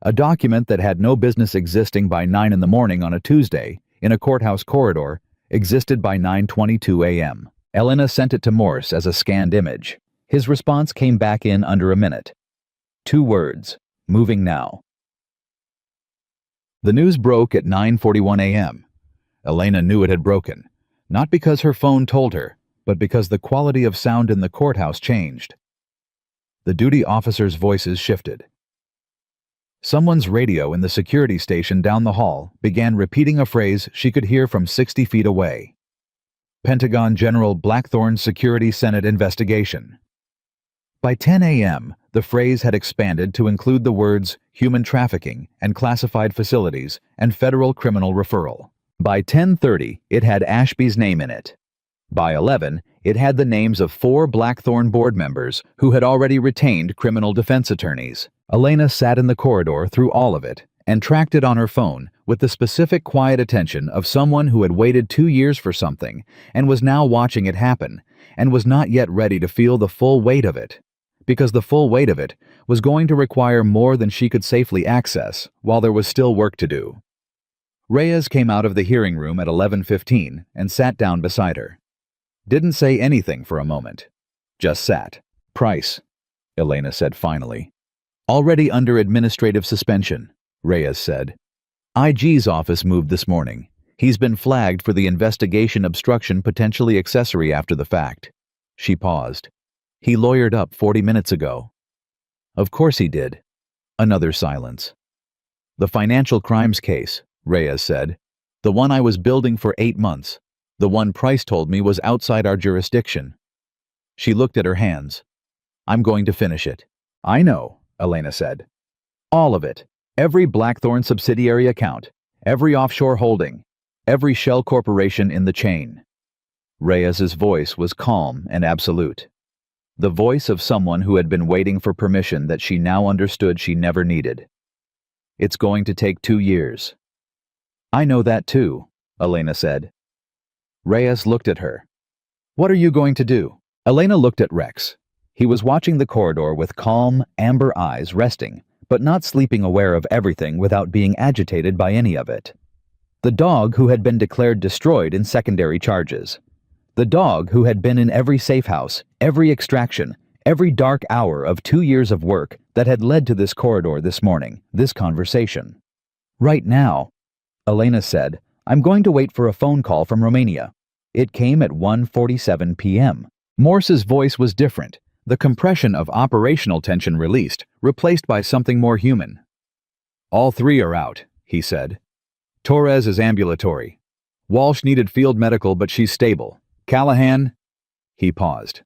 A document that had no business existing by 9 in the morning on a Tuesday in a courthouse corridor existed by 9:22 a.m. Elena sent it to Morse as a scanned image. His response came back in under a minute. 2 words, "Moving now." The news broke at 9:41 a.m. Elena knew it had broken, not because her phone told her, but because the quality of sound in the courthouse changed. The duty officers' voices shifted. Someone's radio in the security station down the hall began repeating a phrase she could hear from 60 feet away. "Pentagon General Blackthorn Security Senate investigation." By 10 a.m., the phrase had expanded to include the words human trafficking and classified facilities and federal criminal referral. By 10:30, it had Ashby's name in it. By 11, it had the names of 4 Blackthorn board members who had already retained criminal defense attorneys. Elena sat in the corridor through all of it and tracked it on her phone with the specific quiet attention of someone who had waited 2 years for something and was now watching it happen and was not yet ready to feel the full weight of it, because the full weight of it was going to require more than she could safely access while there was still work to do. Reyes came out of the hearing room at 11:15 and sat down beside her. Didn't say anything for a moment. Just sat. "Price," Elena said finally. "Already under administrative suspension," Reyes said. "IG's office moved this morning. He's been flagged for the investigation obstruction potentially accessory after the fact." She paused. "He lawyered up 40 minutes ago." "Of course he did." Another silence. "The financial crimes case," Reyes said. "The one I was building for 8 months. The one Price told me was outside our jurisdiction." She looked at her hands. "I'm going to finish it." "I know," Elena said. "All of it. Every Blackthorn subsidiary account. Every offshore holding. Every shell corporation in the chain." Reyes's voice was calm and absolute. the voice of someone who had been waiting for permission that she now understood she never needed. It's going to take 2 years. I know that too, Elena said. Reyes looked at her. What are you going to do? Elena looked at Rex. He was watching the corridor with calm, amber eyes, resting, but not sleeping, aware of everything without being agitated by any of it. The dog who had been declared destroyed in secondary charges. The dog who had been in every safe house, every extraction, every dark hour of 2 years of work that had led to this corridor this morning, this conversation. Right now, Elena said, I'm going to wait for a phone call from Romania. It came at 1:47 p.m. Morse's voice was different, the compression of operational tension released, replaced by something more human. All 3 are out, he said. Torres is ambulatory. Walsh needed field medical, but she's stable. Callahan... He paused.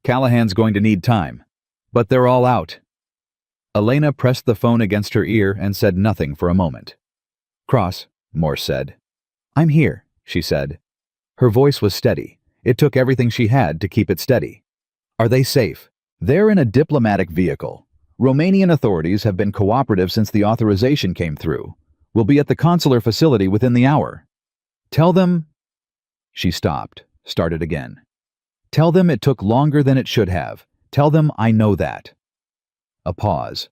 Callahan's going to need time. But they're all out. Elena pressed the phone against her ear and said nothing for a moment. Cross, Morse said. I'm here, she said. Her voice was steady. It took everything she had to keep it steady. Are they safe? They're in a diplomatic vehicle. Romanian authorities have been cooperative since the authorization came through. We'll be at the consular facility within the hour. Tell them... She stopped, started again. Tell them it took longer than it should have. Tell them I know that. A pause.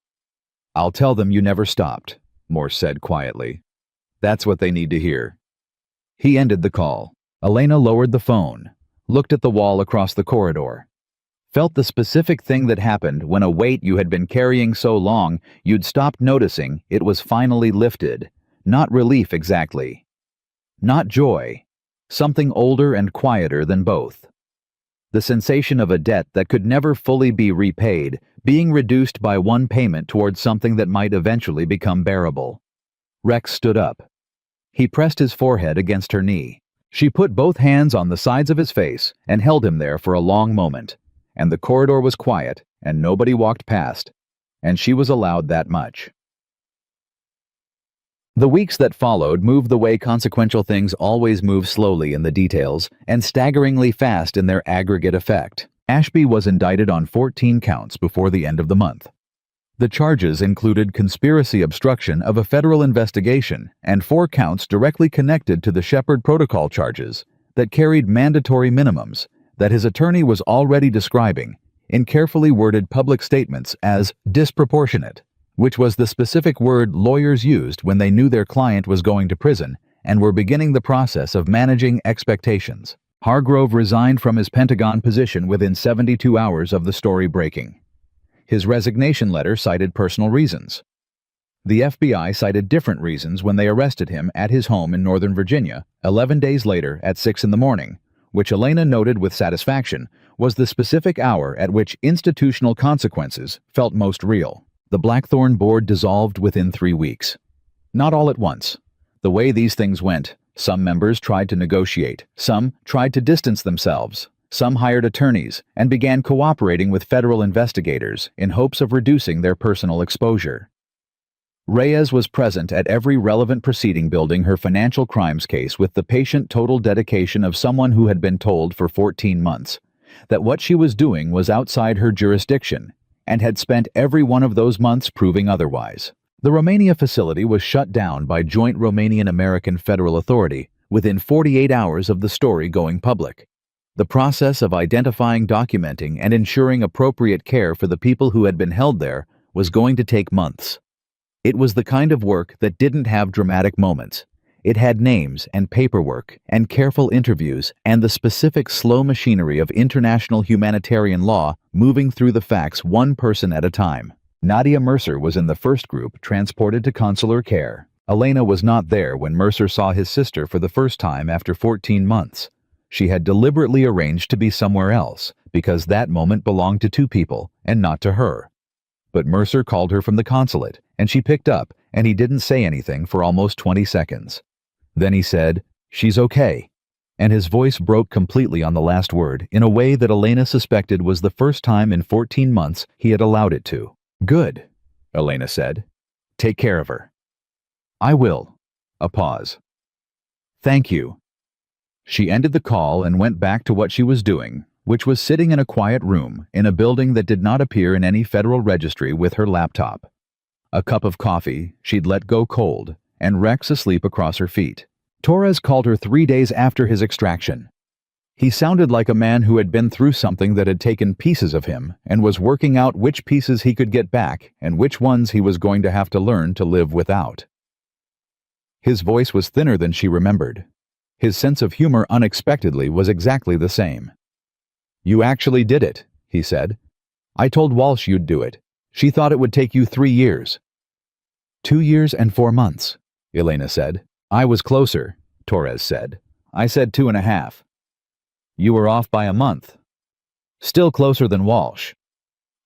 I'll tell them you never stopped, Morse said quietly. That's what they need to hear. He ended the call. Elena lowered the phone, looked at the wall across the corridor. Felt the specific thing that happened when a weight you had been carrying so long you'd stopped noticing it was finally lifted. Not relief exactly. Not joy. Something older and quieter than both. The sensation of a debt that could never fully be repaid, being reduced by one payment towards something that might eventually become bearable. Rex stood up. He pressed his forehead against her knee. She put both hands on the sides of his face and held him there for a long moment, and the corridor was quiet, and nobody walked past, and she was allowed that much. The weeks that followed moved the way consequential things always move, slowly in the details and staggeringly fast in their aggregate effect. Ashby was indicted on 14 counts before the end of the month. The charges included conspiracy obstruction of a federal investigation and 4 counts directly connected to the Shepard Protocol charges that carried mandatory minimums that his attorney was already describing in carefully worded public statements as disproportionate, which was the specific word lawyers used when they knew their client was going to prison and were beginning the process of managing expectations. Hargrove resigned from his Pentagon position within 72 hours of the story breaking. His resignation letter cited personal reasons. The FBI cited different reasons when they arrested him at his home in Northern Virginia 11 days later at 6 in the morning, which Elena noted with satisfaction was the specific hour at which institutional consequences felt most real. The Blackthorn board dissolved within 3 weeks. Not all at once. The way these things went, some members tried to negotiate, some tried to distance themselves. Some hired attorneys and began cooperating with federal investigators in hopes of reducing their personal exposure. Reyes was present at every relevant proceeding building her financial crimes case with the patient total dedication of someone who had been told for 14 months that what she was doing was outside her jurisdiction and had spent every one of those months proving otherwise. The Romania facility was shut down by Joint Romanian-American Federal Authority within 48 hours of the story going public. The process of identifying, documenting, and ensuring appropriate care for the people who had been held there was going to take months. It was the kind of work that didn't have dramatic moments. It had names and paperwork and careful interviews and the specific slow machinery of international humanitarian law moving through the facts one person at a time. Nadia Mercer was in the first group transported to consular care. Elena was not there when Mercer saw his sister for the first time after 14 months. She had deliberately arranged to be somewhere else because that moment belonged to 2 people and not to her. But Mercer called her from the consulate, and she picked up, and he didn't say anything for almost 20 seconds. Then he said, "She's okay," and his voice broke completely on the last word in a way that Elena suspected was the first time in 14 months he had allowed it to. "Good," Elena said. "Take care of her." "I will." A pause. "Thank you." She ended the call and went back to what she was doing, which was sitting in a quiet room in a building that did not appear in any federal registry with her laptop. A cup of coffee she'd let go cold, and Rex asleep across her feet. Torres called her 3 days after his extraction. He sounded like a man who had been through something that had taken pieces of him and was working out which pieces he could get back and which ones he was going to have to learn to live without. His voice was thinner than she remembered. His sense of humor unexpectedly was exactly the same. "You actually did it," he said. "I told Walsh you'd do it. She thought it would take you 3 years. 2 years and 4 months, Elena said. "I was closer," Torres said. "I said 2.5. You were off by a month. Still closer than Walsh."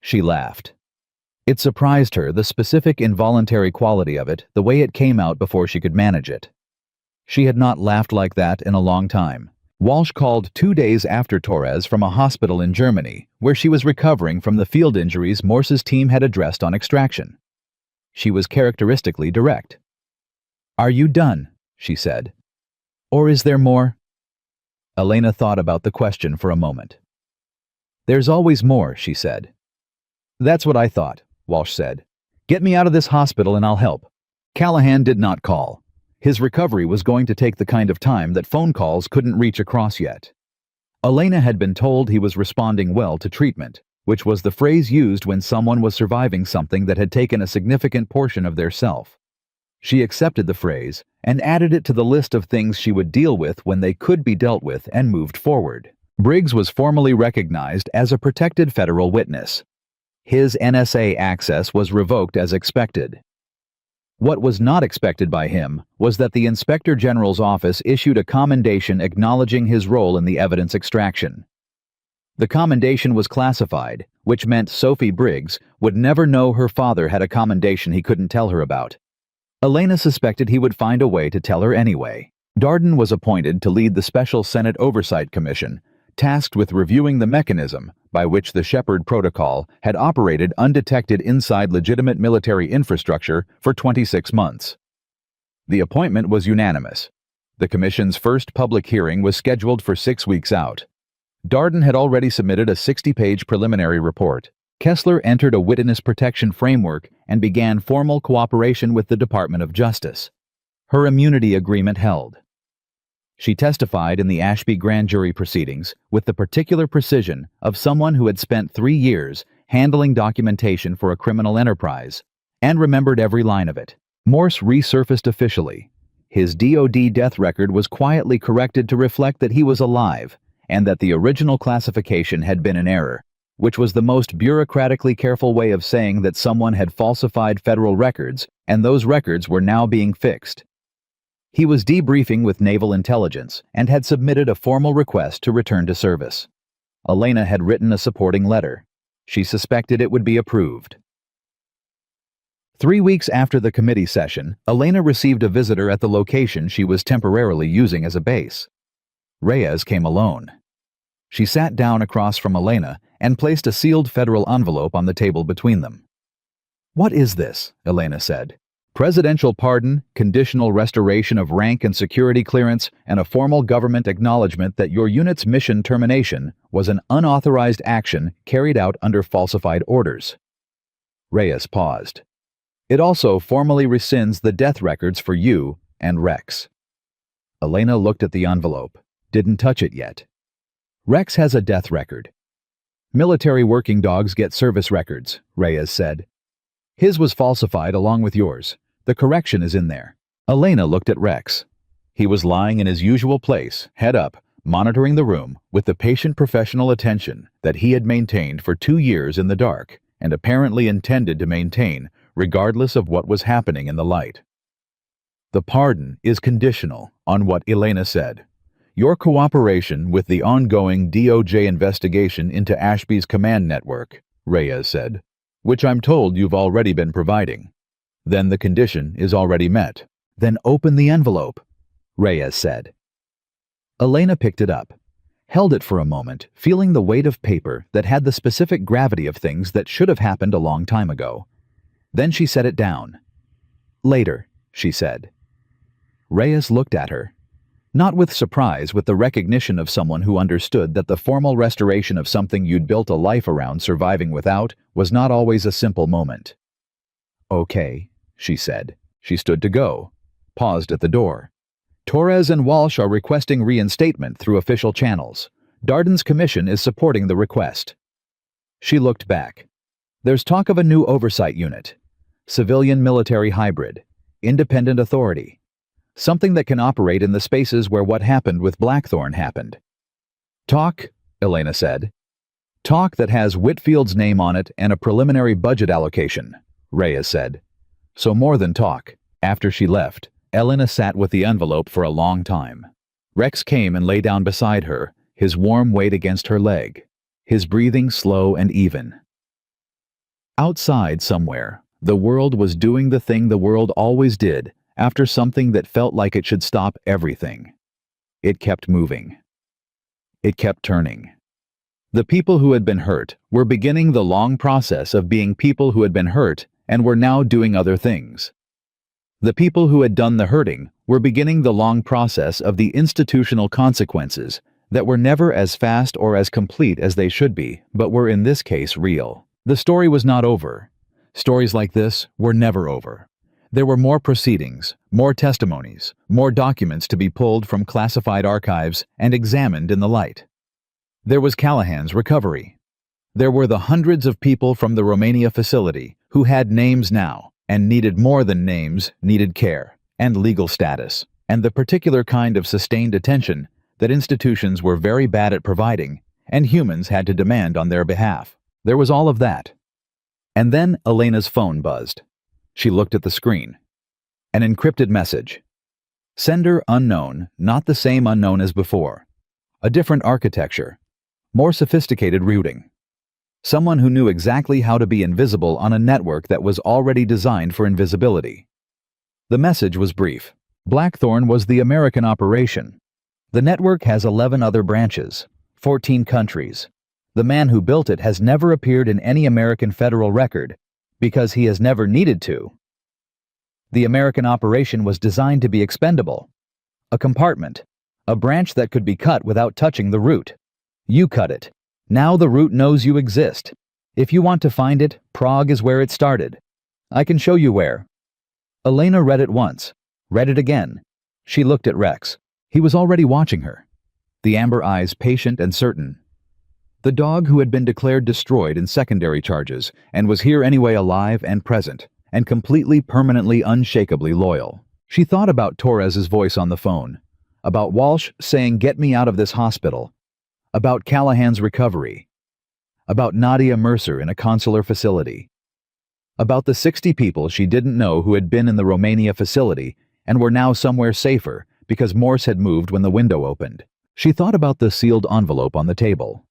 She laughed. It surprised her, the specific involuntary quality of it, the way it came out before she could manage it. She had not laughed like that in a long time. Walsh called 2 days after Torres from a hospital in Germany, where she was recovering from the field injuries Morse's team had addressed on extraction. She was characteristically direct. "Are you done?" she said. "Or is there more?" Elena thought about the question for a moment. "There's always more," she said. "That's what I thought," Walsh said. "Get me out of this hospital and I'll help." Callahan did not call. His recovery was going to take the kind of time that phone calls couldn't reach across yet. Elena had been told he was responding well to treatment, which was the phrase used when someone was surviving something that had taken a significant portion of their self. She accepted the phrase and added it to the list of things she would deal with when they could be dealt with and moved forward. Briggs was formally recognized as a protected federal witness. His NSA access was revoked as expected. What was not expected by him was that the Inspector General's office issued a commendation acknowledging his role in the evidence extraction. The commendation was classified, which meant Sophie Briggs would never know her father had a commendation he couldn't tell her about. Elena suspected he would find a way to tell her anyway. Darden was appointed to lead the Special Senate Oversight Commission, tasked with reviewing the mechanism by which the Shepard Protocol had operated undetected inside legitimate military infrastructure for 26 months. The appointment was unanimous. The commission's first public hearing was scheduled for 6 weeks out. Darden had already submitted a 60-page preliminary report. Kessler entered a witness protection framework and began formal cooperation with the Department of Justice. Her immunity agreement held. She testified in the Ashby grand jury proceedings with the particular precision of someone who had spent 3 years handling documentation for a criminal enterprise and remembered every line of it. Morse resurfaced officially. His DoD death record was quietly corrected to reflect that he was alive and that the original classification had been an error, which was the most bureaucratically careful way of saying that someone had falsified federal records and those records were now being fixed. He was debriefing with Naval Intelligence and had submitted a formal request to return to service. Elena had written a supporting letter. She suspected it would be approved. 3 weeks after the committee session, Elena received a visitor at the location she was temporarily using as a base. Reyes came alone. She sat down across from Elena and placed a sealed federal envelope on the table between them. "What is this?" Elena said. "Presidential pardon, conditional restoration of rank and security clearance, and a formal government acknowledgement that your unit's mission termination was an unauthorized action carried out under falsified orders." Reyes paused. "It also formally rescinds the death records for you and Rex." Elena looked at the envelope, didn't touch it yet. "Rex has a death record. Military working dogs get service records," Reyes said. "His was falsified along with yours. The correction is in there." Elena looked at Rex. He was lying in his usual place, head up, monitoring the room with the patient professional attention that he had maintained for 2 years in the dark and apparently intended to maintain regardless of what was happening in the light. "The pardon is conditional on what Elena said. Your cooperation with the ongoing DOJ investigation into Ashby's command network," Reyes said, "which I'm told you've already been providing. Then the condition is already met." "Then open the envelope," Reyes said. Elena picked it up, held it for a moment, feeling the weight of paper that had the specific gravity of things that should have happened a long time ago. Then she set it down. "Later," she said. Reyes looked at her. Not with surprise, with the recognition of someone who understood that the formal restoration of something you'd built a life around surviving without was not always a simple moment. "Okay," she said. She stood to go, paused at the door. "Torres and Walsh are requesting reinstatement through official channels. Darden's commission is supporting the request." She looked back. "There's talk of a new oversight unit. Civilian-military hybrid. Independent authority. Something that can operate in the spaces where what happened with Blackthorn happened." "Talk," Elena said. "Talk that has Whitfield's name on it and a preliminary budget allocation," Reyes said. "So more than talk." After she left, Elena sat with the envelope for a long time. Rex came and lay down beside her, his warm weight against her leg, his breathing slow and even. Outside somewhere, the world was doing the thing the world always did after something that felt like it should stop everything. It kept moving. It kept turning. The people who had been hurt were beginning the long process of being people who had been hurt and were now doing other things. The people who had done the hurting were beginning the long process of the institutional consequences that were never as fast or as complete as they should be, but were in this case real. The story was not over. Stories like this were never over. There were more proceedings, more testimonies, more documents to be pulled from classified archives and examined in the light. There was Callahan's recovery. There were the hundreds of people from the Romania facility who had names now, and needed more than names, needed care, and legal status, and the particular kind of sustained attention that institutions were very bad at providing, and humans had to demand on their behalf. There was all of that. And then Elena's phone buzzed. She looked at the screen. An encrypted message. Sender unknown, not the same unknown as before. A different architecture. More sophisticated routing. Someone who knew exactly how to be invisible on a network that was already designed for invisibility. The message was brief. Blackthorn was the American operation. The network has 11 other branches, 14 countries. The man who built it has never appeared in any American federal record because he has never needed to. The American operation was designed to be expendable. A compartment. A branch that could be cut without touching the root. You cut it. Now the root knows you exist. If you want to find it, Prague is where it started. I can show you where. Elena read it once, read it again. She looked at Rex. He was already watching her. The amber eyes patient and certain. The dog who had been declared destroyed in secondary charges and was here anyway alive and present, and completely, permanently, unshakably loyal. She thought about Torres's voice on the phone, about Walsh saying, "Get me out of this hospital," about Callahan's recovery, about Nadia Mercer in a consular facility, about the 60 people she didn't know who had been in the Romania facility and were now somewhere safer because Morse had moved when the window opened. She thought about the sealed envelope on the table,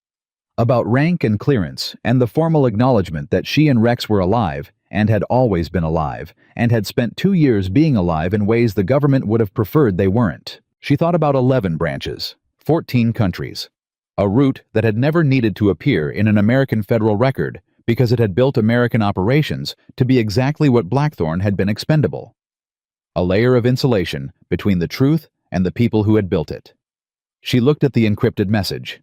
about rank and clearance and the formal acknowledgement that she and Rex were alive and had always been alive and had spent 2 years being alive in ways the government would have preferred they weren't. She thought about 11 branches, 14 countries, a route that had never needed to appear in an American federal record because it had built American operations to be exactly what Blackthorn had been expendable. A layer of insulation between the truth and the people who had built it. She looked at the encrypted message.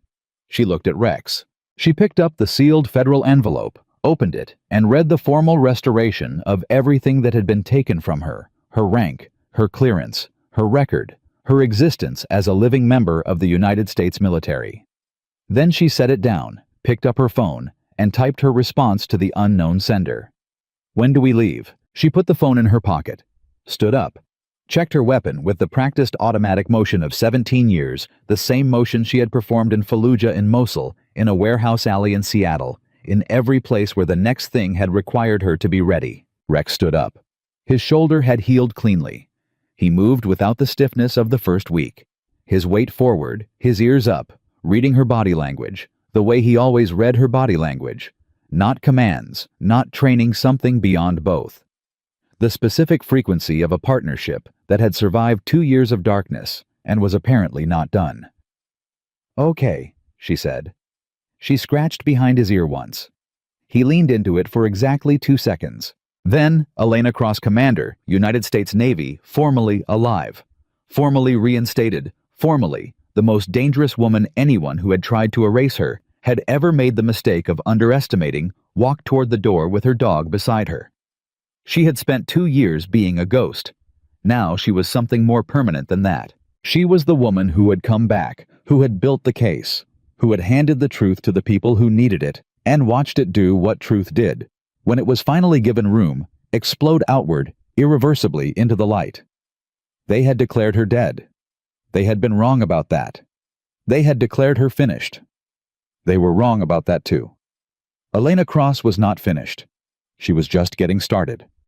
She looked at Rex. She picked up the sealed federal envelope, opened it, and read the formal restoration of everything that had been taken from her, her rank, her clearance, her record, her existence as a living member of the United States military. Then she set it down, picked up her phone, and typed her response to the unknown sender. "When do we leave?" She put the phone in her pocket, stood up, checked her weapon with the practiced automatic motion of 17 years, the same motion she had performed in Fallujah, in Mosul, in a warehouse alley in Seattle, in every place where the next thing had required her to be ready. Rex stood up. His shoulder had healed cleanly. He moved without the stiffness of the first week. His weight forward, his ears up, reading her body language, the way he always read her body language. Not commands, not training, something beyond both. The specific frequency of a partnership that had survived 2 years of darkness and was apparently not done. "Okay," she said. She scratched behind his ear once. He leaned into it for exactly 2 seconds. Then, Elena Cross, Commander, United States Navy, formally alive. Formally reinstated. Formally, the most dangerous woman anyone who had tried to erase her had ever made the mistake of underestimating walked toward the door with her dog beside her. She had spent 2 years being a ghost. Now she was something more permanent than that. She was the woman who had come back, who had built the case, who had handed the truth to the people who needed it, and watched it do what truth did. When it was finally given room, explode outward, irreversibly into the light. They had declared her dead. They had been wrong about that. They had declared her finished. They were wrong about that too. Elena Cross was not finished. She was just getting started.